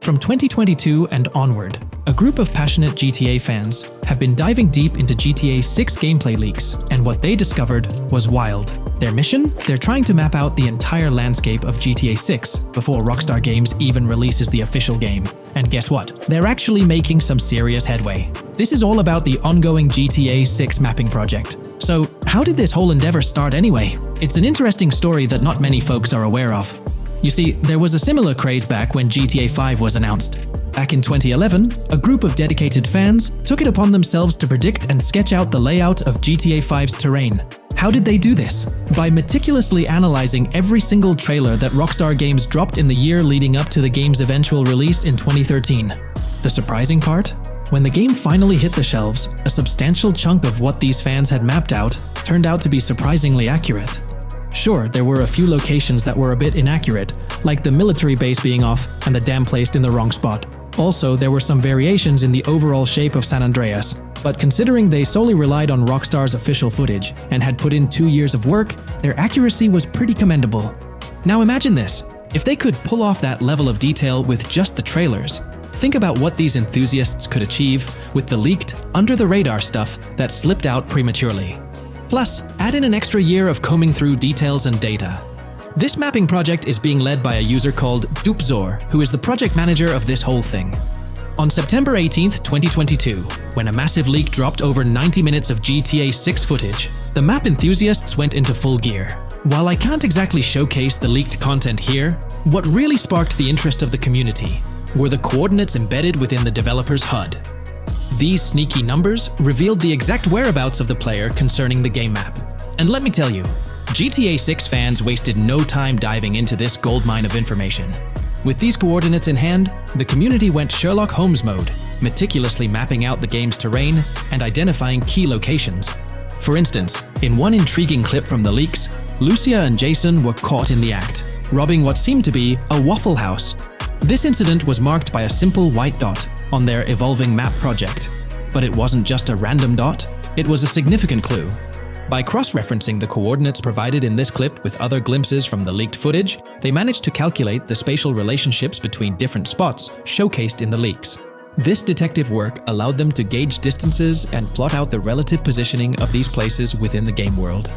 From 2022 and onward, a group of passionate GTA fans have been diving deep into GTA 6 gameplay leaks, and what they discovered was wild. Their mission? They're trying to map out the entire landscape of GTA 6 before Rockstar Games even releases the official game. And guess what? They're actually making some serious headway. This is all about the ongoing GTA 6 mapping project. So, how did this whole endeavor start anyway? It's an interesting story that not many folks are aware of. You see, there was a similar craze back when GTA 5 was announced. Back in 2011, a group of dedicated fans took it upon themselves to predict and sketch out the layout of GTA 5's terrain. How did they do this? By meticulously analyzing every single trailer that Rockstar Games dropped in the year leading up to the game's eventual release in 2013. The surprising part? When the game finally hit the shelves, a substantial chunk of what these fans had mapped out turned out to be surprisingly accurate. Sure, there were a few locations that were a bit inaccurate, like the military base being off and the dam placed in the wrong spot. Also, there were some variations in the overall shape of San Andreas, but considering they solely relied on Rockstar's official footage and had put in 2 years of work, their accuracy was pretty commendable. Now imagine this, if they could pull off that level of detail with just the trailers, think about what these enthusiasts could achieve with the leaked, under-the-radar stuff that slipped out prematurely. Plus, add in an extra year of combing through details and data. This mapping project is being led by a user called Dupzor, who is the project manager of this whole thing. On September 18th, 2022, when a massive leak dropped over 90 minutes of GTA 6 footage, the map enthusiasts went into full gear. While I can't exactly showcase the leaked content here, what really sparked the interest of the community were the coordinates embedded within the developer's HUD. These sneaky numbers revealed the exact whereabouts of the player concerning the game map. And let me tell you, GTA 6 fans wasted no time diving into this goldmine of information. With these coordinates in hand, the community went Sherlock Holmes mode, meticulously mapping out the game's terrain and identifying key locations. For instance, in one intriguing clip from the leaks, Lucia and Jason were caught in the act, robbing what seemed to be a Waffle House. This incident was marked by a simple white dot on their evolving map project. But it wasn't just a random dot, it was a significant clue. By cross-referencing the coordinates provided in this clip with other glimpses from the leaked footage, they managed to calculate the spatial relationships between different spots showcased in the leaks. This detective work allowed them to gauge distances and plot out the relative positioning of these places within the game world.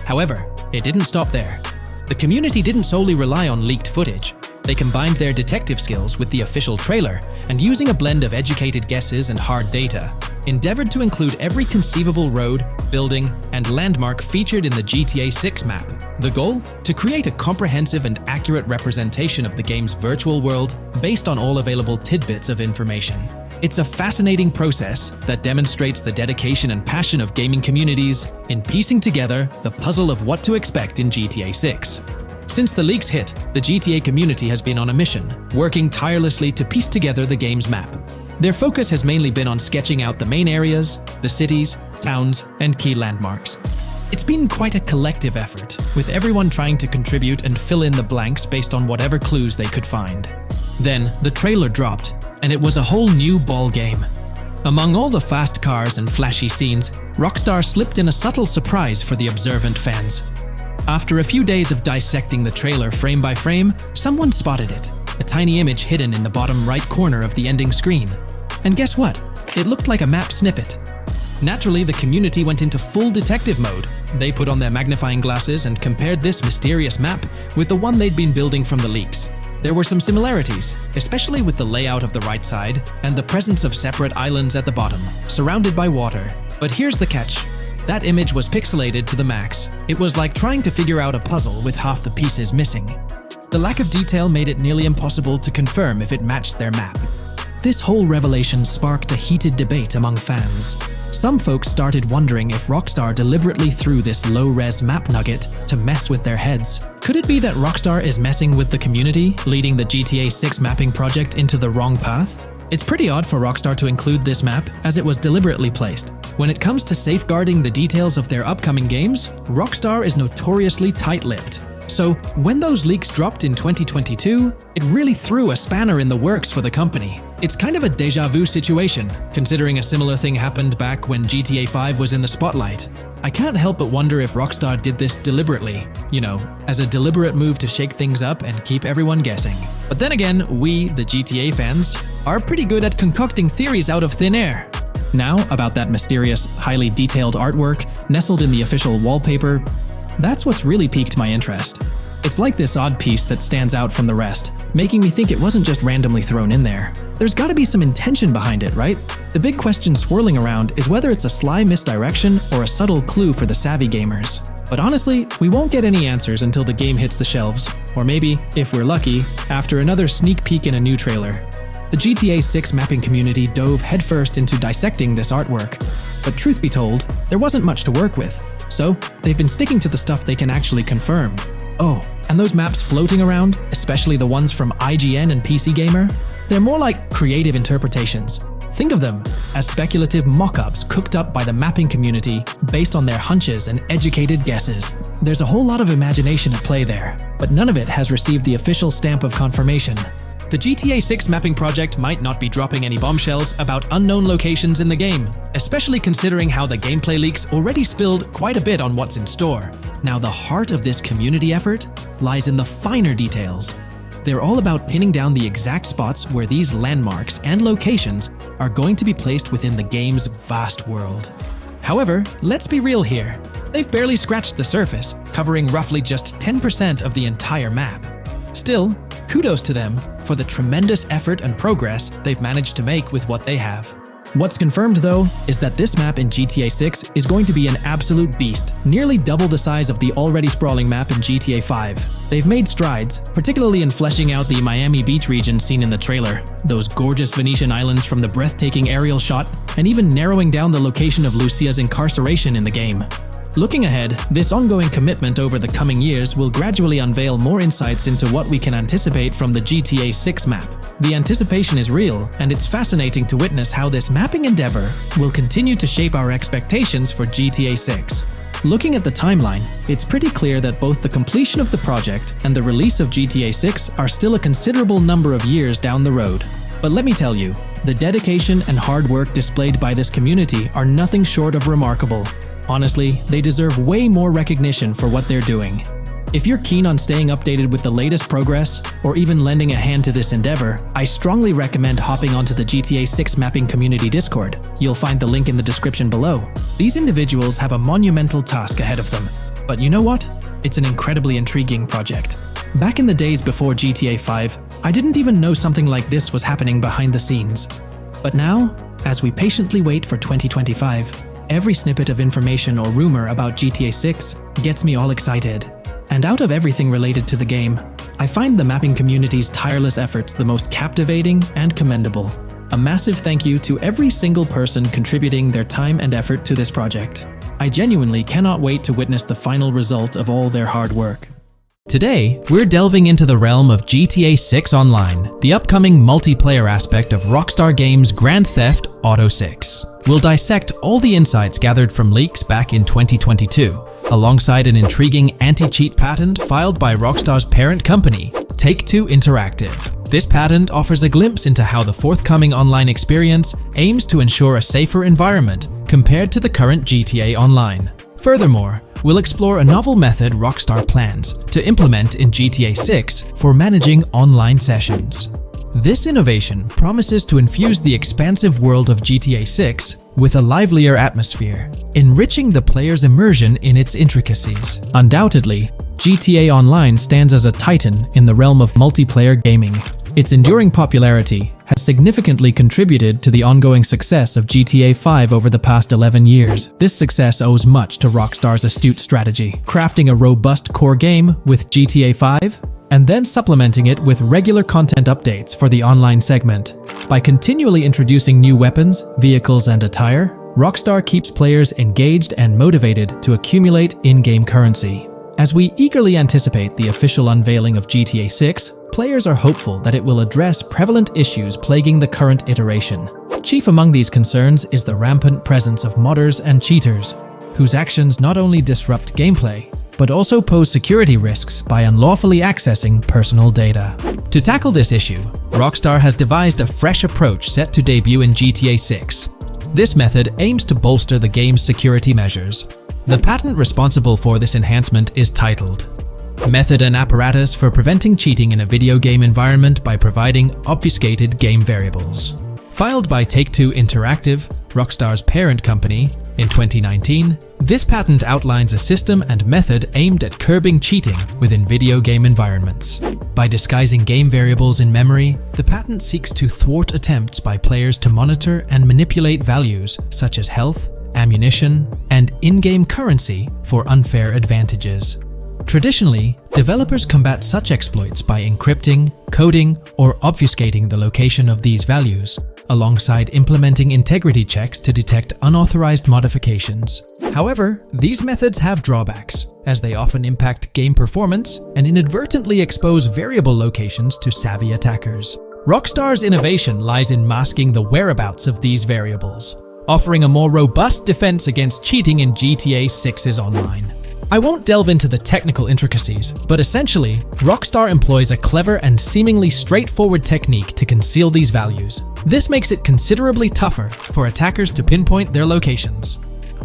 However, it didn't stop there. The community didn't solely rely on leaked footage. They combined their detective skills with the official trailer and, using a blend of educated guesses and hard data, endeavored to include every conceivable road, building, and landmark featured in the GTA 6 map. The goal? To create a comprehensive and accurate representation of the game's virtual world based on all available tidbits of information. It's a fascinating process that demonstrates the dedication and passion of gaming communities in piecing together the puzzle of what to expect in GTA 6. Since the leaks hit, the GTA community has been on a mission, working tirelessly to piece together the game's map. Their focus has mainly been on sketching out the main areas, the cities, towns, and key landmarks. It's been quite a collective effort, with everyone trying to contribute and fill in the blanks based on whatever clues they could find. Then, the trailer dropped, and it was a whole new ball game. Among all the fast cars and flashy scenes, Rockstar slipped in a subtle surprise for the observant fans. After a few days of dissecting the trailer frame by frame, someone spotted it, a tiny image hidden in the bottom right corner of the ending screen. And guess what? It looked like a map snippet. Naturally, the community went into full detective mode. They put on their magnifying glasses and compared this mysterious map with the one they'd been building from the leaks. There were some similarities, especially with the layout of the right side and the presence of separate islands at the bottom, surrounded by water. But here's the catch. That image was pixelated to the max. It was like trying to figure out a puzzle with half the pieces missing. The lack of detail made it nearly impossible to confirm if it matched their map. This whole revelation sparked a heated debate among fans. Some folks started wondering if Rockstar deliberately threw this low-res map nugget to mess with their heads. Could it be that Rockstar is messing with the community, leading the GTA 6 mapping project into the wrong path? It's pretty odd for Rockstar to include this map, as it was deliberately placed. When it comes to safeguarding the details of their upcoming games, Rockstar is notoriously tight-lipped. So, when those leaks dropped in 2022, it really threw a spanner in the works for the company. It's kind of a déjà vu situation, considering a similar thing happened back when GTA 5 was in the spotlight. I can't help but wonder if Rockstar did this deliberately, as a deliberate move to shake things up and keep everyone guessing. But then again, we, the GTA fans, are pretty good at concocting theories out of thin air. Now, about that mysterious, highly detailed artwork nestled in the official wallpaper, that's what's really piqued my interest. It's like this odd piece that stands out from the rest, making me think it wasn't just randomly thrown in there. There's gotta be some intention behind it, right? The big question swirling around is whether it's a sly misdirection or a subtle clue for the savvy gamers. But honestly, we won't get any answers until the game hits the shelves, or maybe, if we're lucky, after another sneak peek in a new trailer. The GTA 6 mapping community dove headfirst into dissecting this artwork, but truth be told, there wasn't much to work with. So, they've been sticking to the stuff they can actually confirm. Oh, and those maps floating around, especially the ones from IGN and PC Gamer, they're more like creative interpretations. Think of them as speculative mock-ups cooked up by the mapping community based on their hunches and educated guesses. There's a whole lot of imagination at play there, but none of it has received the official stamp of confirmation. The GTA 6 mapping project might not be dropping any bombshells about unknown locations in the game, especially considering how the gameplay leaks already spilled quite a bit on what's in store. Now, the heart of this community effort lies in the finer details. They're all about pinning down the exact spots where these landmarks and locations are going to be placed within the game's vast world. However, let's be real here. They've barely scratched the surface, covering roughly just 10% of the entire map. Still, kudos to them for the tremendous effort and progress they've managed to make with what they have. What's confirmed though is that this map in GTA 6 is going to be an absolute beast, nearly double the size of the already sprawling map in GTA 5. They've made strides, particularly in fleshing out the Miami Beach region seen in the trailer, those gorgeous Venetian islands from the breathtaking aerial shot, and even narrowing down the location of Lucia's incarceration in the game. Looking ahead, this ongoing commitment over the coming years will gradually unveil more insights into what we can anticipate from the GTA 6 map. The anticipation is real, and it's fascinating to witness how this mapping endeavor will continue to shape our expectations for GTA 6. Looking at the timeline, it's pretty clear that both the completion of the project and the release of GTA 6 are still a considerable number of years down the road. But let me tell you, the dedication and hard work displayed by this community are nothing short of remarkable. Honestly, they deserve way more recognition for what they're doing. If you're keen on staying updated with the latest progress, or even lending a hand to this endeavor, I strongly recommend hopping onto the GTA 6 mapping community Discord. You'll find the link in the description below. These individuals have a monumental task ahead of them. But you know what? It's an incredibly intriguing project. Back in the days before GTA 5, I didn't even know something like this was happening behind the scenes. But now, as we patiently wait for 2025, every snippet of information or rumor about GTA 6 gets me all excited. And out of everything related to the game, I find the mapping community's tireless efforts the most captivating and commendable. A massive thank you to every single person contributing their time and effort to this project. I genuinely cannot wait to witness the final result of all their hard work. Today, we're delving into the realm of GTA 6 Online, the upcoming multiplayer aspect of Rockstar Games' Grand Theft Auto 6. We'll dissect all the insights gathered from leaks back in 2022, alongside an intriguing anti-cheat patent filed by Rockstar's parent company, Take-Two Interactive. This patent offers a glimpse into how the forthcoming online experience aims to ensure a safer environment compared to the current GTA Online. Furthermore, we'll explore a novel method Rockstar plans to implement in GTA 6 for managing online sessions. This innovation promises to infuse the expansive world of GTA 6 with a livelier atmosphere, enriching the player's immersion in its intricacies. Undoubtedly, GTA Online stands as a titan in the realm of multiplayer gaming. Its enduring popularity has significantly contributed to the ongoing success of GTA 5 over the past 11 years. This success owes much to Rockstar's astute strategy, crafting a robust core game with GTA 5, and then supplementing it with regular content updates for the online segment. By continually introducing new weapons, vehicles, and attire, Rockstar keeps players engaged and motivated to accumulate in-game currency. As we eagerly anticipate the official unveiling of GTA 6, players are hopeful that it will address prevalent issues plaguing the current iteration. Chief among these concerns is the rampant presence of modders and cheaters, whose actions not only disrupt gameplay, but also pose security risks by unlawfully accessing personal data. To tackle this issue, Rockstar has devised a fresh approach set to debut in GTA 6. This method aims to bolster the game's security measures. The patent responsible for this enhancement is titled Method and Apparatus for Preventing Cheating in a Video Game Environment by Providing Obfuscated Game Variables. Filed by Take-Two Interactive, Rockstar's parent company, in 2019, this patent outlines a system and method aimed at curbing cheating within video game environments. By disguising game variables in memory, the patent seeks to thwart attempts by players to monitor and manipulate values such as health, ammunition, and in-game currency for unfair advantages. Traditionally, developers combat such exploits by encrypting, coding, or obfuscating the location of these values, alongside implementing integrity checks to detect unauthorized modifications. However, these methods have drawbacks, as they often impact game performance and inadvertently expose variable locations to savvy attackers. Rockstar's innovation lies in masking the whereabouts of these variables, offering a more robust defense against cheating in GTA 6's online. I won't delve into the technical intricacies, but essentially, Rockstar employs a clever and seemingly straightforward technique to conceal these values. This makes it considerably tougher for attackers to pinpoint their locations.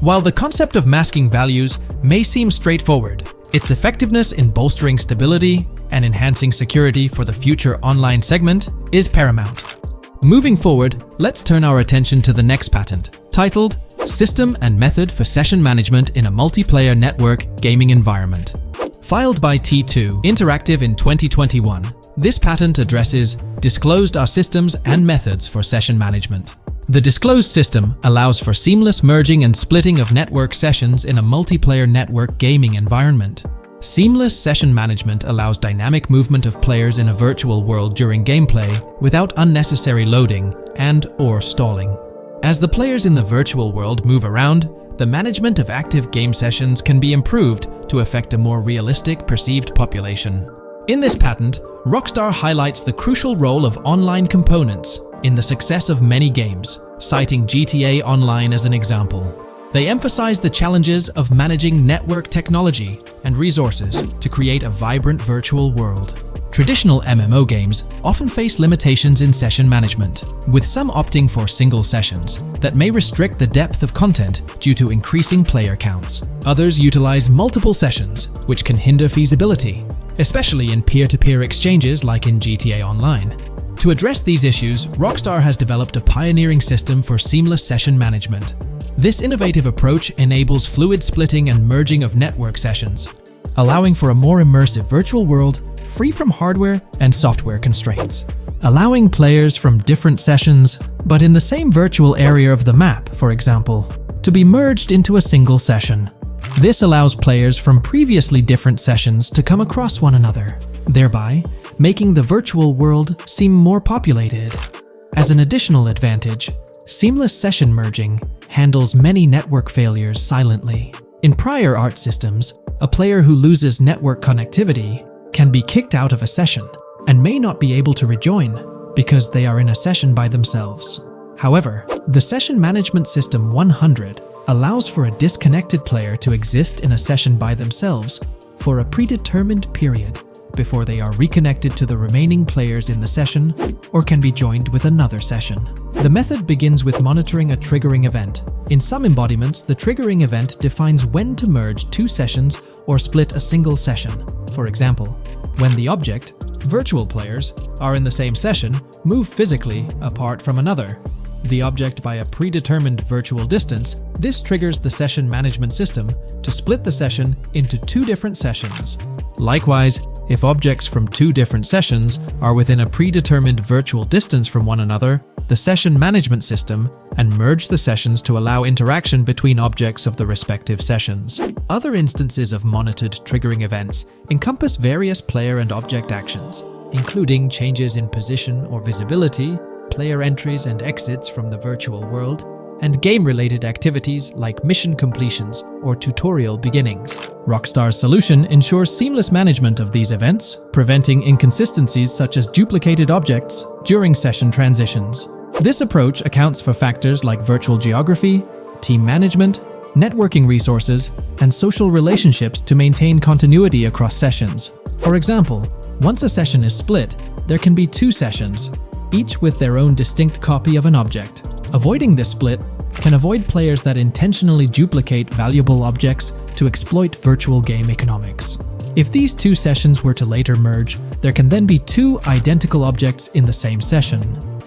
While the concept of masking values may seem straightforward, its effectiveness in bolstering stability and enhancing security for the future online segment is paramount. Moving forward, let's turn our attention to the next patent, titled System and Method for Session Management in a Multiplayer Network Gaming Environment. Filed by T2 Interactive in 2021, this patent addresses disclosed are systems and methods for session management. The disclosed system allows for seamless merging and splitting of network sessions in a multiplayer network gaming environment. Seamless session management allows dynamic movement of players in a virtual world during gameplay without unnecessary loading and/or stalling. As the players in the virtual world move around, the management of active game sessions can be improved to affect a more realistic perceived population. In this patent, Rockstar highlights the crucial role of online components in the success of many games, citing GTA Online as an example. They emphasize the challenges of managing network technology and resources to create a vibrant virtual world. Traditional MMO games often face limitations in session management, with some opting for single sessions that may restrict the depth of content due to increasing player counts. Others utilize multiple sessions, which can hinder feasibility, especially in peer-to-peer exchanges like in GTA Online. To address these issues, Rockstar has developed a pioneering system for seamless session management. This innovative approach enables fluid splitting and merging of network sessions, allowing for a more immersive virtual world free from hardware and software constraints. Allowing players from different sessions, but in the same virtual area of the map, for example, to be merged into a single session. This allows players from previously different sessions to come across one another, thereby making the virtual world seem more populated. As an additional advantage, seamless session merging handles many network failures silently. In prior art systems, a player who loses network connectivity can be kicked out of a session and may not be able to rejoin because they are in a session by themselves. However, the Session Management System 100 allows for a disconnected player to exist in a session by themselves for a predetermined period before they are reconnected to the remaining players in the session or can be joined with another session. The method begins with monitoring a triggering event. In some embodiments, the triggering event defines when to merge two sessions or split a single session. For example, when the object, virtual players, are in the same session, move physically apart from another, the object by a predetermined virtual distance, this triggers the session management system to split the session into two different sessions. Likewise, if objects from two different sessions are within a predetermined virtual distance from one another, the session management system and merge the sessions to allow interaction between objects of the respective sessions. Other instances of monitored triggering events encompass various player and object actions, including changes in position or visibility, player entries and exits from the virtual world, and game-related activities like mission completions or tutorial beginnings. Rockstar's solution ensures seamless management of these events, preventing inconsistencies such as duplicated objects during session transitions. This approach accounts for factors like virtual geography, team management, networking resources, and social relationships to maintain continuity across sessions. For example, once a session is split, there can be 2 sessions, each with their own distinct copy of an object. Avoiding this split can avoid players that intentionally duplicate valuable objects to exploit virtual game economics. If these 2 sessions were to later merge, there can then be 2 identical objects in the same session.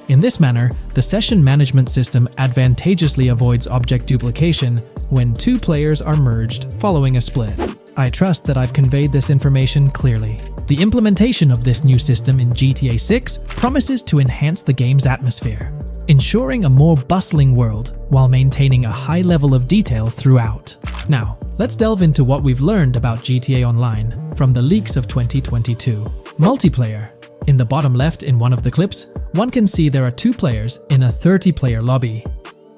In this manner, the session management system advantageously avoids object duplication when 2 players are merged following a split. I trust that I've conveyed this information clearly. The implementation of this new system in GTA 6 promises to enhance the game's atmosphere, ensuring a more bustling world while maintaining a high level of detail throughout. Now, let's delve into what we've learned about GTA Online from the leaks of 2022. Multiplayer. In the bottom left in one of the clips, one can see there are 2 players in a 30-player lobby.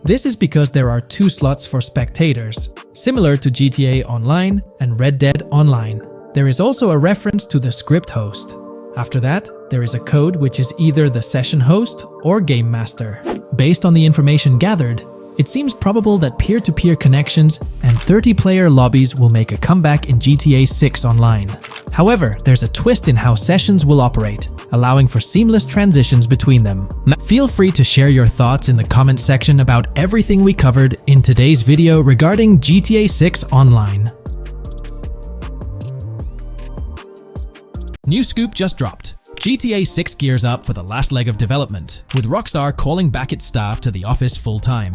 This is because there are 2 slots for spectators, similar to GTA Online and Red Dead Online. There is also a reference to the script host. After that, there is a code which is either the session host or game master. Based on the information gathered, it seems probable that peer-to-peer connections and 30-player lobbies will make a comeback in GTA 6 Online. However, there's a twist in how sessions will operate, allowing for seamless transitions between them. Feel free to share your thoughts in the comment section about everything we covered in today's video regarding GTA 6 Online. New scoop just dropped. GTA 6 gears up for the last leg of development, with Rockstar calling back its staff to the office full-time.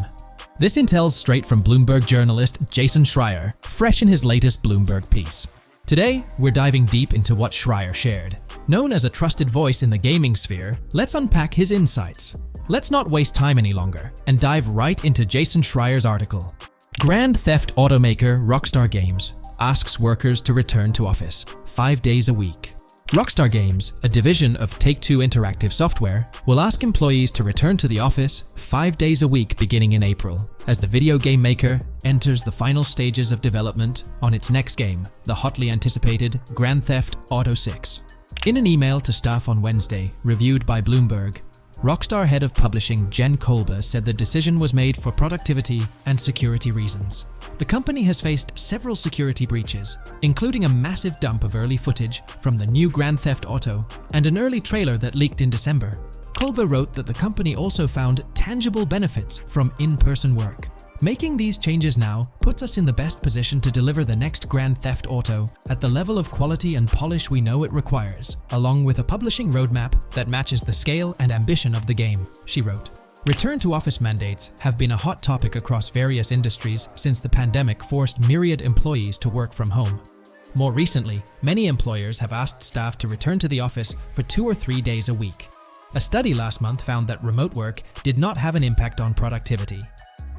This intel's straight from Bloomberg journalist Jason Schreier, fresh in his latest Bloomberg piece. Today, we're diving deep into what Schreier shared. Known as a trusted voice in the gaming sphere, let's unpack his insights. Let's not waste time any longer and dive right into Jason Schreier's article. Grand Theft automaker Rockstar Games asks workers to return to office 5 days a week. Rockstar Games, a division of Take-Two Interactive Software, will ask employees to return to the office 5 days a week beginning in April, as the video game maker enters the final stages of development on its next game, the hotly anticipated Grand Theft Auto 6. In an email to staff on Wednesday, reviewed by Bloomberg, Rockstar head of publishing Jen Kolber said the decision was made for productivity and security reasons. The company has faced several security breaches, including a massive dump of early footage from the new Grand Theft Auto and an early trailer that leaked in December. Kolber wrote that the company also found tangible benefits from in-person work. Making these changes now puts us in the best position to deliver the next Grand Theft Auto at the level of quality and polish we know it requires, along with a publishing roadmap that matches the scale and ambition of the game, she wrote. Return-to-office mandates have been a hot topic across various industries since the pandemic forced myriad employees to work from home. More recently, many employers have asked staff to return to the office for 2 or 3 days a week. A study last month found that remote work did not have an impact on productivity.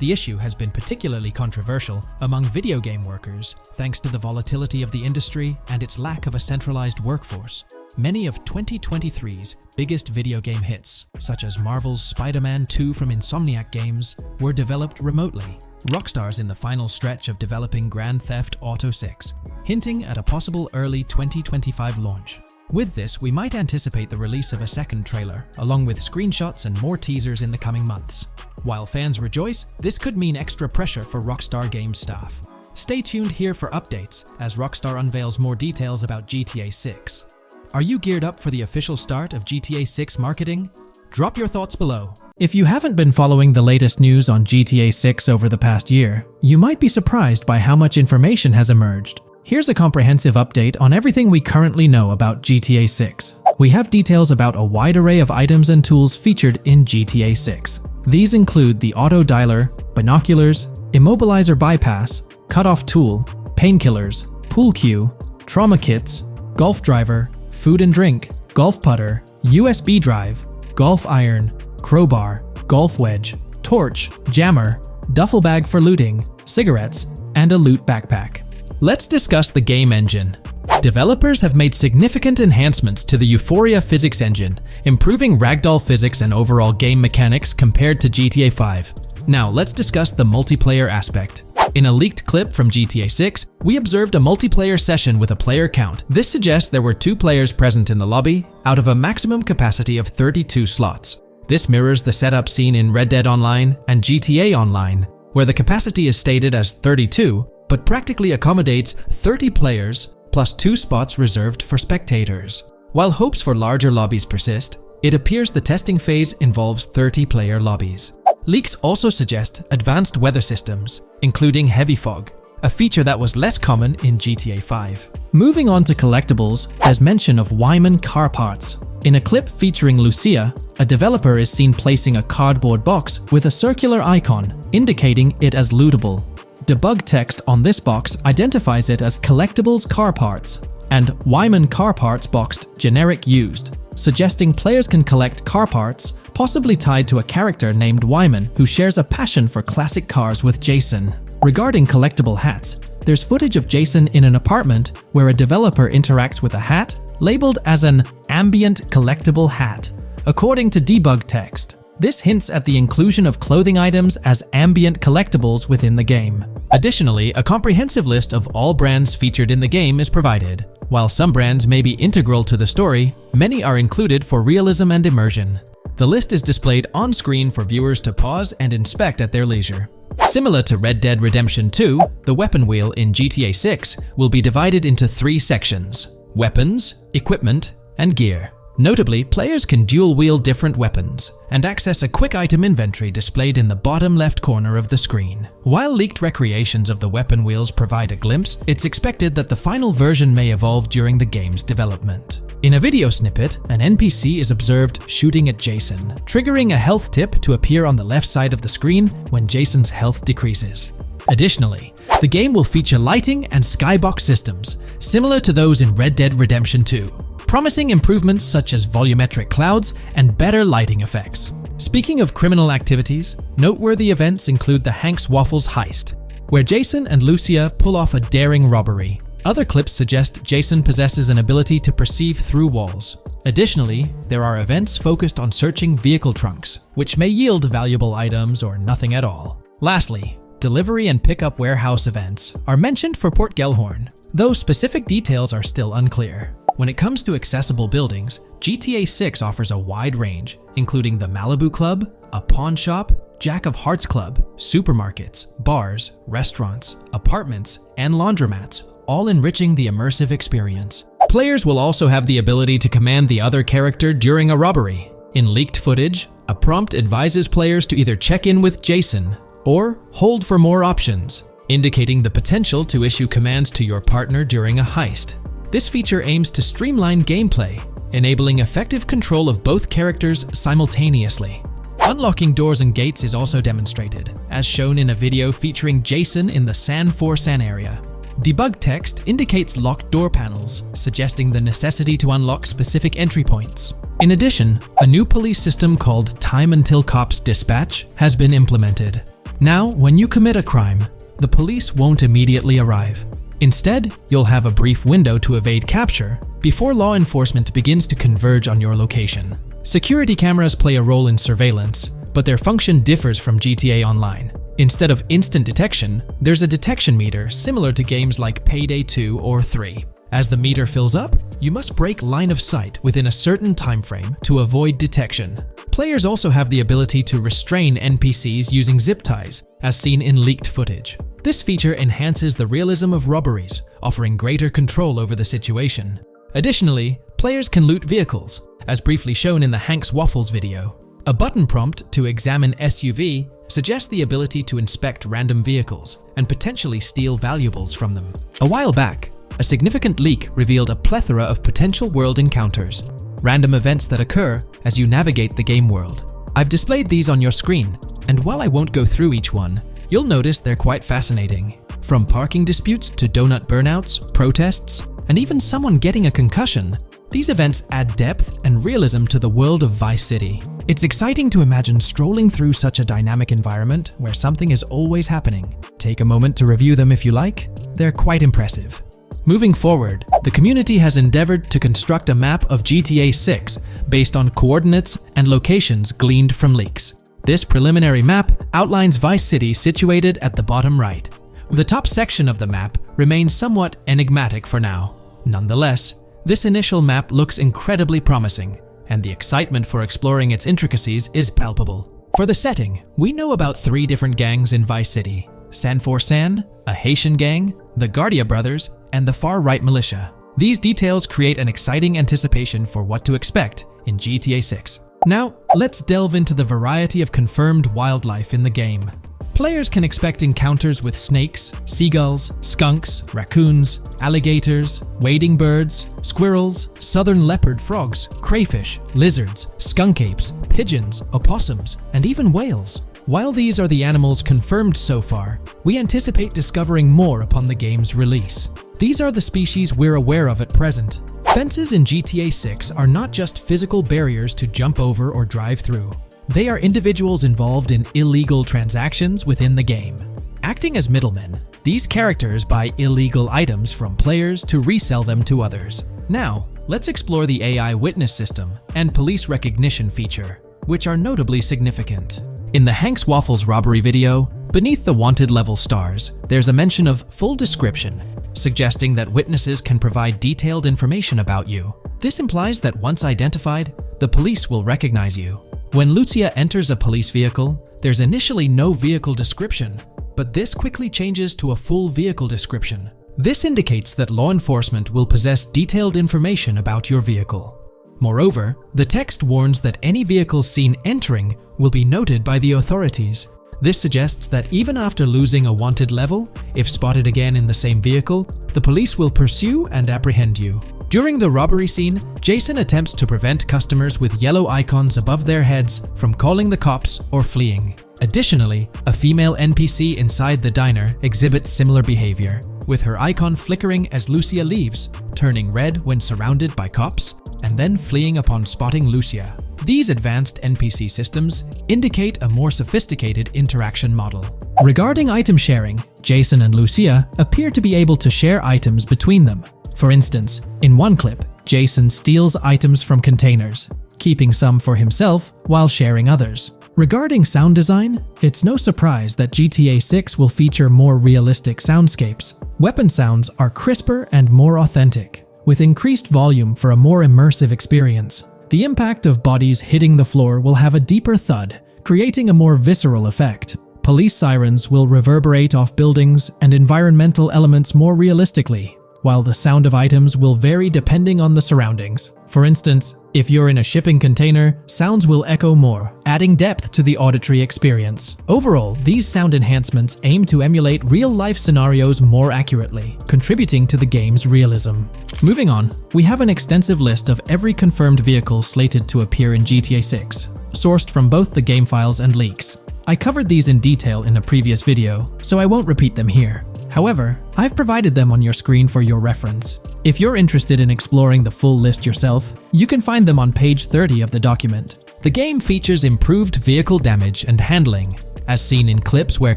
The issue has been particularly controversial among video game workers, thanks to the volatility of the industry and its lack of a centralized workforce. Many of 2023's biggest video game hits, such as Marvel's Spider-Man 2 from Insomniac Games, were developed remotely. Rockstar's in the final stretch of developing Grand Theft Auto 6, hinting at a possible early 2025 launch. With this, we might anticipate the release of a second trailer, along with screenshots and more teasers in the coming months. While fans rejoice, this could mean extra pressure for Rockstar Games staff. Stay tuned here for updates as Rockstar unveils more details about GTA 6. Are you geared up for the official start of GTA 6 marketing? Drop your thoughts below. If you haven't been following the latest news on GTA 6 over the past year, you might be surprised by how much information has emerged. Here's a comprehensive update on everything we currently know about GTA 6. We have details about a wide array of items and tools featured in GTA 6. These include the auto dialer, binoculars, immobilizer bypass, cutoff tool, painkillers, pool cue, trauma kits, golf driver, food and drink, golf putter, USB drive, golf iron, crowbar, golf wedge, torch, jammer, duffel bag for looting, cigarettes, and a loot backpack. Let's discuss the game engine. Developers have made significant enhancements to the Euphoria physics engine, improving ragdoll physics and overall game mechanics compared to GTA 5. Now let's discuss the multiplayer aspect. In a leaked clip from GTA 6, we observed a multiplayer session with a player count. This suggests there were 2 players present in the lobby out of a maximum capacity of 32 slots. This mirrors the setup seen in Red Dead Online and GTA Online, where the capacity is stated as 32, but practically accommodates 30 players plus 2 spots reserved for spectators. While hopes for larger lobbies persist, it appears the testing phase involves 30-player lobbies. Leaks also suggest advanced weather systems, including heavy fog, a feature that was less common in GTA 5. Moving on to collectibles, there's mention of Wyman car parts. In a clip featuring Lucia, a developer is seen placing a cardboard box with a circular icon, indicating it as lootable. Debug text on this box identifies it as collectibles car parts, and Wyman car parts boxed generic used, suggesting players can collect car parts, possibly tied to a character named Wyman who shares a passion for classic cars with Jason. Regarding collectible hats, there's footage of Jason in an apartment where a developer interacts with a hat labeled as an ambient collectible hat. According to debug text, this hints at the inclusion of clothing items as ambient collectibles within the game. Additionally, a comprehensive list of all brands featured in the game is provided. While some brands may be integral to the story, many are included for realism and immersion. The list is displayed on screen for viewers to pause and inspect at their leisure. Similar to Red Dead Redemption 2, the weapon wheel in GTA 6 will be divided into 3 sections: weapons, equipment, and gear. Notably, players can dual-wield different weapons and access a quick item inventory displayed in the bottom left corner of the screen. While leaked recreations of the weapon wheels provide a glimpse, it's expected that the final version may evolve during the game's development. In a video snippet, an NPC is observed shooting at Jason, triggering a health tip to appear on the left side of the screen when Jason's health decreases. Additionally, the game will feature lighting and skybox systems, similar to those in Red Dead Redemption 2. Promising improvements such as volumetric clouds and better lighting effects. Speaking of criminal activities, noteworthy events include the Hank's Waffles heist, where Jason and Lucia pull off a daring robbery. Other clips suggest Jason possesses an ability to perceive through walls. Additionally, there are events focused on searching vehicle trunks, which may yield valuable items or nothing at all. Lastly, delivery and pickup warehouse events are mentioned for Port Gellhorn, though specific details are still unclear. When it comes to accessible buildings, GTA 6 offers a wide range, including the Malibu Club, a pawn shop, Jack of Hearts Club, supermarkets, bars, restaurants, apartments, and laundromats, all enriching the immersive experience. Players will also have the ability to command the other character during a robbery. In leaked footage, a prompt advises players to either check in with Jason or hold for more options, indicating the potential to issue commands to your partner during a heist. This feature aims to streamline gameplay, enabling effective control of both characters simultaneously. Unlocking doors and gates is also demonstrated, as shown in a video featuring Jason in the San Forsan area. Debug text indicates locked door panels, suggesting the necessity to unlock specific entry points. In addition, a new police system called Time Until Cops Dispatch has been implemented. Now, when you commit a crime, the police won't immediately arrive. Instead, you'll have a brief window to evade capture before law enforcement begins to converge on your location. Security cameras play a role in surveillance, but their function differs from GTA Online. Instead of instant detection, there's a detection meter similar to games like Payday 2 or 3. As the meter fills up, you must break line of sight within a certain time frame to avoid detection. Players also have the ability to restrain NPCs using zip ties, as seen in leaked footage. This feature enhances the realism of robberies, offering greater control over the situation. Additionally, players can loot vehicles, as briefly shown in the Hank's Waffles video. A button prompt to examine SUV suggests the ability to inspect random vehicles and potentially steal valuables from them. A while back, a significant leak revealed a plethora of potential world encounters, random events that occur as you navigate the game world. I've displayed these on your screen, and while I won't go through each one, you'll notice they're quite fascinating. From parking disputes to donut burnouts, protests, and even someone getting a concussion, these events add depth and realism to the world of Vice City. It's exciting to imagine strolling through such a dynamic environment where something is always happening. Take a moment to review them if you like. They're quite impressive. Moving forward, the community has endeavored to construct a map of GTA 6 based on coordinates and locations gleaned from leaks. This preliminary map outlines Vice City situated at the bottom right. The top section of the map remains somewhat enigmatic for now. Nonetheless, this initial map looks incredibly promising, and the excitement for exploring its intricacies is palpable. For the setting, we know about 3 different gangs in Vice City: San for San, a Haitian gang, the Guardia Brothers, and the far-right militia. These details create an exciting anticipation for what to expect in GTA 6. Now, let's delve into the variety of confirmed wildlife in the game. Players can expect encounters with snakes, seagulls, skunks, raccoons, alligators, wading birds, squirrels, southern leopard frogs, crayfish, lizards, skunk apes, pigeons, opossums, and even whales. While these are the animals confirmed so far, we anticipate discovering more upon the game's release. These are the species we're aware of at present. Fences in GTA 6 are not just physical barriers to jump over or drive through. They are individuals involved in illegal transactions within the game. Acting as middlemen, these characters buy illegal items from players to resell them to others. Now, let's explore the AI witness system and police recognition feature, which are notably significant. In the Hank's Waffles robbery video, beneath the wanted level stars, there's a mention of full description, suggesting that witnesses can provide detailed information about you. This implies that once identified, the police will recognize you. When Lucia enters a police vehicle, there's initially no vehicle description, but this quickly changes to a full vehicle description. This indicates that law enforcement will possess detailed information about your vehicle. Moreover, the text warns that any vehicle seen entering will be noted by the authorities. This suggests that even after losing a wanted level, if spotted again in the same vehicle, the police will pursue and apprehend you. During the robbery scene, Jason attempts to prevent customers with yellow icons above their heads from calling the cops or fleeing. Additionally, a female NPC inside the diner exhibits similar behavior, with her icon flickering as Lucia leaves, turning red when surrounded by cops, and then fleeing upon spotting Lucia. These advanced NPC systems indicate a more sophisticated interaction model. Regarding item sharing, Jason and Lucia appear to be able to share items between them. For instance, in one clip, Jason steals items from containers, keeping some for himself while sharing others. Regarding sound design, it's no surprise that GTA 6 will feature more realistic soundscapes. Weapon sounds are crisper and more authentic, with increased volume for a more immersive experience. The impact of bodies hitting the floor will have a deeper thud, creating a more visceral effect. Police sirens will reverberate off buildings and environmental elements more realistically, while the sound of items will vary depending on the surroundings. For instance, if you're in a shipping container, sounds will echo more, adding depth to the auditory experience. Overall, these sound enhancements aim to emulate real-life scenarios more accurately, contributing to the game's realism. Moving on, we have an extensive list of every confirmed vehicle slated to appear in GTA 6, sourced from both the game files and leaks. I covered these in detail in a previous video, so I won't repeat them here. However, I've provided them on your screen for your reference. If you're interested in exploring the full list yourself, you can find them on page 30 of the document. The game features improved vehicle damage and handling, as seen in clips where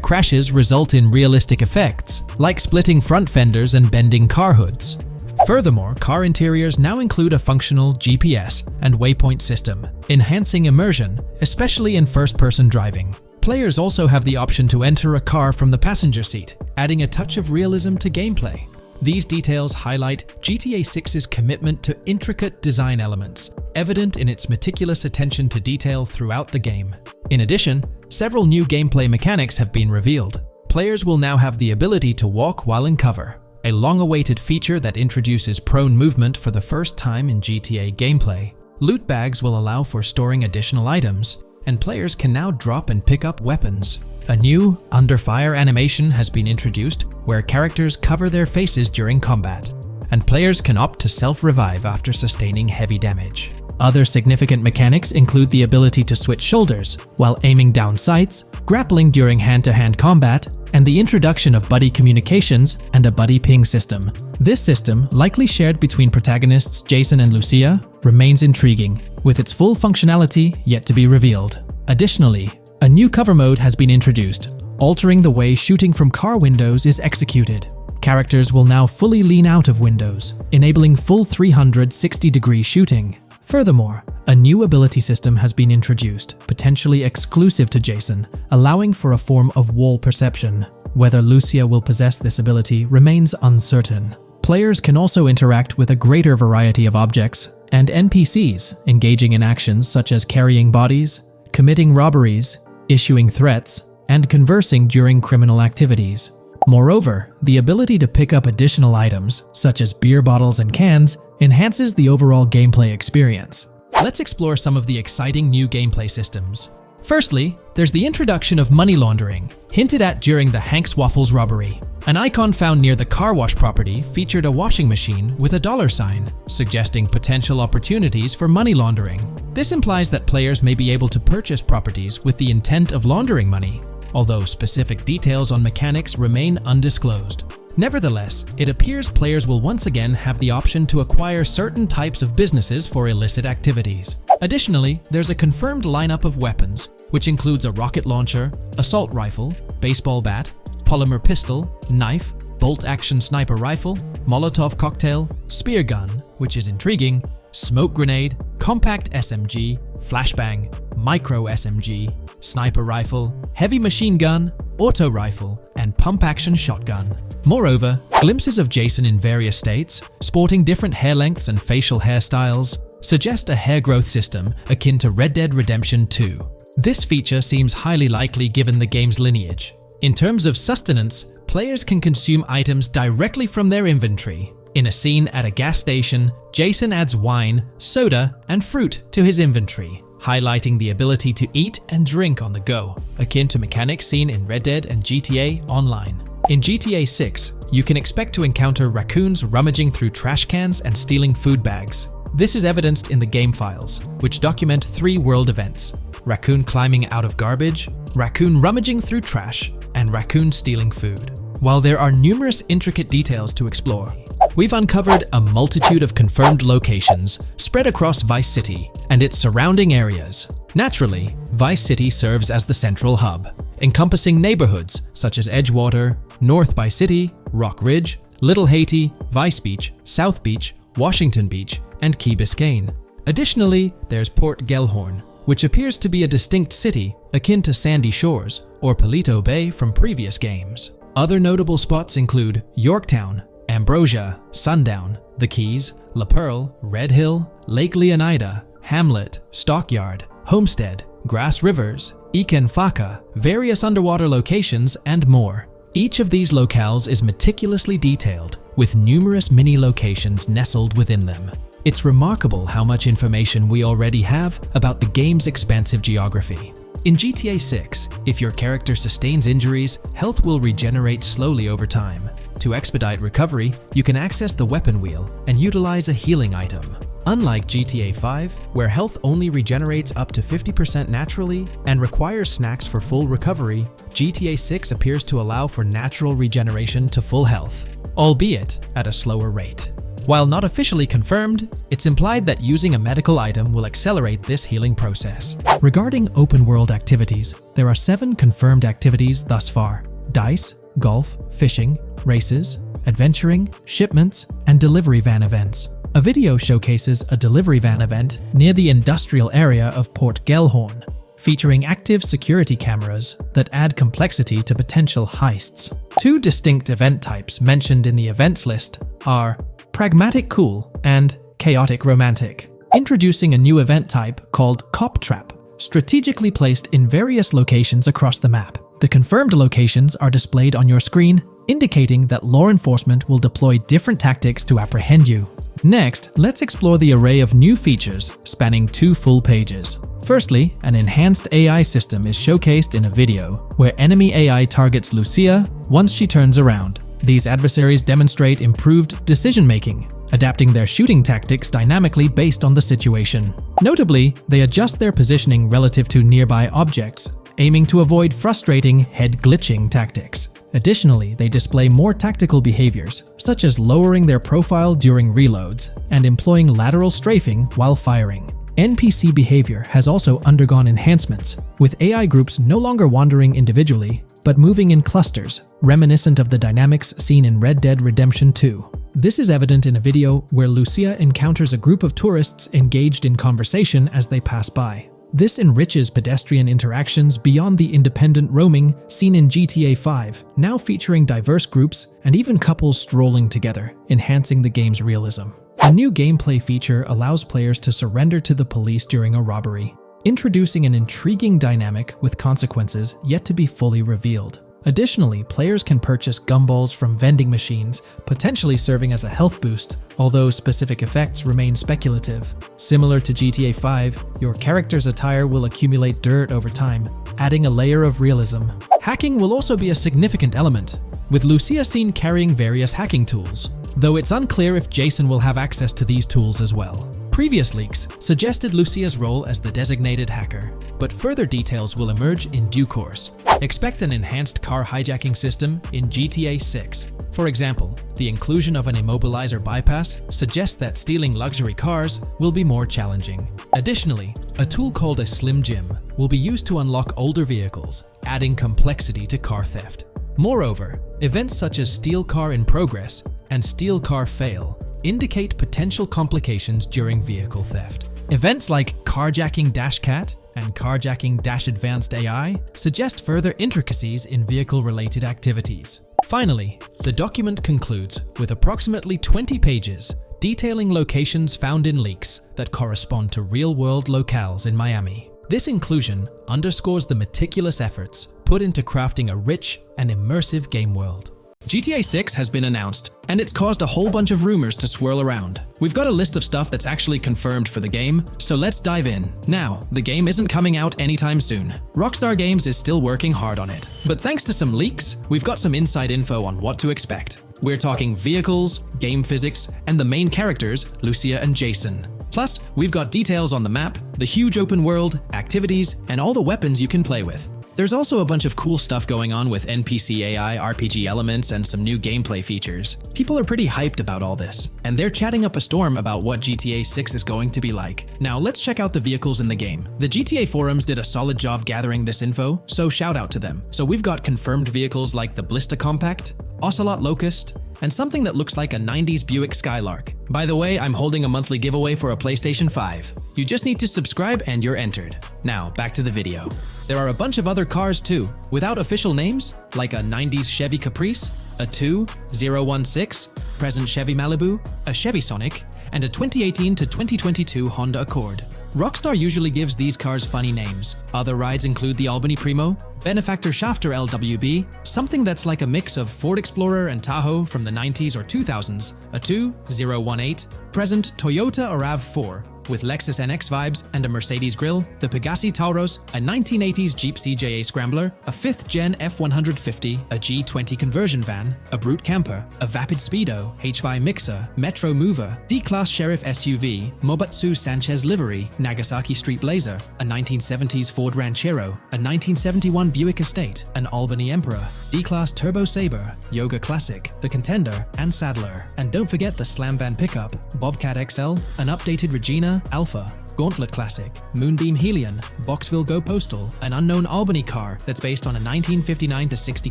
crashes result in realistic effects, like splitting front fenders and bending car hoods. Furthermore, car interiors now include a functional GPS and waypoint system, enhancing immersion, especially in first-person driving. Players also have the option to enter a car from the passenger seat, adding a touch of realism to gameplay. These details highlight GTA 6's commitment to intricate design elements, evident in its meticulous attention to detail throughout the game. In addition, several new gameplay mechanics have been revealed. Players will now have the ability to walk while in cover, a long-awaited feature that introduces prone movement for the first time in GTA gameplay. Loot bags will allow for storing additional items, and players can now drop and pick up weapons. A new under fire animation has been introduced where characters cover their faces during combat, and players can opt to self-revive after sustaining heavy damage. Other significant mechanics include the ability to switch shoulders while aiming down sights, grappling during hand-to-hand combat, and the introduction of buddy communications and a buddy ping system. This system, likely shared between protagonists Jason and Lucia, remains intriguing, with its full functionality yet to be revealed. Additionally, a new cover mode has been introduced, altering the way shooting from car windows is executed. Characters will now fully lean out of windows, enabling full 360-degree shooting. Furthermore, a new ability system has been introduced, potentially exclusive to Jason, allowing for a form of wall perception. Whether Lucia will possess this ability remains uncertain. Players can also interact with a greater variety of objects and NPCs, engaging in actions such as carrying bodies, committing robberies, issuing threats, and conversing during criminal activities. Moreover, the ability to pick up additional items, such as beer bottles and cans, enhances the overall gameplay experience. Let's explore some of the exciting new gameplay systems. Firstly, there's the introduction of money laundering, hinted at during the Hank's Waffles robbery. An icon found near the car wash property featured a washing machine with a dollar sign, suggesting potential opportunities for money laundering. This implies that players may be able to purchase properties with the intent of laundering money, although specific details on mechanics remain undisclosed. Nevertheless, it appears players will once again have the option to acquire certain types of businesses for illicit activities. Additionally, there's a confirmed lineup of weapons, which includes a rocket launcher, assault rifle, baseball bat, polymer pistol, knife, bolt-action sniper rifle, Molotov cocktail, spear gun, which is intriguing, smoke grenade, compact SMG, flashbang, micro SMG, sniper rifle, heavy machine gun, auto rifle, and pump-action shotgun. Moreover, glimpses of Jason in various states, sporting different hair lengths and facial hairstyles, suggest a hair growth system akin to Red Dead Redemption 2. This feature seems highly likely given the game's lineage. In terms of sustenance, players can consume items directly from their inventory. In a scene at a gas station, Jason adds wine, soda, and fruit to his inventory, highlighting the ability to eat and drink on the go, akin to mechanics seen in Red Dead and GTA Online. In GTA 6, you can expect to encounter raccoons rummaging through trash cans and stealing food bags. This is evidenced in the game files, which document 3 world events: raccoon climbing out of garbage, raccoon rummaging through trash, and raccoon stealing food. While there are numerous intricate details to explore, we've uncovered a multitude of confirmed locations spread across Vice City and its surrounding areas. Naturally, Vice City serves as the central hub, encompassing neighborhoods such as Edgewater, North Vice City, Rock Ridge, Little Haiti, Vice Beach, South Beach, Washington Beach, and Key Biscayne. Additionally, there's Port Gellhorn, which appears to be a distinct city akin to Sandy Shores or Palito Bay from previous games. Other notable spots include Yorktown, Ambrosia, Sundown, The Keys, La Pearl, Red Hill, Lake Leonida, Hamlet, Stockyard, Homestead, Grass Rivers, Ikenfaka, various underwater locations, and more. Each of these locales is meticulously detailed, with numerous mini locations nestled within them. It's remarkable how much information we already have about the game's expansive geography. In GTA 6, if your character sustains injuries, health will regenerate slowly over time. To expedite recovery, you can access the weapon wheel and utilize a healing item. Unlike GTA 5, where health only regenerates up to 50% naturally and requires snacks for full recovery, GTA 6 appears to allow for natural regeneration to full health, albeit at a slower rate. While not officially confirmed, it's implied that using a medical item will accelerate this healing process. Regarding open-world activities, there are 7 confirmed activities thus far: dice, golf, fishing, races, adventuring, shipments, and delivery van events. A video showcases a delivery van event near the industrial area of Port Gellhorn, featuring active security cameras that add complexity to potential heists. 2 distinct event types mentioned in the events list are Pragmatic Cool and Chaotic Romantic, introducing a new event type called Cop Trap, strategically placed in various locations across the map. The confirmed locations are displayed on your screen, indicating that law enforcement will deploy different tactics to apprehend you. Next, let's explore the array of new features spanning 2 full pages. Firstly, an enhanced AI system is showcased in a video, where enemy AI targets Lucia once she turns around. These adversaries demonstrate improved decision-making, adapting their shooting tactics dynamically based on the situation. Notably, they adjust their positioning relative to nearby objects, aiming to avoid frustrating head-glitching tactics. Additionally, they display more tactical behaviors, such as lowering their profile during reloads and employing lateral strafing while firing. NPC behavior has also undergone enhancements, with AI groups no longer wandering individually, but moving in clusters, reminiscent of the dynamics seen in Red Dead Redemption 2. This is evident in a video where Lucia encounters a group of tourists engaged in conversation as they pass by. This enriches pedestrian interactions beyond the independent roaming seen in GTA 5, now featuring diverse groups and even couples strolling together, enhancing the game's realism. A new gameplay feature allows players to surrender to the police during a robbery, introducing an intriguing dynamic with consequences yet to be fully revealed. Additionally, players can purchase gumballs from vending machines, potentially serving as a health boost, although specific effects remain speculative. Similar to GTA 5, your character's attire will accumulate dirt over time, adding a layer of realism. Hacking will also be a significant element, with Lucia seen carrying various hacking tools, though it's unclear if Jason will have access to these tools as well. Previous leaks suggested Lucia's role as the designated hacker, but further details will emerge in due course. Expect an enhanced car hijacking system in GTA 6. For example, the inclusion of an immobilizer bypass suggests that stealing luxury cars will be more challenging. Additionally, a tool called a Slim Jim will be used to unlock older vehicles, adding complexity to car theft. Moreover, events such as Steal Car in Progress and Steal Car Fail indicate potential complications during vehicle theft. Events like Carjacking Cat and Carjacking Advanced AI suggest further intricacies in vehicle-related activities. Finally, the document concludes with approximately 20 pages detailing locations found in leaks that correspond to real-world locales in Miami. This inclusion underscores the meticulous efforts put into crafting a rich and immersive game world. GTA 6 has been announced, and it's caused a whole bunch of rumors to swirl around. We've got a list of stuff that's actually confirmed for the game, so let's dive in. Now, the game isn't coming out anytime soon. Rockstar Games is still working hard on it, but thanks to some leaks, we've got some inside info on what to expect. We're talking vehicles, game physics, and the main characters, Lucia and Jason. Plus, we've got details on the map, the huge open world, activities, and all the weapons you can play with. There's also a bunch of cool stuff going on with NPC AI, RPG elements, and some new gameplay features. People are pretty hyped about all this, and they're chatting up a storm about what GTA 6 is going to be like. Now let's check out the vehicles in the game. The GTA forums did a solid job gathering this info, so shout out to them. So we've got confirmed vehicles like the Blista Compact, Ocelot Locust, and something that looks like a 90s Buick Skylark. By the way, I'm holding a monthly giveaway for a PlayStation 5. You just need to subscribe and you're entered. Now, back to the video. There are a bunch of other cars too, without official names, like a 90s Chevy Caprice, a 2016 present Chevy Malibu, a Chevy Sonic, and a 2018 to 2022 Honda Accord. Rockstar usually gives these cars funny names. Other rides include the Albany Primo, Benefactor Shafter LWB, something that's like a mix of Ford Explorer and Tahoe from the 90s or 2000s, a 2018 present Toyota RAV4, with Lexus NX vibes and a Mercedes grille, the Pegassi Tauros, a 1980s Jeep CJA Scrambler, a 5th-gen F-150, a G20 conversion van, a Brute Camper, a Vapid Speedo, H5 Mixer, Metro Mover, D-Class Sheriff SUV, Mobatsu Sanchez Livery, Nagasaki Street Blazer, a 1970s Ford Ranchero, a 1971 Buick Estate, an Albany Emperor, D-Class Turbo Sabre, Yoga Classic, the Contender, and Sadler. And don't forget the Slam Van Pickup, Bobcat XL, an updated Regina, Alpha, Gauntlet Classic, Moonbeam Helion, Boxville Go Postal, an unknown Albany car that's based on a 1959-60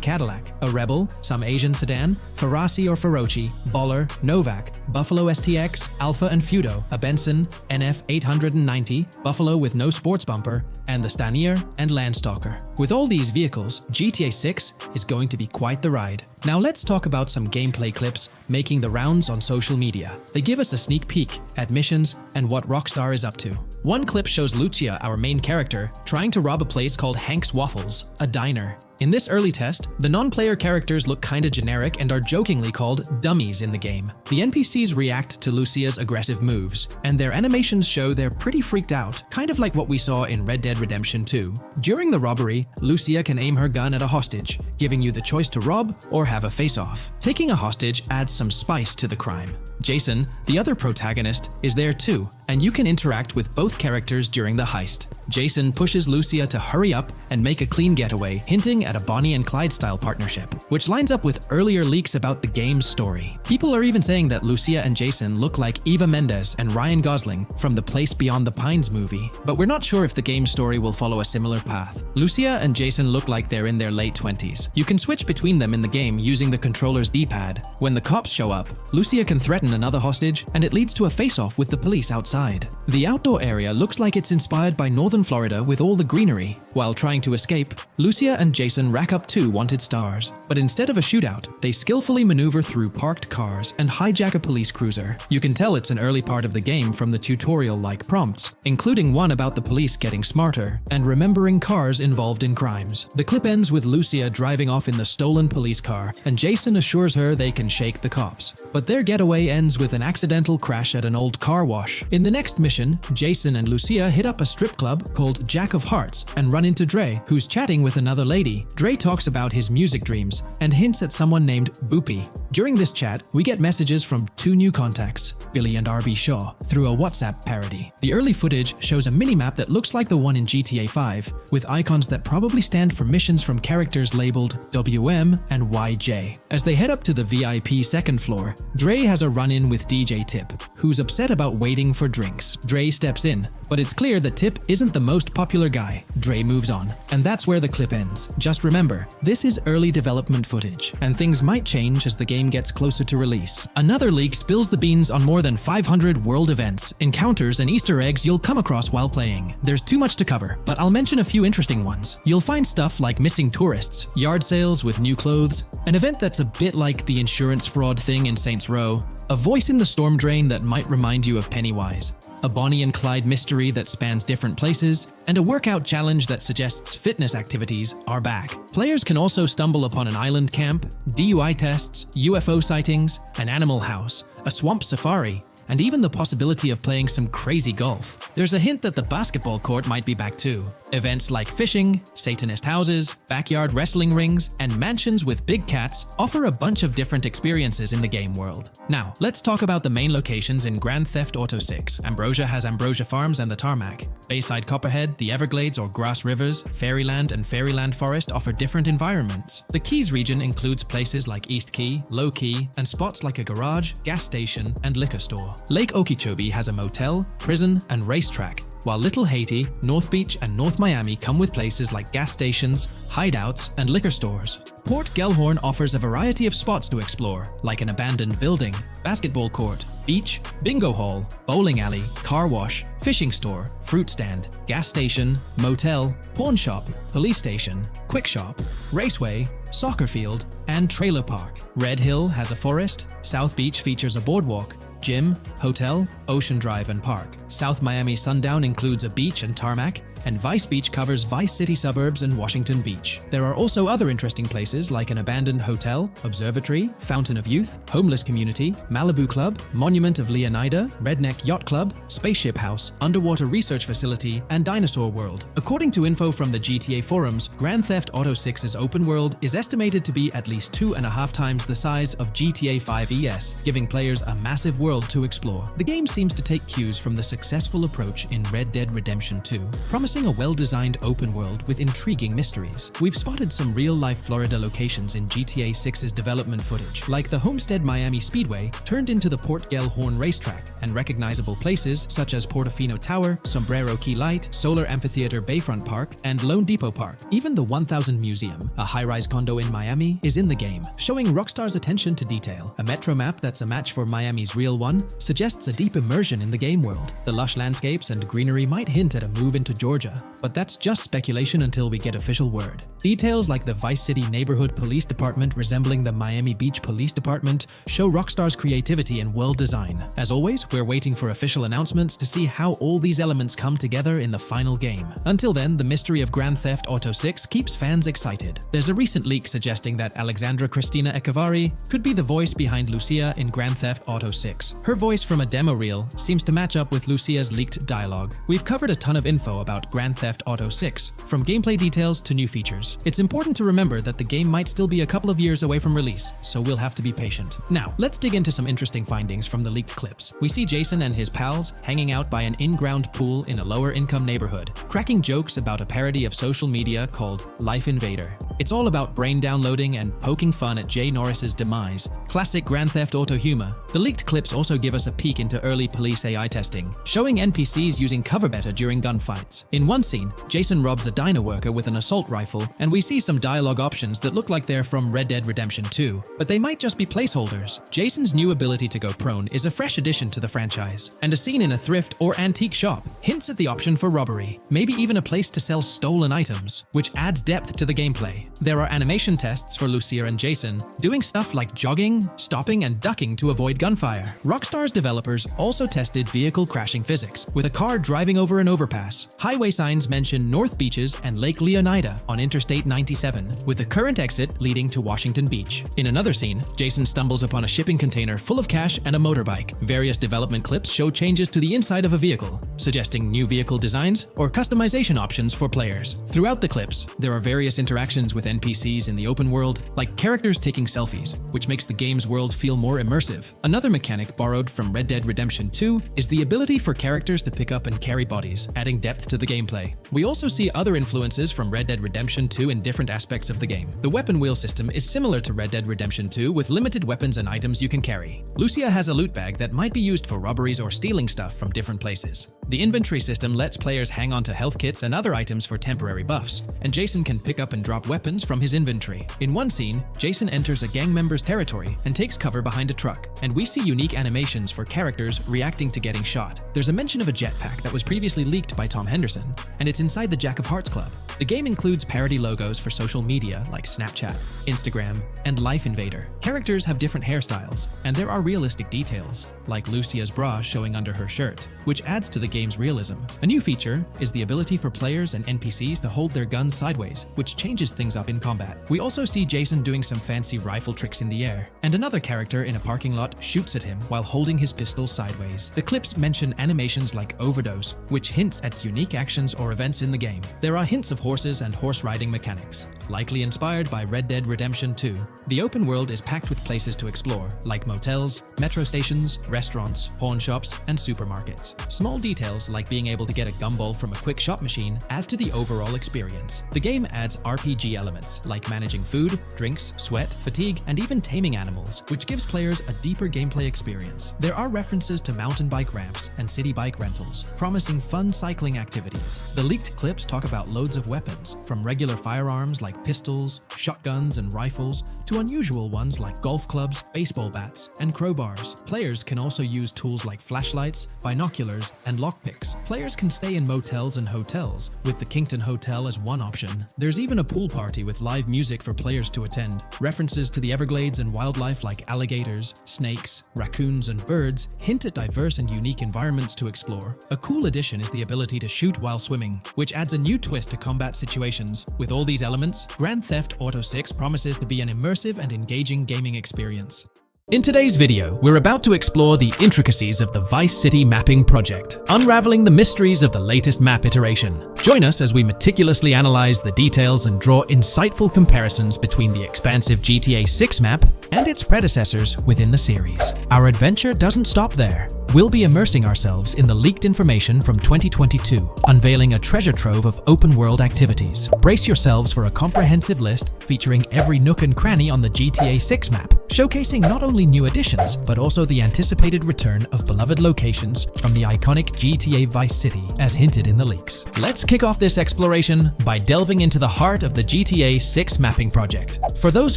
Cadillac, a Rebel, some Asian sedan, Ferrari or Feroci, Baller, Novak, Buffalo STX, Alpha and Feudo, a Benson, NF 890, Buffalo with no sports bumper, and the Stanier and Landstalker. With all these vehicles, GTA 6 is going to be quite the ride. Now let's talk about some gameplay clips making the rounds on social media. They give us a sneak peek at missions and what Rockstar is up to. One clip shows Lucia, our main character, trying to rob a place called Hank's Waffles, a diner. In this early test, the non-player characters look kinda generic and are jokingly called dummies in the game. The NPCs react to Lucia's aggressive moves, and their animations show they're pretty freaked out, kind of like what we saw in Red Dead Redemption 2. During the robbery, Lucia can aim her gun at a hostage, giving you the choice to rob or have a face-off. Taking a hostage adds some spice to the crime. Jason, the other protagonist, is there too, and you can interact with both both characters during the heist. Jason pushes Lucia to hurry up and make a clean getaway, hinting at a Bonnie and Clyde-style partnership, which lines up with earlier leaks about the game's story. People are even saying that Lucia and Jason look like Eva Mendes and Ryan Gosling from the Place Beyond the Pines movie, but we're not sure if the game's story will follow a similar path. Lucia and Jason look like they're in their late 20s. You can switch between them in the game using the controller's D-pad. When the cops show up, Lucia can threaten another hostage, and it leads to a face-off with the police outside. The outdoor area looks like it's inspired by northern Florida with all the greenery. While trying to escape, Lucia and Jason rack up 2 wanted stars, but instead of a shootout, they skillfully maneuver through parked cars and hijack a police cruiser. You can tell it's an early part of the game from the tutorial-like prompts, including one about the police getting smarter and remembering cars involved in crimes. The clip ends with Lucia driving off in the stolen police car, and Jason assures her they can shake the cops. But their getaway ends with an accidental crash at an old car wash. In the next mission, Jason and Lucia hit up a strip club called Jack of Hearts and run into Dre, who's chatting with another lady. Dre talks about his music dreams and hints at someone named Boopy. During this chat, we get messages from 2 new contacts, Billy and RB Shaw, through a WhatsApp parody. The early footage shows a minimap that looks like the one in GTA 5, with icons that probably stand for missions from characters labeled WM and YJ. As they head up to the VIP second floor, Dre has a run-in with DJ Tip, who's upset about waiting for drinks. Dre steps in, but it's clear that Tip isn't the most popular guy. Dre moves on, and that's where the clip ends. Just remember, this is early development footage, and things might change as the game gets closer to release. Another leak spills the beans on more than 500 world events, encounters, and Easter eggs you'll come across while playing. There's too much to cover, but I'll mention a few interesting ones. You'll find stuff like missing tourists, yard sales with new clothes, an event that's a bit like the insurance fraud thing in Saints Row, a voice in the storm drain that might remind you of Pennywise, a Bonnie and Clyde mystery that spans different places, and a workout challenge that suggests fitness activities are back. Players can also stumble upon an island camp, DUI tests, UFO sightings, an animal house, a swamp safari, and even the possibility of playing some crazy golf. There's a hint that the basketball court might be back too. Events like fishing, Satanist houses, backyard wrestling rings, and mansions with big cats offer a bunch of different experiences in the game world. Now, let's talk about the main locations in Grand Theft Auto 6. Ambrosia has Ambrosia Farms and the Tarmac. Bayside Copperhead, the Everglades or Grass Rivers, Fairyland and Fairyland Forest offer different environments. The Keys region includes places like East Key, Low Key, and spots like a garage, gas station, and liquor store. Lake Okeechobee has a motel, prison, and racetrack, while Little Haiti, North Beach, and North Miami come with places like gas stations, hideouts, and liquor stores. Port Gellhorn offers a variety of spots to explore, like an abandoned building, basketball court, beach, bingo hall, bowling alley, car wash, fishing store, fruit stand, gas station, motel, pawn shop, police station, quick shop, raceway, soccer field, and trailer park. Red Hill has a forest, South Beach features a boardwalk, gym, hotel, Ocean Drive, and park. South Miami Sundown includes a beach and tarmac, and Vice Beach covers Vice City suburbs and Washington Beach. There are also other interesting places like an abandoned hotel, observatory, Fountain of Youth, homeless community, Malibu Club, Monument of Leonida, Redneck Yacht Club, Spaceship House, underwater research facility, and Dinosaur World. According to info from the GTA forums, Grand Theft Auto 6's open world is estimated to be at least 2.5 times the size of GTA 5 ES, giving players a massive world to explore. The game seems to take cues from the successful approach in Red Dead Redemption 2, promising a well-designed open world with intriguing mysteries. We've spotted some real-life Florida locations in GTA 6's development footage, like the Homestead Miami Speedway turned into the Port Gellhorn racetrack, and recognizable places such as Portofino Tower, Sombrero Key Light, Solar Amphitheater Bayfront Park, and Lone Depot Park. Even the 1000 Museum, a high-rise condo in Miami, is in the game, showing Rockstar's attention to detail. A metro map that's a match for Miami's real one suggests a deep immersion in the game world. The lush landscapes and greenery might hint at a move into Georgia, but that's just speculation until we get official word. Details like the Vice City Neighborhood Police Department resembling the Miami Beach Police Department show Rockstar's creativity and world design. As always, we're waiting for official announcements to see how all these elements come together in the final game. Until then, the mystery of Grand Theft Auto 6 keeps fans excited. There's a recent leak suggesting that Alexandra Christina Echevarri could be the voice behind Lucia in Grand Theft Auto 6. Her voice from a demo reel seems to match up with Lucia's leaked dialogue. We've covered a ton of info about about Grand Theft Auto 6, from gameplay details to new features. It's important to remember that the game might still be a couple of years away from release, so we'll have to be patient. Now, let's dig into some interesting findings from the leaked clips. We see Jason and his pals hanging out by an in-ground pool in a lower-income neighborhood, cracking jokes about a parody of social media called Life Invader. It's all about brain downloading and poking fun at Jay Norris's demise. Classic Grand Theft Auto humor. The leaked clips also give us a peek into early police AI testing, showing NPCs using cover better during gunfights. In one scene, Jason robs a diner worker with an assault rifle, and we see some dialogue options that look like they're from Red Dead Redemption 2, but they might just be placeholders. Jason's new ability to go prone is a fresh addition to the franchise, and a scene in a thrift or antique shop hints at the option for robbery, maybe even a place to sell stolen items, which adds depth to the gameplay. There are animation tests for Lucia and Jason, doing stuff like jogging, stopping, and ducking to avoid gunfire. Rockstar's developers also tested vehicle crashing physics, with a car driving over an overpass. Highway signs mention North Beaches and Lake Leonida on Interstate 97, with the current exit leading to Washington Beach. In another scene, Jason stumbles upon a shipping container full of cash and a motorbike. Various development clips show changes to the inside of a vehicle, suggesting new vehicle designs or customization options for players. Throughout the clips, there are various interactions with NPCs in the open world, like characters taking selfies, which makes the game's world feel more immersive. Another mechanic borrowed from Red Dead Redemption 2 is the ability for characters to pick up and carry bodies, adding depth to the gameplay. We also see other influences from Red Dead Redemption 2 in different aspects of the game. The weapon wheel system is similar to Red Dead Redemption 2 with limited weapons and items you can carry. Lucia has a loot bag that might be used for robberies or stealing stuff from different places. The inventory system lets players hang on to health kits and other items for temporary buffs, and Jason can pick up and drop weapons from his inventory. In one scene, Jason enters a gang member's territory and takes cover behind a truck, and we see unique animations for characters reacting to getting shot. There's a mention of a jetpack that was previously leaked by Tom Henderson, and it's inside the Jack of Hearts Club. The game includes parody logos for social media like Snapchat, Instagram, and Life Invader. Characters have different hairstyles, and there are realistic details, like Lucia's bra showing under her shirt, which adds to the game's realism. A new feature is the ability for players and NPCs to hold their guns sideways, which changes things up in combat. We also see Jason doing some fancy rifle tricks in the air, and another character in a parking lot shoots at him while holding his pistol sideways. The clips mention animations like overdose, which hints at unique actions or events in the game. There are hints of horses and horse riding mechanics, likely inspired by Red Dead Redemption 2. The open world is packed with places to explore, like motels, metro stations, restaurants, pawn shops, and supermarkets. Small details like being able to get a gumball from a quick shop machine add to the overall experience. The game adds RPG elements, like managing food, drinks, sweat, fatigue, and even taming animals, which gives players a deeper gameplay experience. There are references to mountain bike ramps and city bike rentals, promising fun cycling activities. The leaked clips talk about loads of weapons, from regular firearms like pistols, shotguns, and rifles, to unusual ones like golf clubs, baseball bats, and crowbars. Players can also use tools like flashlights, binoculars, and lockpicks. Players can stay in motels and hotels, with the Kington Hotel as one option. There's even a pool party with live music for players to attend. References to the Everglades and wildlife like alligators, snakes, raccoons, and birds hint at diverse and unique environments to explore. A cool addition is the ability to shoot while swimming, which adds a new twist to combat situations. With all these elements, Grand Theft Auto 6 promises to be an immersive and engaging gaming experience. In today's video, we're about to explore the intricacies of the Vice City mapping project, unraveling the mysteries of the latest map iteration. Join us as we meticulously analyze the details and draw insightful comparisons between the expansive GTA 6 map and its predecessors within the series. Our adventure doesn't stop there. We'll be immersing ourselves in the leaked information from 2022, unveiling a treasure trove of open-world activities. Brace yourselves for a comprehensive list featuring every nook and cranny on the GTA 6 map, showcasing not only new additions, but also the anticipated return of beloved locations from the iconic GTA Vice City, as hinted in the leaks. Let's kick off this exploration by delving into the heart of the GTA 6 mapping project. For those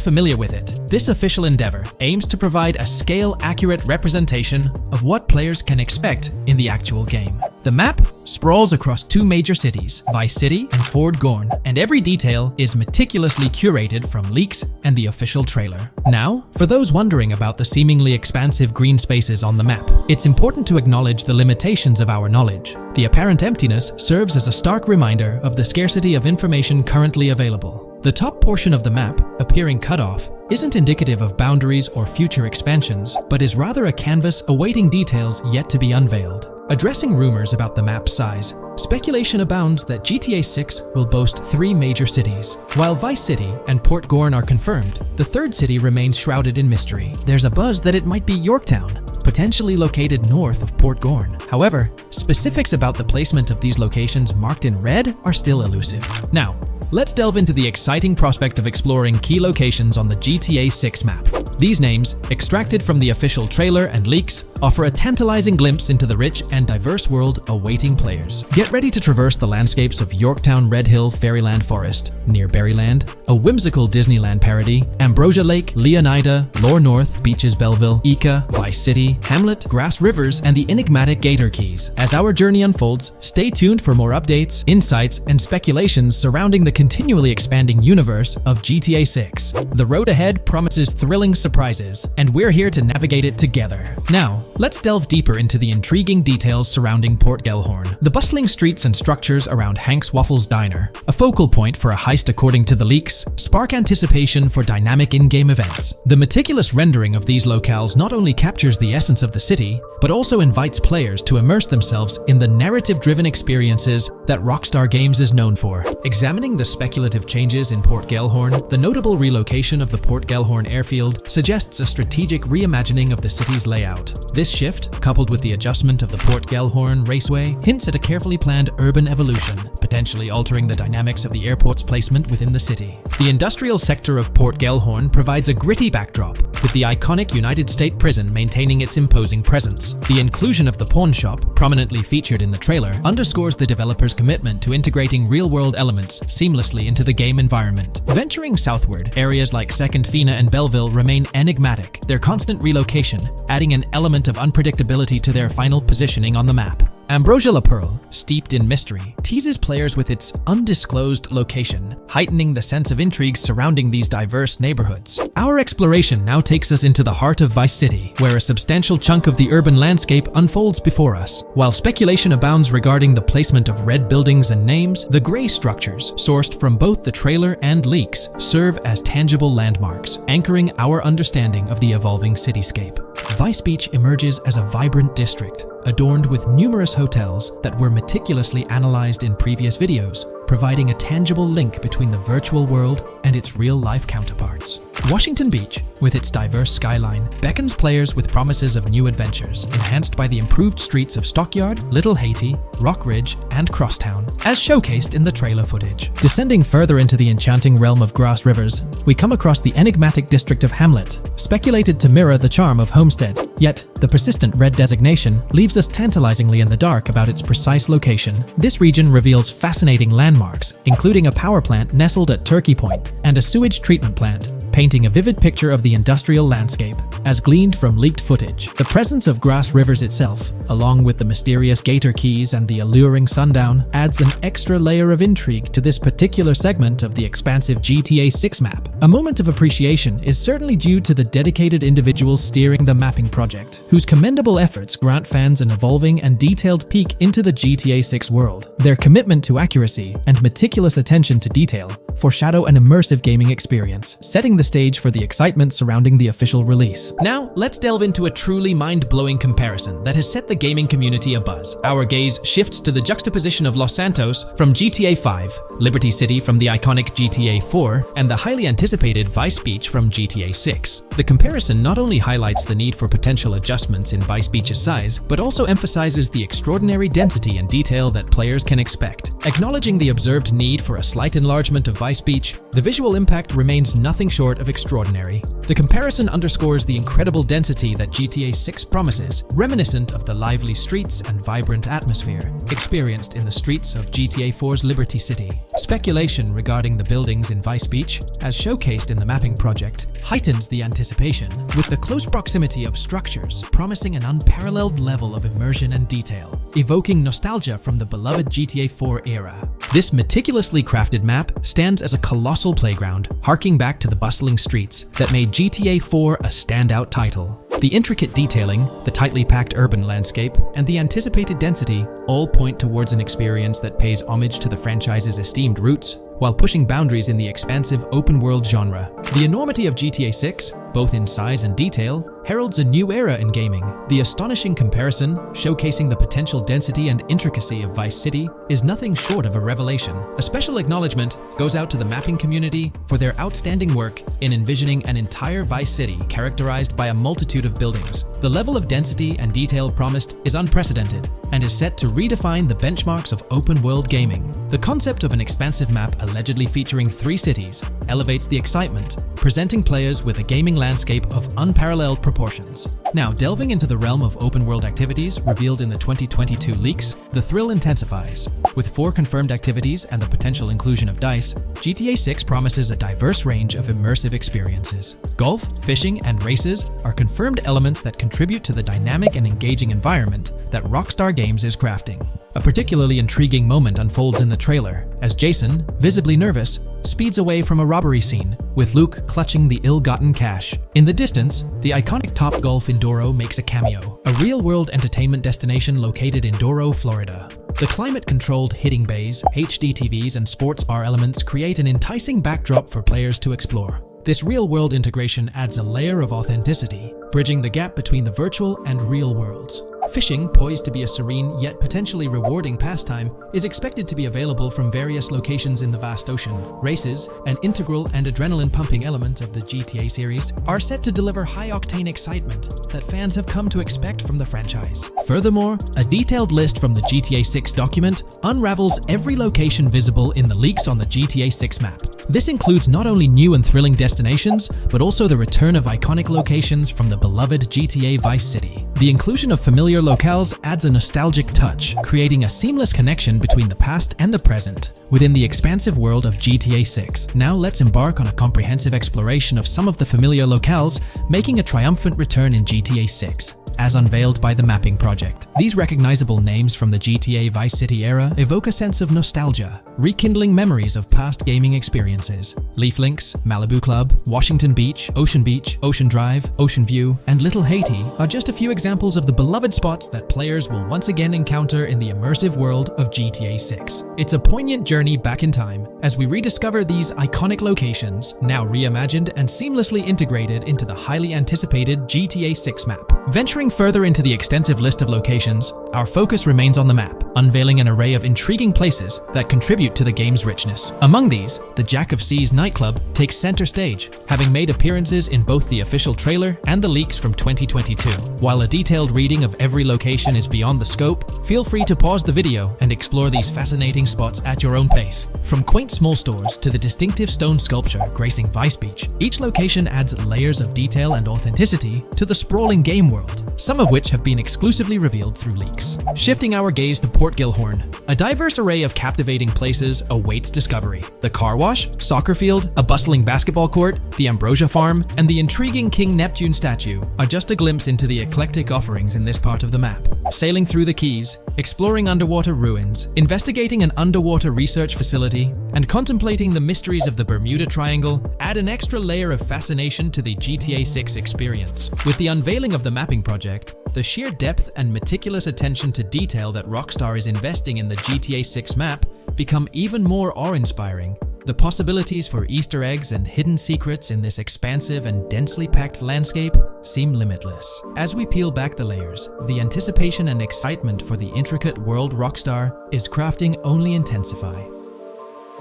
familiar with it, this official endeavor aims to provide a scale-accurate representation of what players can expect in the actual game. The map sprawls across two major cities, Vice City and Fort Gorn, and every detail is meticulously curated from leaks and the official trailer. Now, for those wondering about the seemingly expansive green spaces on the map, it's important to acknowledge the limitations of our knowledge. The apparent emptiness serves as a stark reminder of the scarcity of information currently available. The top portion of the map, appearing cut off, isn't indicative of boundaries or future expansions, but is rather a canvas awaiting details yet to be unveiled. Addressing rumors about the map's size, Speculation abounds that GTA 6 will boast 3 major cities. While Vice City and Port Gorn are confirmed, the third city remains shrouded in mystery. There's a buzz that it might be Yorktown, potentially located north of Port Gorn. However, specifics about the placement of these locations marked in red are still elusive. Now, let's delve into the exciting prospect of exploring key locations on the GTA 6 map. These names, extracted from the official trailer and leaks, offer a tantalizing glimpse into the rich and diverse world awaiting players. Get ready to traverse the landscapes of Yorktown Red Hill Fairyland Forest, near Berryland, a whimsical Disneyland parody, Ambrosia Lake, Leonida, Lore North, Beaches Belleville, Ica, Vice City, Hamlet, Grass Rivers, and the enigmatic Gator Keys. As our journey unfolds, stay tuned for more updates, insights, and speculations surrounding the continually expanding universe of GTA 6. The road ahead promises thrilling surprises, and we're here to navigate it together. Now, let's delve deeper into the intriguing details surrounding Port Gellhorn. The bustling streets and structures around Hank's Waffles Diner, a focal point for a heist according to the leaks, spark anticipation for dynamic in-game events. The meticulous rendering of these locales not only captures the essence of the city, but also invites players to immerse themselves in the narrative-driven experiences that Rockstar Games is known for. Examining the speculative changes in Port Gellhorn, the notable relocation of the Port Gellhorn airfield suggests a strategic reimagining of the city's layout. This shift, coupled with the adjustment of the Port Gellhorn Raceway, hints at a carefully planned urban evolution, potentially altering the dynamics of the airport's placement within the city. The industrial sector of Port Gellhorn provides a gritty backdrop, with the iconic United States prison maintaining its imposing presence. The inclusion of the pawn shop, prominently featured in the trailer, underscores the developer's commitment to integrating real-world elements seamlessly into the game environment. Venturing southward, areas like Second Fina and Belleville remain enigmatic, their constant relocation adding an element of unpredictability to their final positioning on the map. Ambrosia La Pearl, steeped in mystery, teases players with its undisclosed location, heightening the sense of intrigue surrounding these diverse neighborhoods. Our exploration now takes us into the heart of Vice City, where a substantial chunk of the urban landscape unfolds before us. While speculation abounds regarding the placement of red buildings and names, the gray structures, sourced from both the trailer and leaks, serve as tangible landmarks, anchoring our understanding of the evolving cityscape. Vice Beach emerges as a vibrant district, adorned with numerous hotels that were meticulously analyzed in previous videos, providing a tangible link between the virtual world and its real-life counterparts. Washington Beach, with its diverse skyline, beckons players with promises of new adventures, enhanced by the improved streets of Stockyard, Little Haiti, Rock Ridge, and Crosstown, as showcased in the trailer footage. Descending further into the enchanting realm of Grass Rivers, we come across the enigmatic district of Hamlet, speculated to mirror the charm of Homestead. Yet, the persistent red designation leaves us tantalizingly in the dark about its precise location. This region reveals fascinating landmarks, including a power plant nestled at Turkey Point and a sewage treatment plant, painting a vivid picture of the industrial landscape, as gleaned from leaked footage. The presence of Grass Rivers itself, along with the mysterious Gator Keys and the alluring sundown, adds an extra layer of intrigue to this particular segment of the expansive GTA 6 map. A moment of appreciation is certainly due to the dedicated individuals steering the mapping project, whose commendable efforts grant fans an evolving and detailed peek into the GTA 6 world. Their commitment to accuracy and meticulous attention to detail foreshadow an immersive gaming experience, setting the stage for the excitement surrounding the official release. Now, let's delve into a truly mind-blowing comparison that has set the gaming community abuzz. Our gaze shifts to the juxtaposition of Los Santos from GTA 5, Liberty City from the iconic GTA 4, and the highly anticipated Vice Beach from GTA 6. The comparison not only highlights the need for potential adjustments in Vice Beach's size, but also emphasizes the extraordinary density and detail that players can expect. Acknowledging the observed need for a slight enlargement of Vice Beach, the visual impact remains nothing short of extraordinary. The comparison underscores the incredible density that GTA 6 promises, reminiscent of the lively streets and vibrant atmosphere experienced in the streets of GTA 4's Liberty City. Speculation regarding the buildings in Vice Beach, as showcased in the mapping project, heightens the anticipation, with the close proximity of structures promising an unparalleled level of immersion and detail, evoking nostalgia from the beloved GTA 4 era. This meticulously crafted map stands as a colossal playground, harking back to the bustling streets that made GTA 4 a standout title. The intricate detailing, the tightly packed urban landscape, and the anticipated density all point towards an experience that pays homage to the franchise's esteemed roots, while pushing boundaries in the expansive open-world genre. The enormity of GTA 6, both in size and detail, heralds a new era in gaming. The astonishing comparison, showcasing the potential density and intricacy of Vice City, is nothing short of a revelation. A special acknowledgement goes out to the mapping community for their outstanding work in envisioning an entire Vice City characterized by a multitude of buildings. The level of density and detail promised is unprecedented and is set to redefine the benchmarks of open-world gaming. The concept of an expansive map allegedly featuring 3 cities elevates the excitement, presenting players with a gaming landscape of unparalleled proportions. Now, delving into the realm of open-world activities revealed in the 2022 leaks, the thrill intensifies. With 4 confirmed activities and the potential inclusion of dice, GTA 6 promises a diverse range of immersive experiences. Golf, fishing, and races are confirmed elements that contribute to the dynamic and engaging environment that Rockstar Games is crafting. A particularly intriguing moment unfolds in the trailer, as Jason, visibly nervous, speeds away from a robbery scene, with Luke clutching the ill-gotten cash. In the distance, the iconic Topgolf in Doro makes a cameo, a real-world entertainment destination located in Doro, Florida. The climate-controlled hitting bays, HD TVs, and sports bar elements create an enticing backdrop for players to explore. This real-world integration adds a layer of authenticity, bridging the gap between the virtual and real worlds. Fishing, poised to be a serene yet potentially rewarding pastime, is expected to be available from various locations in the vast ocean. Races, an integral and adrenaline-pumping element of the GTA series, are set to deliver high-octane excitement that fans have come to expect from the franchise. Furthermore, a detailed list from the GTA 6 document unravels every location visible in the leaks on the GTA 6 map. This includes not only new and thrilling destinations, but also the return of iconic locations from the beloved GTA Vice City. The inclusion of familiar locales adds a nostalgic touch, creating a seamless connection between the past and the present within the expansive world of GTA 6. Now let's embark on a comprehensive exploration of some of the familiar locales, making a triumphant return in GTA 6. As unveiled by the Mapping Project. These recognizable names from the GTA Vice City era evoke a sense of nostalgia, rekindling memories of past gaming experiences. Leaf Links, Malibu Club, Washington Beach, Ocean Drive, Ocean View, and Little Haiti are just a few examples of the beloved spots that players will once again encounter in the immersive world of GTA 6. It's a poignant journey back in time as we rediscover these iconic locations, now reimagined and seamlessly integrated into the highly anticipated GTA 6 map. Venturing further into the extensive list of locations, our focus remains on the map, unveiling an array of intriguing places that contribute to the game's richness. Among these, the Jack of Seas nightclub takes center stage, having made appearances in both the official trailer and the leaks from 2022. While a detailed reading of every location is beyond the scope, feel free to pause the video and explore these fascinating spots at your own pace. From quaint small stores to the distinctive stone sculpture gracing Vice Beach, each location adds layers of detail and authenticity to the sprawling game world, some of which have been exclusively revealed through leaks. Shifting our gaze to Port Gilhorn, a diverse array of captivating places awaits discovery. The car wash, soccer field, a bustling basketball court, the Ambrosia Farm, and the intriguing King Neptune statue are just a glimpse into the eclectic offerings in this part of the map. Sailing through the Keys, exploring underwater ruins, investigating an underwater research facility, and contemplating the mysteries of the Bermuda Triangle add an extra layer of fascination to the GTA 6 experience. With the unveiling of the Mapping Project, the sheer depth and meticulous attention to detail that Rockstar is investing in the GTA 6 map become even more awe-inspiring. The possibilities for Easter eggs and hidden secrets in this expansive and densely packed landscape seem limitless. As we peel back the layers, the anticipation and excitement for the intricate world Rockstar is crafting only intensify.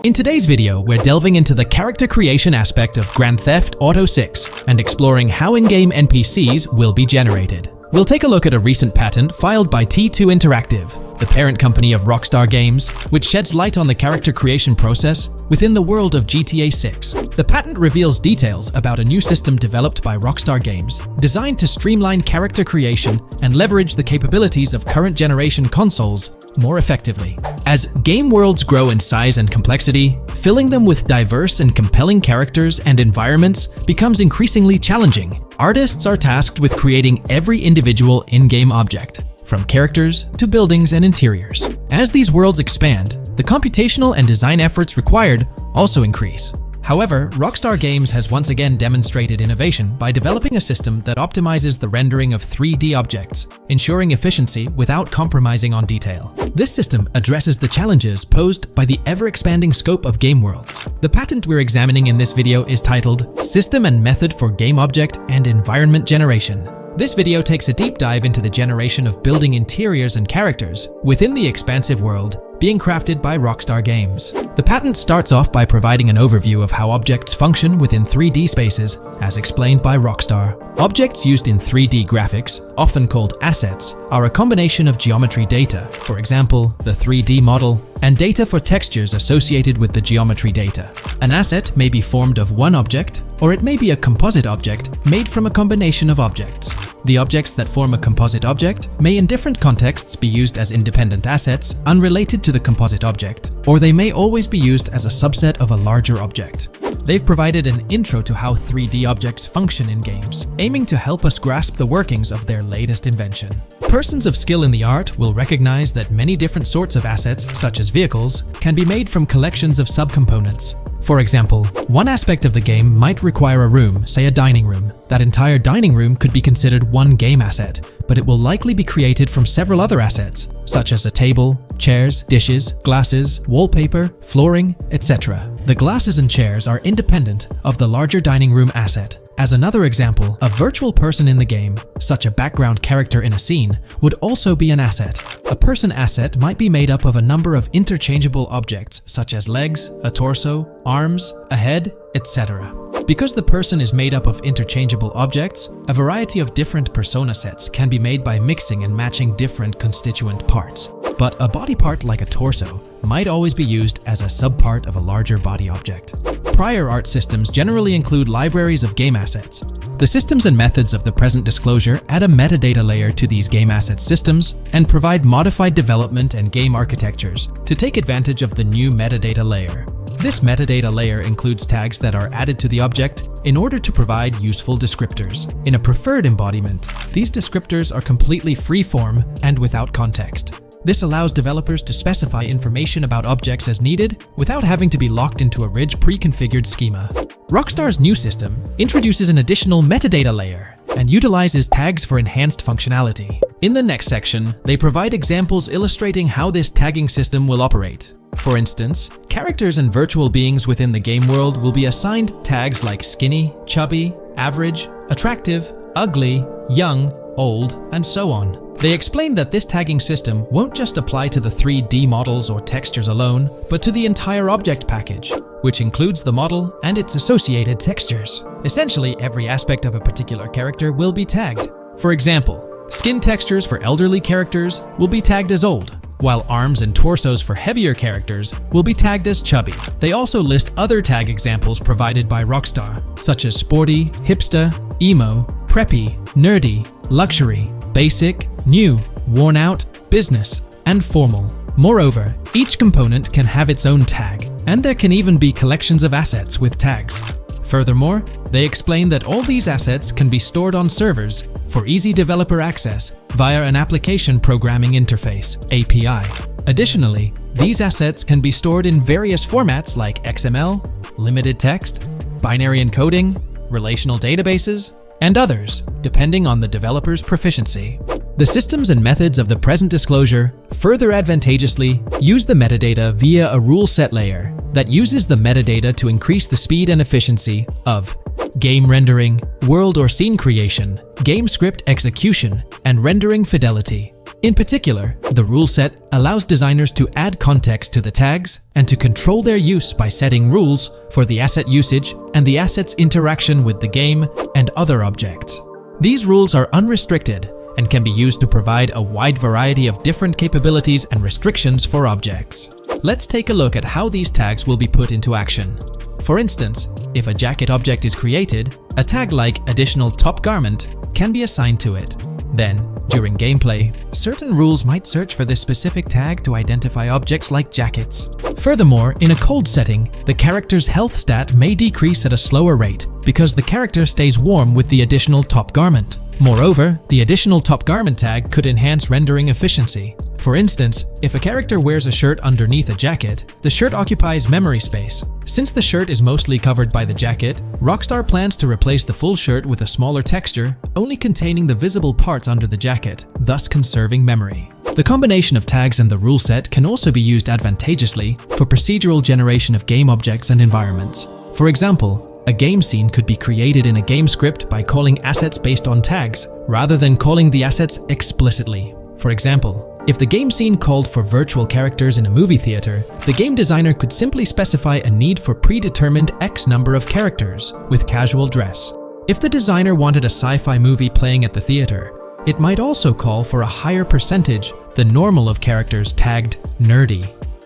In today's video, we're delving into the character creation aspect of Grand Theft Auto 6 and exploring how in-game NPCs will be generated. We'll take a look at a recent patent filed by T2 Interactive, the parent company of Rockstar Games, which sheds light on the character creation process within the world of GTA 6. The patent reveals details about a new system developed by Rockstar Games, designed to streamline character creation and leverage the capabilities of current generation consoles more effectively. As game worlds grow in size and complexity, filling them with diverse and compelling characters and environments becomes increasingly challenging. Artists are tasked with creating every individual in-game object, from characters to buildings and interiors. As these worlds expand, the computational and design efforts required also increase. However, Rockstar Games has once again demonstrated innovation by developing a system that optimizes the rendering of 3D objects, ensuring efficiency without compromising on detail. This system addresses the challenges posed by the ever-expanding scope of game worlds. The patent we're examining in this video is titled System and Method for Game Object and Environment Generation. This video takes a deep dive into the generation of building interiors and characters within the expansive world being crafted by Rockstar Games. The patent starts off by providing an overview of how objects function within 3D spaces, as explained by Rockstar. Objects used in 3D graphics, often called assets, are a combination of geometry data, for example, the 3D model, and data for textures associated with the geometry data. An asset may be formed of one object, or it may be a composite object made from a combination of objects. The objects that form a composite object may in different contexts be used as independent assets unrelated to the composite object, or they may always be used as a subset of a larger object. They've provided an intro to how 3D objects function in games, aiming to help us grasp the workings of their latest invention. Persons of skill in the art will recognize that many different sorts of assets, such as vehicles, can be made from collections of subcomponents. For example, one aspect of the game might require a room, say a dining room. That entire dining room could be considered one game asset, but it will likely be created from several other assets, such as a table, chairs, dishes, glasses, wallpaper, flooring, etc. The glasses and chairs are independent of the larger dining room asset. As another example, a virtual person in the game, such a background character in a scene, would also be an asset. A person asset might be made up of a number of interchangeable objects, such as legs, a torso, arms, a head, etc. Because the person is made up of interchangeable objects, a variety of different persona sets can be made by mixing and matching different constituent parts. But a body part like a torso might always be used as a subpart of a larger body object. Prior art systems generally include libraries of game assets. The systems and methods of the present disclosure add a metadata layer to these game asset systems and provide modified development and game architectures to take advantage of the new metadata layer. This metadata layer includes tags that are added to the object in order to provide useful descriptors. In a preferred embodiment, these descriptors are completely free-form and without context. This allows developers to specify information about objects as needed without having to be locked into a rich pre-configured schema. Rockstar's new system introduces an additional metadata layer and utilizes tags for enhanced functionality. In the next section, they provide examples illustrating how this tagging system will operate. For instance, characters and virtual beings within the game world will be assigned tags like skinny, chubby, average, attractive, ugly, young, old, and so on. They explain that this tagging system won't just apply to the 3D models or textures alone, but to the entire object package, which includes the model and its associated textures. Essentially, every aspect of a particular character will be tagged. For example, skin textures for elderly characters will be tagged as old, while arms and torsos for heavier characters will be tagged as chubby. They also list other tag examples provided by Rockstar, such as sporty, hipster, emo, preppy, nerdy, luxury, basic, new, worn out, business, and formal. Moreover, each component can have its own tag, and there can even be collections of assets with tags. Furthermore, they explain that all these assets can be stored on servers for easy developer access via an application programming interface (API). Additionally, these assets can be stored in various formats like XML, limited text, binary encoding, relational databases, and others, depending on the developer's proficiency. The systems and methods of the present disclosure further advantageously use the metadata via a rule set layer that uses the metadata to increase the speed and efficiency of game rendering, world or scene creation, game script execution, and rendering fidelity. In particular, the rule set allows designers to add context to the tags and to control their use by setting rules for the asset usage and the asset's interaction with the game and other objects. These rules are unrestricted and can be used to provide a wide variety of different capabilities and restrictions for objects. Let's take a look at how these tags will be put into action. For instance, if a jacket object is created, a tag like additional top garment can be assigned to it. Then, during gameplay, certain rules might search for this specific tag to identify objects like jackets. Furthermore, in a cold setting, the character's health stat may decrease at a slower rate because the character stays warm with the additional top garment. Moreover, the additional top garment tag could enhance rendering efficiency. For instance, if a character wears a shirt underneath a jacket, the shirt occupies memory space. Since the shirt is mostly covered by the jacket, Rockstar plans to replace the full shirt with a smaller texture, only containing the visible parts under the jacket, thus conserving memory. The combination of tags and the rule set can also be used advantageously for procedural generation of game objects and environments. For example, a game scene could be created in a game script by calling assets based on tags, rather than calling the assets explicitly. For example, if the game scene called for virtual characters in a movie theater, the game designer could simply specify a need for predetermined X number of characters with casual dress. If the designer wanted a sci-fi movie playing at the theater, it might also call for a higher percentage than normal of characters tagged nerdy.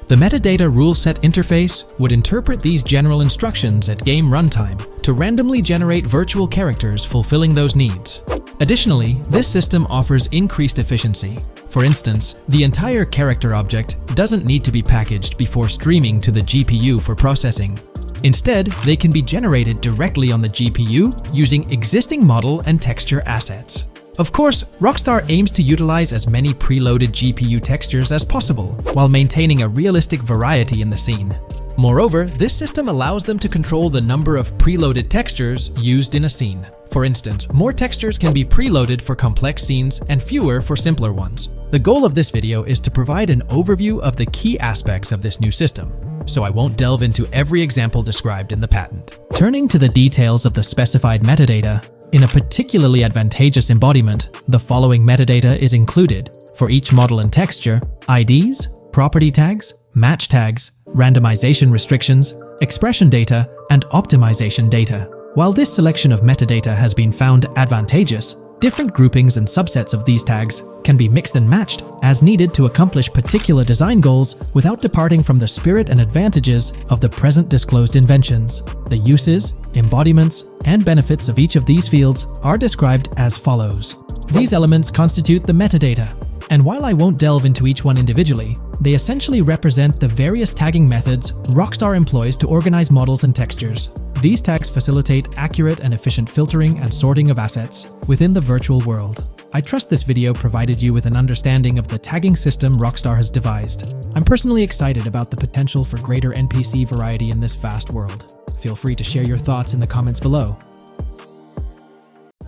The metadata rule set interface would interpret these general instructions at game runtime to randomly generate virtual characters fulfilling those needs. Additionally, this system offers increased efficiency. For instance, the entire character object doesn't need to be packaged before streaming to the GPU for processing. Instead, they can be generated directly on the GPU using existing model and texture assets. Of course, Rockstar aims to utilize as many preloaded GPU textures as possible, while maintaining a realistic variety in the scene. Moreover, this system allows them to control the number of preloaded textures used in a scene. For instance, more textures can be preloaded for complex scenes and fewer for simpler ones. The goal of this video is to provide an overview of the key aspects of this new system, so I won't delve into every example described in the patent. Turning to the details of the specified metadata, in a particularly advantageous embodiment, the following metadata is included for each model and texture: IDs, property tags, match tags, randomization restrictions, expression data, and optimization data. While this selection of metadata has been found advantageous, different groupings and subsets of these tags can be mixed and matched as needed to accomplish particular design goals without departing from the spirit and advantages of the present disclosed inventions. The uses, embodiments, and benefits of each of these fields are described as follows. These elements constitute the metadata, and while I won't delve into each one individually, they essentially represent the various tagging methods Rockstar employs to organize models and textures. These tags facilitate accurate and efficient filtering and sorting of assets within the virtual world. I trust this video provided you with an understanding of the tagging system Rockstar has devised. I'm personally excited about the potential for greater NPC variety in this vast world. Feel free to share your thoughts in the comments below.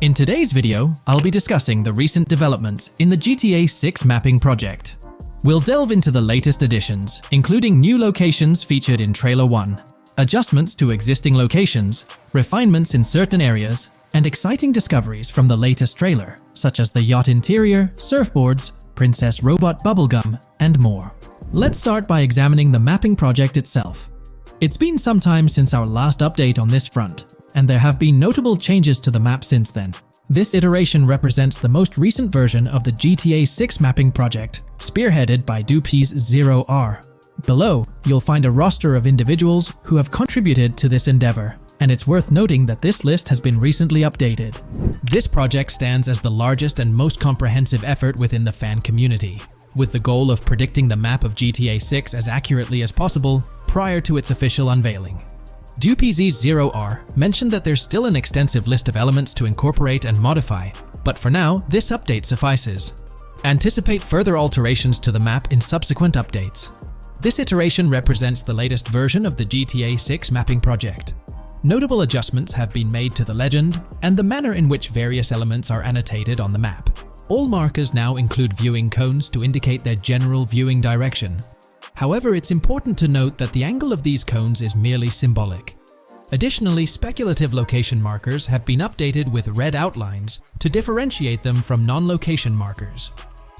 In today's video, I'll be discussing the recent developments in the GTA 6 mapping project. We'll delve into the latest additions, including new locations featured in Trailer 1, adjustments to existing locations, refinements in certain areas, and exciting discoveries from the latest trailer, such as the yacht interior, surfboards, princess robot bubblegum, and more. Let's start by examining the mapping project itself. It's been some time since our last update on this front, and there have been notable changes to the map since then. This iteration represents the most recent version of the GTA 6 mapping project, spearheaded by Dupe's 0R. Below, you'll find a roster of individuals who have contributed to this endeavor, and it's worth noting that this list has been recently updated. This project stands as the largest and most comprehensive effort within the fan community, with the goal of predicting the map of GTA 6 as accurately as possible prior to its official unveiling. DupZ0R mentioned that there's still an extensive list of elements to incorporate and modify, but for now, this update suffices. Anticipate further alterations to the map in subsequent updates. This iteration represents the latest version of the GTA 6 mapping project. Notable adjustments have been made to the legend and the manner in which various elements are annotated on the map. All markers now include viewing cones to indicate their general viewing direction. However, it's important to note that the angle of these cones is merely symbolic. Additionally, speculative location markers have been updated with red outlines to differentiate them from non-location markers.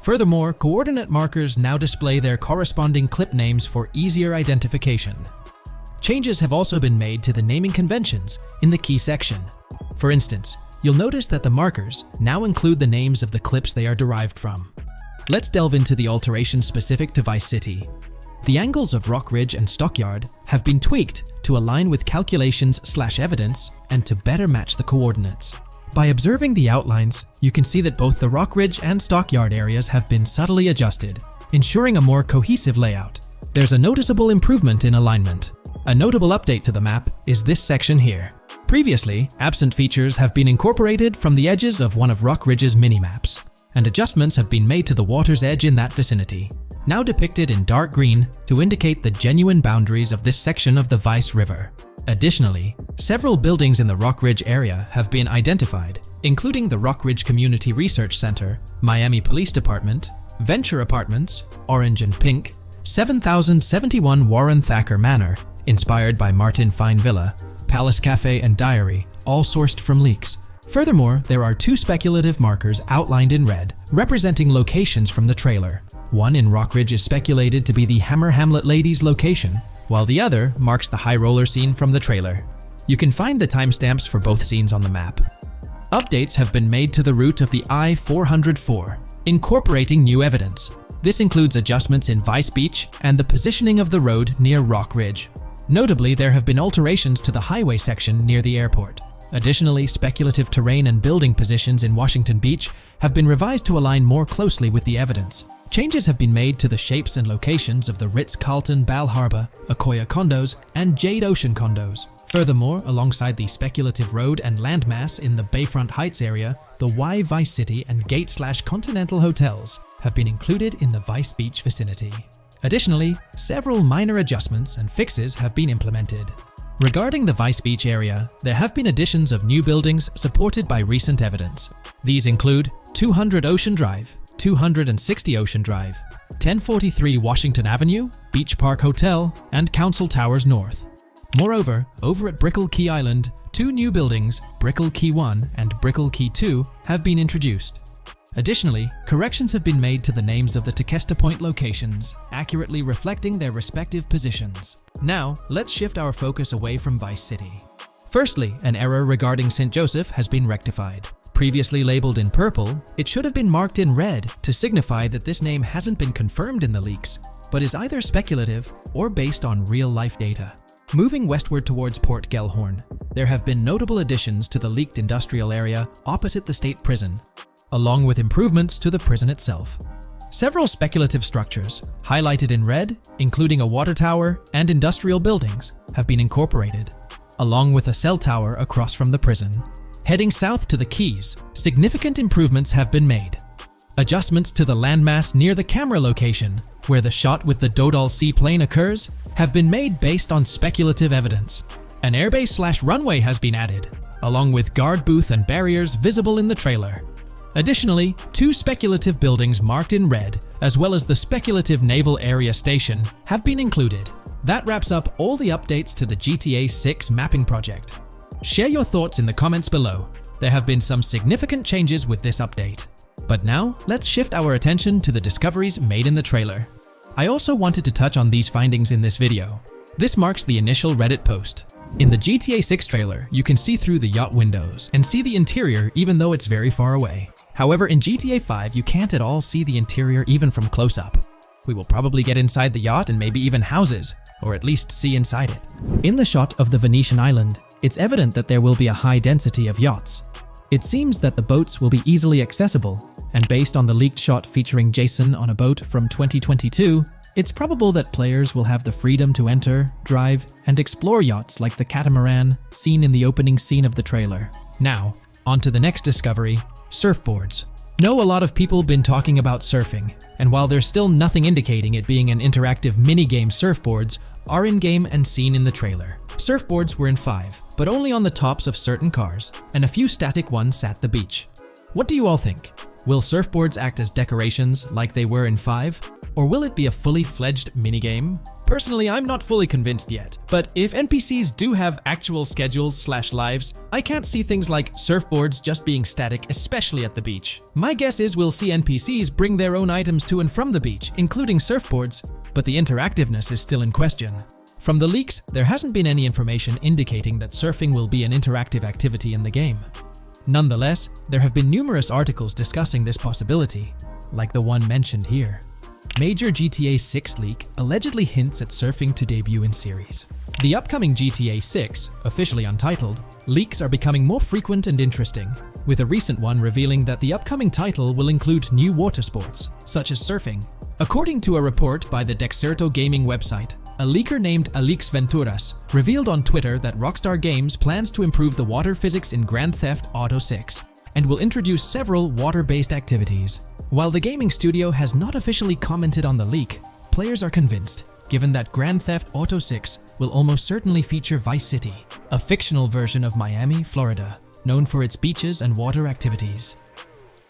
Furthermore, coordinate markers now display their corresponding clip names for easier identification. Changes have also been made to the naming conventions in the key section. For instance, you'll notice that the markers now include the names of the clips they are derived from. Let's delve into the alterations specific to Vice City. The angles of Rock Ridge and Stockyard have been tweaked to align with calculations/evidence and to better match the coordinates. By observing the outlines, you can see that both the Rock Ridge and Stockyard areas have been subtly adjusted, ensuring a more cohesive layout. There's a noticeable improvement in alignment. A notable update to the map is this section here. Previously, absent features have been incorporated from the edges of one of Rock Ridge's minimaps, and adjustments have been made to the water's edge in that vicinity, now depicted in dark green to indicate the genuine boundaries of this section of the Vice River. Additionally, several buildings in the Rock Ridge area have been identified, including the Rock Ridge Community Research Center, Miami Police Department, Venture Apartments, Orange and Pink, 7071 Warren Thacker Manor, inspired by Martin Fine Villa, Palace Cafe and Diary, all sourced from leaks. Furthermore, there are 2 speculative markers outlined in red, representing locations from the trailer. One in Rock Ridge is speculated to be the Hammer Hamlet Ladies location, while the other marks the high roller scene from the trailer. You can find the timestamps for both scenes on the map. Updates have been made to the route of the I-404, incorporating new evidence. This includes adjustments in Vice Beach and the positioning of the road near Rock Ridge. Notably, there have been alterations to the highway section near the airport. Additionally, speculative terrain and building positions in Washington Beach have been revised to align more closely with the evidence. Changes have been made to the shapes and locations of the Ritz-Carlton Bal Harbour, Akoya condos, and Jade Ocean condos. Furthermore, alongside the speculative road and landmass in the Bayfront Heights area, the Y Vice City and Gate/Continental hotels have been included in the Vice Beach vicinity. Additionally, several minor adjustments and fixes have been implemented. Regarding the Vice Beach area, there have been additions of new buildings supported by recent evidence. These include 200 Ocean Drive, 260 Ocean Drive, 1043 Washington Avenue, Beach Park Hotel, and Council Towers North. Moreover, over at Brickell Key Island, 2 new buildings, Brickell Key 1 and Brickell Key 2, have been introduced. Additionally, corrections have been made to the names of the Tequesta Point locations, accurately reflecting their respective positions. Now, let's shift our focus away from Vice City. Firstly, an error regarding St. Joseph has been rectified. Previously labeled in purple, it should have been marked in red to signify that this name hasn't been confirmed in the leaks, but is either speculative or based on real-life data. Moving westward towards Port Gellhorn, there have been notable additions to the leaked industrial area opposite the state prison, along with improvements to the prison itself. Several speculative structures, highlighted in red, including a water tower and industrial buildings, have been incorporated, along with a cell tower across from the prison. Heading south to the Keys, significant improvements have been made. Adjustments to the landmass near the camera location, where the shot with the Dodal seaplane occurs, have been made based on speculative evidence. An airbase/runway has been added, along with guard booth and barriers visible in the trailer. Additionally, 2 speculative buildings marked in red, as well as the speculative Naval Area Station, have been included. That wraps up all the updates to the GTA 6 mapping project. Share your thoughts in the comments below. There have been some significant changes with this update. But now, let's shift our attention to the discoveries made in the trailer. I also wanted to touch on these findings in this video. This marks the initial Reddit post. In the GTA 6 trailer, you can see through the yacht windows and see the interior even though it's very far away. However, in GTA 5, you can't at all see the interior even from close-up. We will probably get inside the yacht and maybe even houses, or at least see inside it. In the shot of the Venetian island, it's evident that there will be a high density of yachts. It seems that the boats will be easily accessible, and based on the leaked shot featuring Jason on a boat from 2022, it's probable that players will have the freedom to enter, drive, and explore yachts like the catamaran seen in the opening scene of the trailer. Now, on to the next discovery, surfboards. Know a lot of people been talking about surfing, and while there's still nothing indicating it being an interactive minigame, surfboards are in-game and seen in the trailer. Surfboards were in 5, but only on the tops of certain cars, and a few static ones at the beach. What do you all think? Will surfboards act as decorations like they were in 5? Or will it be a fully fledged minigame? Personally, I'm not fully convinced yet, but if NPCs do have actual schedules/lives, I can't see things like surfboards just being static, especially at the beach. My guess is we'll see NPCs bring their own items to and from the beach, including surfboards, but the interactiveness is still in question. From the leaks, there hasn't been any information indicating that surfing will be an interactive activity in the game. Nonetheless, there have been numerous articles discussing this possibility, like the one mentioned here. Major GTA 6 leak allegedly hints at surfing to debut in series. The upcoming GTA 6, officially untitled, leaks are becoming more frequent and interesting, with a recent one revealing that the upcoming title will include new water sports, such as surfing. According to a report by the Dexerto gaming website, a leaker named Alix Venturas revealed on Twitter that Rockstar Games plans to improve the water physics in Grand Theft Auto 6 and will introduce several water-based activities. While the gaming studio has not officially commented on the leak, players are convinced, given that Grand Theft Auto 6 will almost certainly feature Vice City, a fictional version of Miami, Florida, known for its beaches and water activities.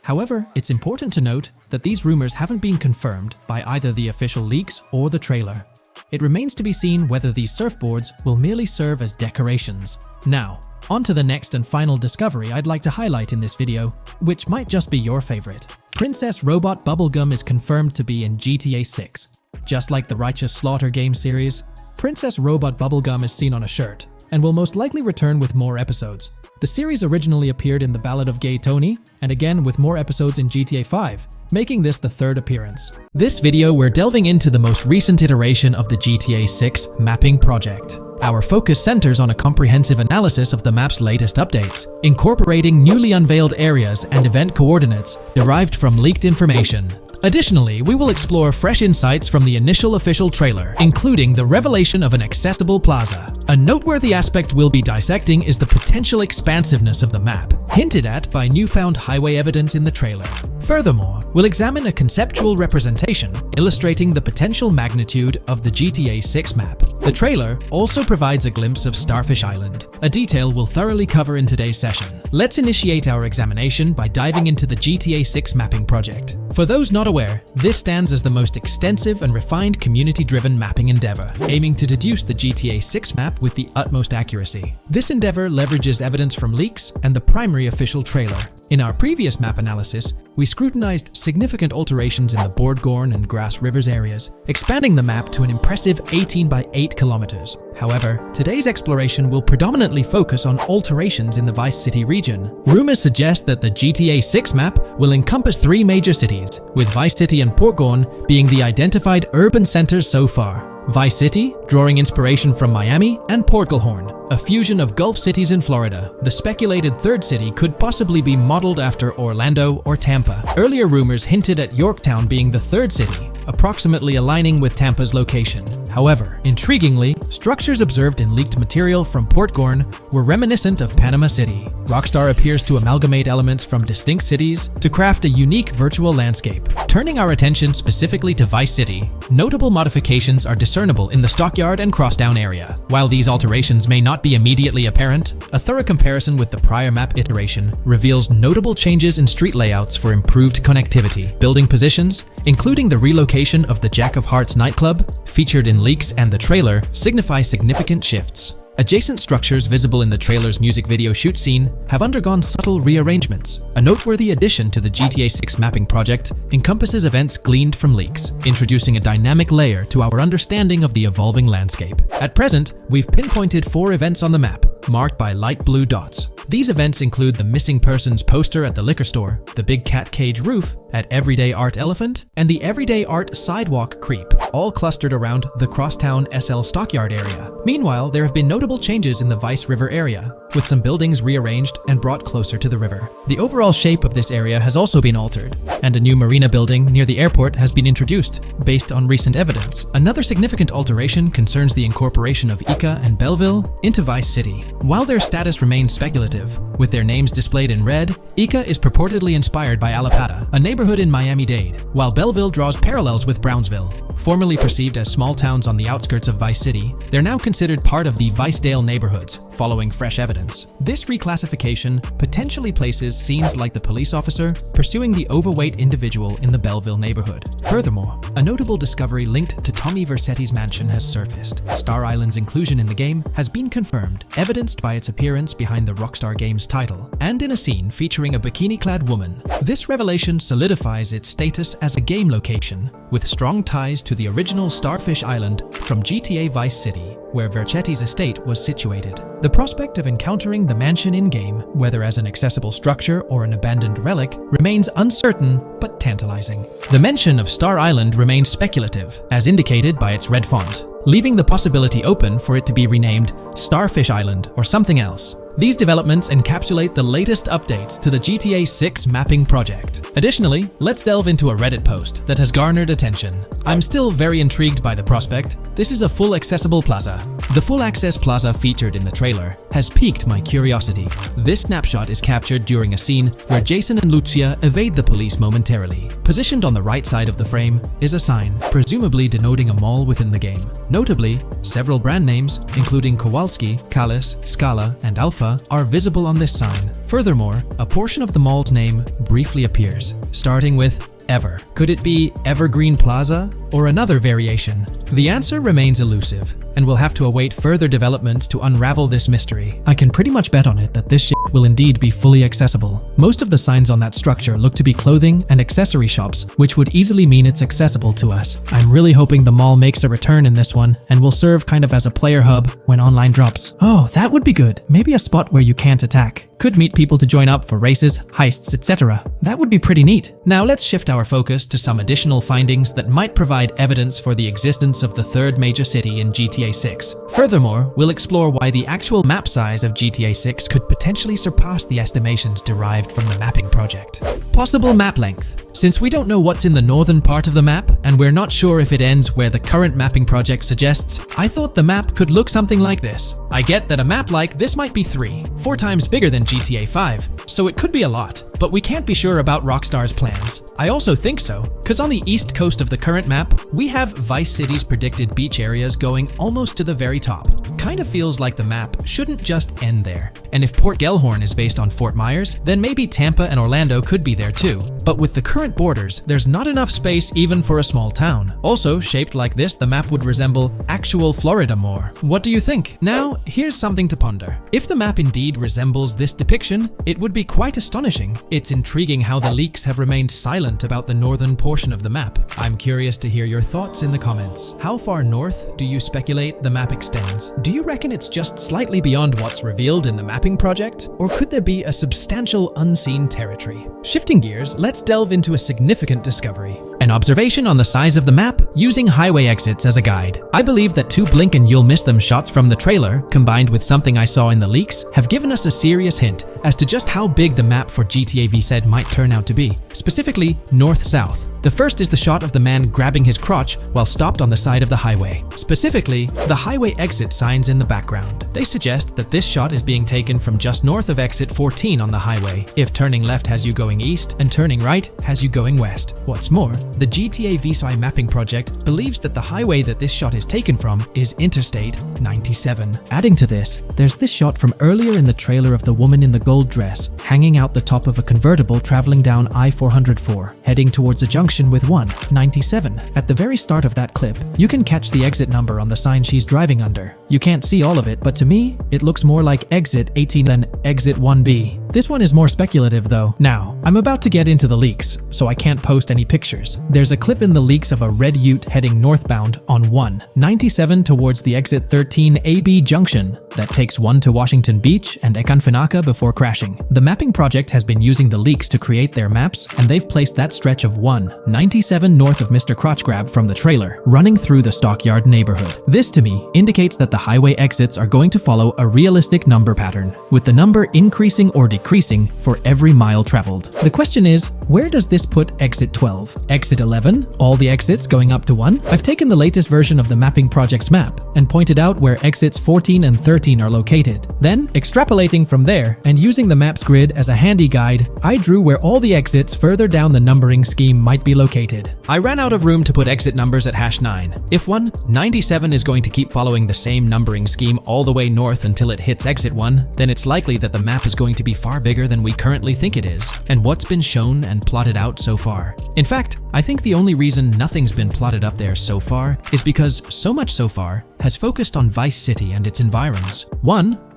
However, it's important to note that these rumors haven't been confirmed by either the official leaks or the trailer. It remains to be seen whether these surfboards will merely serve as decorations. Now, on to the next and final discovery I'd like to highlight in this video, which might just be your favorite. Princess Robot Bubblegum is confirmed to be in GTA 6. Just like the Righteous Slaughter game series, Princess Robot Bubblegum is seen on a shirt, and will most likely return with more episodes. The series originally appeared in The Ballad of Gay Tony, and again with more episodes in GTA 5, making this the third appearance. This video we're delving into the most recent iteration of the GTA 6 mapping project. Our focus centers on a comprehensive analysis of the map's latest updates, incorporating newly unveiled areas and event coordinates derived from leaked information. Additionally, we will explore fresh insights from the initial official trailer, including the revelation of an accessible plaza. A noteworthy aspect we'll be dissecting is the potential expansiveness of the map, hinted at by newfound highway evidence in the trailer. Furthermore, we'll examine a conceptual representation illustrating the potential magnitude of the GTA 6 map. The trailer also provides a glimpse of Starfish Island, a detail we'll thoroughly cover in today's session. Let's initiate our examination by diving into the GTA 6 mapping project. For those not aware, this stands as the most extensive and refined community-driven mapping endeavor, aiming to deduce the GTA 6 map with the utmost accuracy. This endeavor leverages evidence from leaks and the primary official trailer. In our previous map analysis, we scrutinized significant alterations in the Boardgorn and Grass Rivers areas, expanding the map to an impressive 18 by 8 kilometers. However, today's exploration will predominantly focus on alterations in the Vice City region. Rumors suggest that the GTA 6 map will encompass 3 major cities, with Vice City and Portgorn being the identified urban centers so far. Vice City, drawing inspiration from Miami, and Portgorn, a fusion of Gulf cities in Florida. The speculated third city could possibly be modeled after Orlando or Tampa. Earlier rumors hinted at Yorktown being the third city, approximately aligning with Tampa's location. However, intriguingly, structures observed in leaked material from Portgorn were reminiscent of Panama City. Rockstar appears to amalgamate elements from distinct cities to craft a unique virtual landscape. Turning our attention specifically to Vice City, notable modifications are discernible in the Stockyard and Crosstown area. While these alterations may not be immediately apparent, a thorough comparison with the prior map iteration reveals notable changes in street layouts for improved connectivity. Building positions, including the relocation of the Jack of Hearts nightclub, featured in leaks and the trailer, signify significant shifts. Adjacent structures visible in the trailer's music video shoot scene have undergone subtle rearrangements. A noteworthy addition to the GTA 6 mapping project encompasses events gleaned from leaks, introducing a dynamic layer to our understanding of the evolving landscape. At present, we've pinpointed 4 events on the map, marked by light blue dots. These events include the missing persons poster at the liquor store, the big cat cage roof at Everyday Art Elephant, and the Everyday Art Sidewalk Creep, all clustered around the Crosstown SL Stockyard area. Meanwhile, there have been notable changes in the Vice River area, with some buildings rearranged and brought closer to the river. The overall shape of this area has also been altered, and a new marina building near the airport has been introduced, based on recent evidence. Another significant alteration concerns the incorporation of Ica and Belleville into Vice City. While their status remains speculative, with their names displayed in red, Ica is purportedly inspired by Alapata, a neighborhood in Miami-Dade, while Belleville draws parallels with Brownsville. Formerly perceived as small towns on the outskirts of Vice City, they're now considered part of the Vicedale neighborhoods, following fresh evidence. This reclassification potentially places scenes like the police officer pursuing the overweight individual in the Belleville neighborhood. Furthermore, a notable discovery linked to Tommy Vercetti's mansion has surfaced. Star Island's inclusion in the game has been confirmed, evidenced by its appearance behind the Rockstar Games title, and in a scene featuring a bikini-clad woman. This revelation solidifies its status as a game location, with strong ties to the original Starfish Island from GTA Vice City, where Vercetti's estate was situated. The prospect of encountering the mansion in-game, whether as an accessible structure or an abandoned relic, remains uncertain but tantalizing. The mention of Star Island remains speculative, as indicated by its red font, leaving the possibility open for it to be renamed Starfish Island or something else. These developments encapsulate the latest updates to the GTA 6 mapping project. Additionally, let's delve into a Reddit post that has garnered attention. I'm still very intrigued by the prospect. This is a full accessible plaza. The full access plaza featured in the trailer has piqued my curiosity. This snapshot is captured during a scene where Jason and Lucia evade the police momentarily. Positioned on the right side of the frame is a sign, presumably denoting a mall within the game. Notably, several brand names, including Kowalski, Kalis, Scala, and Alpha, are visible on this sign. Furthermore, a portion of the mall's name briefly appears, starting with Ever. Could it be Evergreen Plaza or another variation? The answer remains elusive, and we'll have to await further developments to unravel this mystery. I can pretty much bet on it that this shit will indeed be fully accessible. Most of the signs on that structure look to be clothing and accessory shops, which would easily mean it's accessible to us. I'm really hoping the mall makes a return in this one and will serve kind of as a player hub when online drops. Oh, that would be good. Maybe a spot where you can't attack. Could meet people to join up for races, heists, etc. That would be pretty neat. Now let's shift our focus to some additional findings that might provide evidence for the existence of the third major city in GTA 6. Furthermore, we'll explore why the actual map size of GTA 6 could potentially surpass the estimations derived from the mapping project. Possible map length. Since we don't know what's in the northern part of the map, and we're not sure if it ends where the current mapping project suggests, I thought the map could look something like this. I get that a map like this might be 4 times bigger than GTA 5, so it could be a lot, but we can't be sure about Rockstar's plans. I also think so, because on the east coast of the current map, we have Vice City's predicted beach areas going almost to the very top. Kind of feels like the map shouldn't just end there. And if Port Gellhorn is based on Fort Myers, then maybe Tampa and Orlando could be there too. But with the current borders, there's not enough space even for a small town. Also, shaped like this, the map would resemble actual Florida more. What do you think? Now, here's something to ponder. If the map indeed resembles this depiction, it would be quite astonishing. It's intriguing how the leaks have remained silent about the northern portion of the map. I'm curious to hear your thoughts in the comments. How far north do you speculate the map extends? Do you reckon it's just slightly beyond what's revealed in the mapping project? Or could there be a substantial unseen territory? Shifting gears, let's delve into a significant discovery. An observation on the size of the map using highway exits as a guide. I believe that 2 blink and you'll miss them shots from the trailer, combined with something I saw in the leaks, have given us a serious hint as to just how big the map for GTA VZ might turn out to be, specifically north-south. The first is the shot of the man grabbing his crotch while stopped on the side of the highway. Specifically, the highway exit signs in the background. They suggest that this shot is being taken from just north of exit 14 on the highway, if turning left has you going east and turning right has you going west. What's more, the GTA VZ mapping project believes that the highway that this shot is taken from is Interstate 97. Adding to this, there's this shot from earlier in the trailer of the woman in the gold dress hanging out the top of a convertible traveling down I-404, heading towards a junction with 197. At the very start of that clip, you can catch the exit number on the sign she's driving under. You can't see all of it, but to me, it looks more like exit 18 than exit 1B. This one is more speculative though. Now, I'm about to get into the leaks, so I can't post any pictures. There's a clip in the leaks of a red ute heading northbound on 197 towards the exit 13 AB junction that takes 1 to Washington Beach and Ekanfinaka before crashing. The mapping project has been using the leaks to create their maps, and they've placed that stretch of 197 north of Mr. Crotch Grab from the trailer, running through the Stockyard neighborhood. This to me indicates that the highway exits are going to follow a realistic number pattern, with the number increasing or decreasing for every mile traveled. The question is, where does this put exit 12? Exit 11? All the exits going up to 1? I've taken the latest version of the mapping project's map and pointed out where exits 14 and 13 are located. Then, extrapolating from there and using the map's grid as a handy guide, I drew where all the exits further down the numbering scheme might be located. I ran out of room to put exit numbers at #9. If 197 is going to keep following the same numbering scheme all the way north until it hits exit 1, then it's likely that the map is going to be far bigger than we currently think it is, and what's been shown and plotted out so far. In fact, I think the only reason nothing's been plotted up there so far is because so much so far has focused on Vice City and its environs.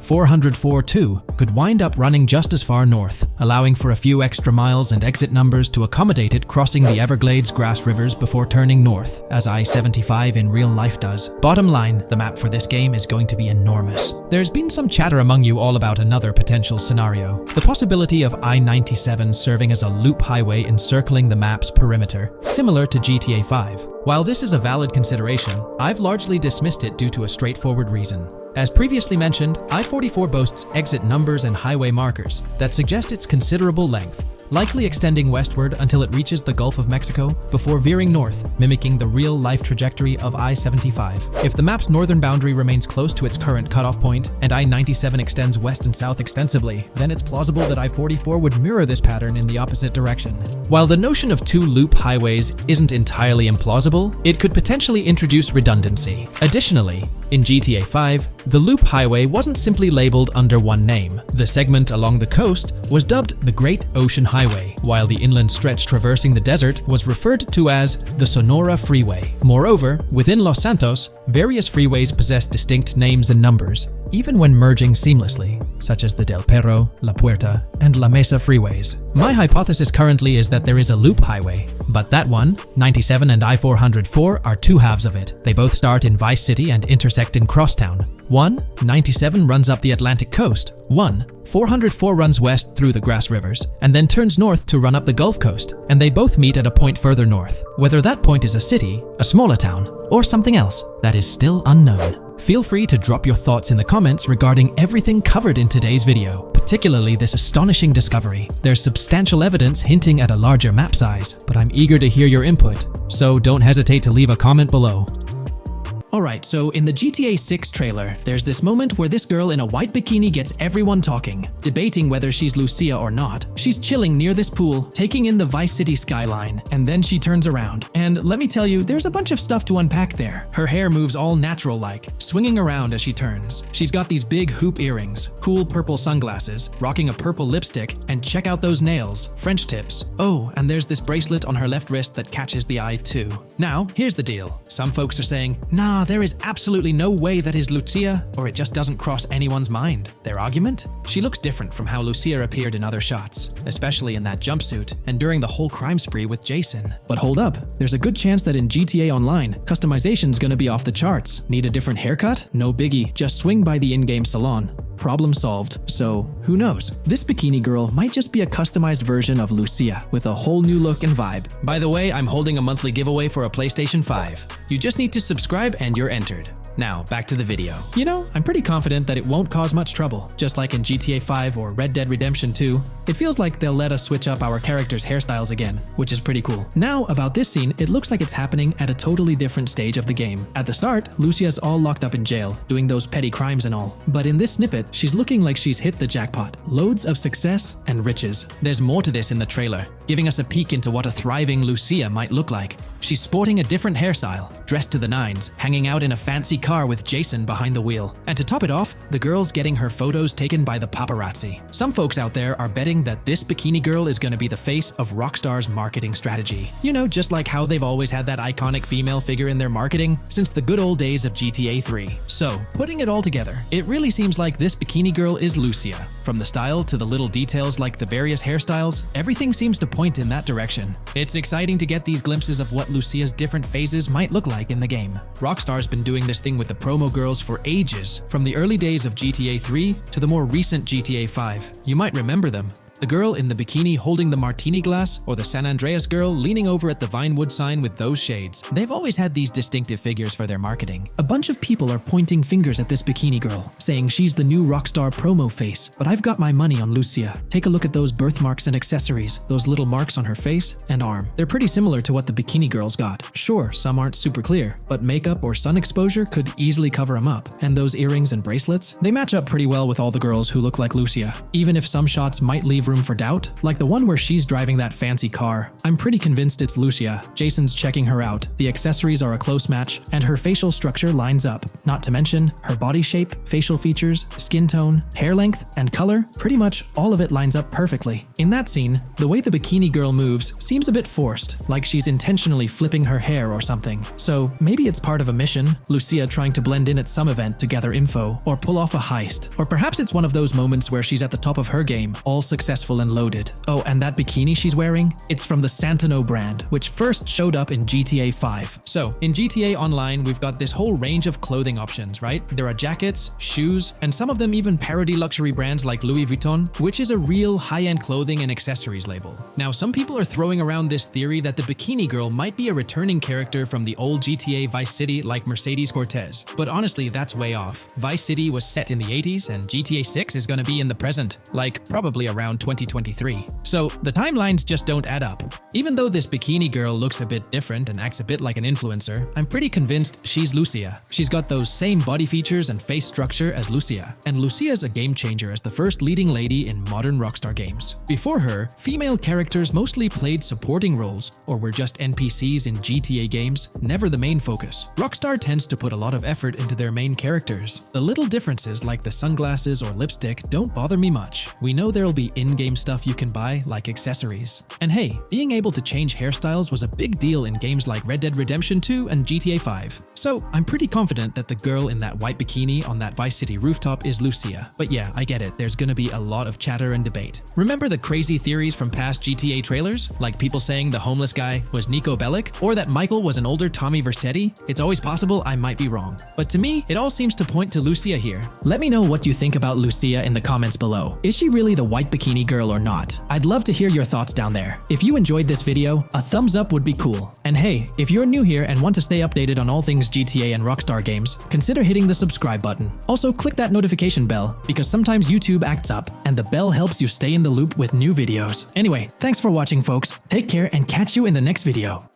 404.2 could wind up running just as far north, allowing for a few extra miles and exit numbers to accommodate it crossing the Everglades grass rivers before turning north, as I-75 in real life does. Bottom line, the map for this game is going to be enormous. There's been some chatter among you all about another potential scenario, the possibility of I-97 serving as a loop highway encircling the map's perimeter, similar to GTA 5. While this is a valid consideration, I've largely dismissed it due to a straightforward reason. As previously mentioned, I-44 boasts exit numbers and highway markers that suggest its considerable length, likely extending westward until it reaches the Gulf of Mexico before veering north, mimicking the real-life trajectory of I-75. If the map's northern boundary remains close to its current cutoff point, and I-97 extends west and south extensively, then it's plausible that I-44 would mirror this pattern in the opposite direction. While the notion of two loop highways isn't entirely implausible, it could potentially introduce redundancy. Additionally, in GTA 5, the loop highway wasn't simply labeled under one name. The segment along the coast was dubbed the Great Ocean Highway, while the inland stretch traversing the desert was referred to as the Sonora Freeway. Moreover, within Los Santos, various freeways possess distinct names and numbers, even when merging seamlessly, such as the Del Perro, La Puerta, and La Mesa freeways. My hypothesis currently is that there is a loop highway, but that one, 97 and I-404, are two halves of it. They both start in Vice City and intersect in Crosstown. 97 runs up the Atlantic coast. 404 runs west through the Grass Rivers, and then turns north to run up the Gulf Coast, and they both meet at a point further north. Whether that point is a city, a smaller town, or something else, that is still unknown. Feel free to drop your thoughts in the comments regarding everything covered in today's video, particularly this astonishing discovery. There's substantial evidence hinting at a larger map size, but I'm eager to hear your input, so don't hesitate to leave a comment below. Alright, so in the GTA 6 trailer, there's this moment where this girl in a white bikini gets everyone talking, debating whether she's Lucia or not. She's chilling near this pool, taking in the Vice City skyline, and then she turns around. And let me tell you, there's a bunch of stuff to unpack there. Her hair moves all natural-like, swinging around as she turns. She's got these big hoop earrings, cool purple sunglasses, rocking a purple lipstick, and check out those nails, French tips. Oh, and there's this bracelet on her left wrist that catches the eye too. Now, here's the deal. Some folks are saying, nah, there is absolutely no way that is Lucia, or it just doesn't cross anyone's mind. Their argument? She looks different from how Lucia appeared in other shots, especially in that jumpsuit and during the whole crime spree with Jason. But hold up, there's a good chance that in GTA Online, customization's gonna be off the charts. Need a different haircut? No biggie, just swing by the in-game salon. Problem solved. So, who knows? This bikini girl might just be a customized version of Lucia with a whole new look and vibe. By the way, I'm holding a monthly giveaway for a PlayStation 5. You just need to subscribe and you're entered. Now, back to the video. You know, I'm pretty confident that it won't cause much trouble. Just like in GTA 5 or Red Dead Redemption 2, it feels like they'll let us switch up our characters' hairstyles again, which is pretty cool. Now, about this scene, it looks like it's happening at a totally different stage of the game. At the start, Lucia's all locked up in jail, doing those petty crimes and all. But in this snippet, she's looking like she's hit the jackpot. Loads of success and riches. There's more to this in the trailer, giving us a peek into what a thriving Lucia might look like. She's sporting a different hairstyle, dressed to the nines, hanging out in a fancy car with Jason behind the wheel. And to top it off, the girl's getting her photos taken by the paparazzi. Some folks out there are betting that this bikini girl is going to be the face of Rockstar's marketing strategy. You know, just like how they've always had that iconic female figure in their marketing since the good old days of GTA 3. So, putting it all together, it really seems like this bikini girl is Lucia. From the style to the little details like the various hairstyles, everything seems to point in that direction. It's exciting to get these glimpses of what Lucia's different phases might look like in the game. Rockstar's been doing this thing with the promo girls for ages, from the early days of GTA 3 to the more recent GTA 5. You might remember them. The girl in the bikini holding the martini glass, or the San Andreas girl leaning over at the Vinewood sign with those shades. They've always had these distinctive figures for their marketing. A bunch of people are pointing fingers at this bikini girl, saying she's the new Rockstar promo face. But I've got my money on Lucia. Take a look at those birthmarks and accessories, those little marks on her face and arm. They're pretty similar to what the bikini girl's got. Sure, some aren't super clear, but makeup or sun exposure could easily cover them up. And those earrings and bracelets, they match up pretty well with all the girls who look like Lucia. Even if some shots might leave room for doubt, like the one where she's driving that fancy car. I'm pretty convinced it's Lucia. Jason's checking her out, the accessories are a close match, and her facial structure lines up. Not to mention, her body shape, facial features, skin tone, hair length, and color, pretty much all of it lines up perfectly. In that scene, the way the bikini girl moves seems a bit forced, like she's intentionally flipping her hair or something. So maybe it's part of a mission, Lucia trying to blend in at some event to gather info, or pull off a heist. Or perhaps it's one of those moments where she's at the top of her game, all successful stressful and loaded. Oh, and that bikini she's wearing? It's from the Santino brand, which first showed up in GTA 5. So, in GTA Online, we've got this whole range of clothing options, right? There are jackets, shoes, and some of them even parody luxury brands like Louis Vuitton, which is a real high-end clothing and accessories label. Now, some people are throwing around this theory that the bikini girl might be a returning character from the old GTA Vice City like Mercedes Cortez, but honestly, that's way off. Vice City was set in the 80s and GTA 6 is gonna be in the present, like probably around 2023. So the timelines just don't add up. Even though this bikini girl looks a bit different and acts a bit like an influencer, I'm pretty convinced she's Lucia. She's got those same body features and face structure as Lucia, and Lucia's a game changer as the first leading lady in modern Rockstar games. Before her, female characters mostly played supporting roles or were just NPCs in GTA games, never the main focus. Rockstar tends to put a lot of effort into their main characters. The little differences like the sunglasses or lipstick don't bother me much. We know there'll be in-game stuff you can buy, like accessories. And hey, being able to change hairstyles was a big deal in games like Red Dead Redemption 2 and GTA 5. So I'm pretty confident that the girl in that white bikini on that Vice City rooftop is Lucia. But yeah, I get it, there's gonna be a lot of chatter and debate. Remember the crazy theories from past GTA trailers? Like people saying the homeless guy was Nico Bellic, or that Michael was an older Tommy Vercetti? It's always possible I might be wrong. But to me, it all seems to point to Lucia here. Let me know what you think about Lucia in the comments below. Is she really the white bikini girl or not? I'd love to hear your thoughts down there. If you enjoyed this video, a thumbs up would be cool. And hey, if you're new here and want to stay updated on all things GTA and Rockstar games, consider hitting the subscribe button. Also, click that notification bell, because sometimes YouTube acts up, and the bell helps you stay in the loop with new videos. Anyway, thanks for watching folks, take care and catch you in the next video.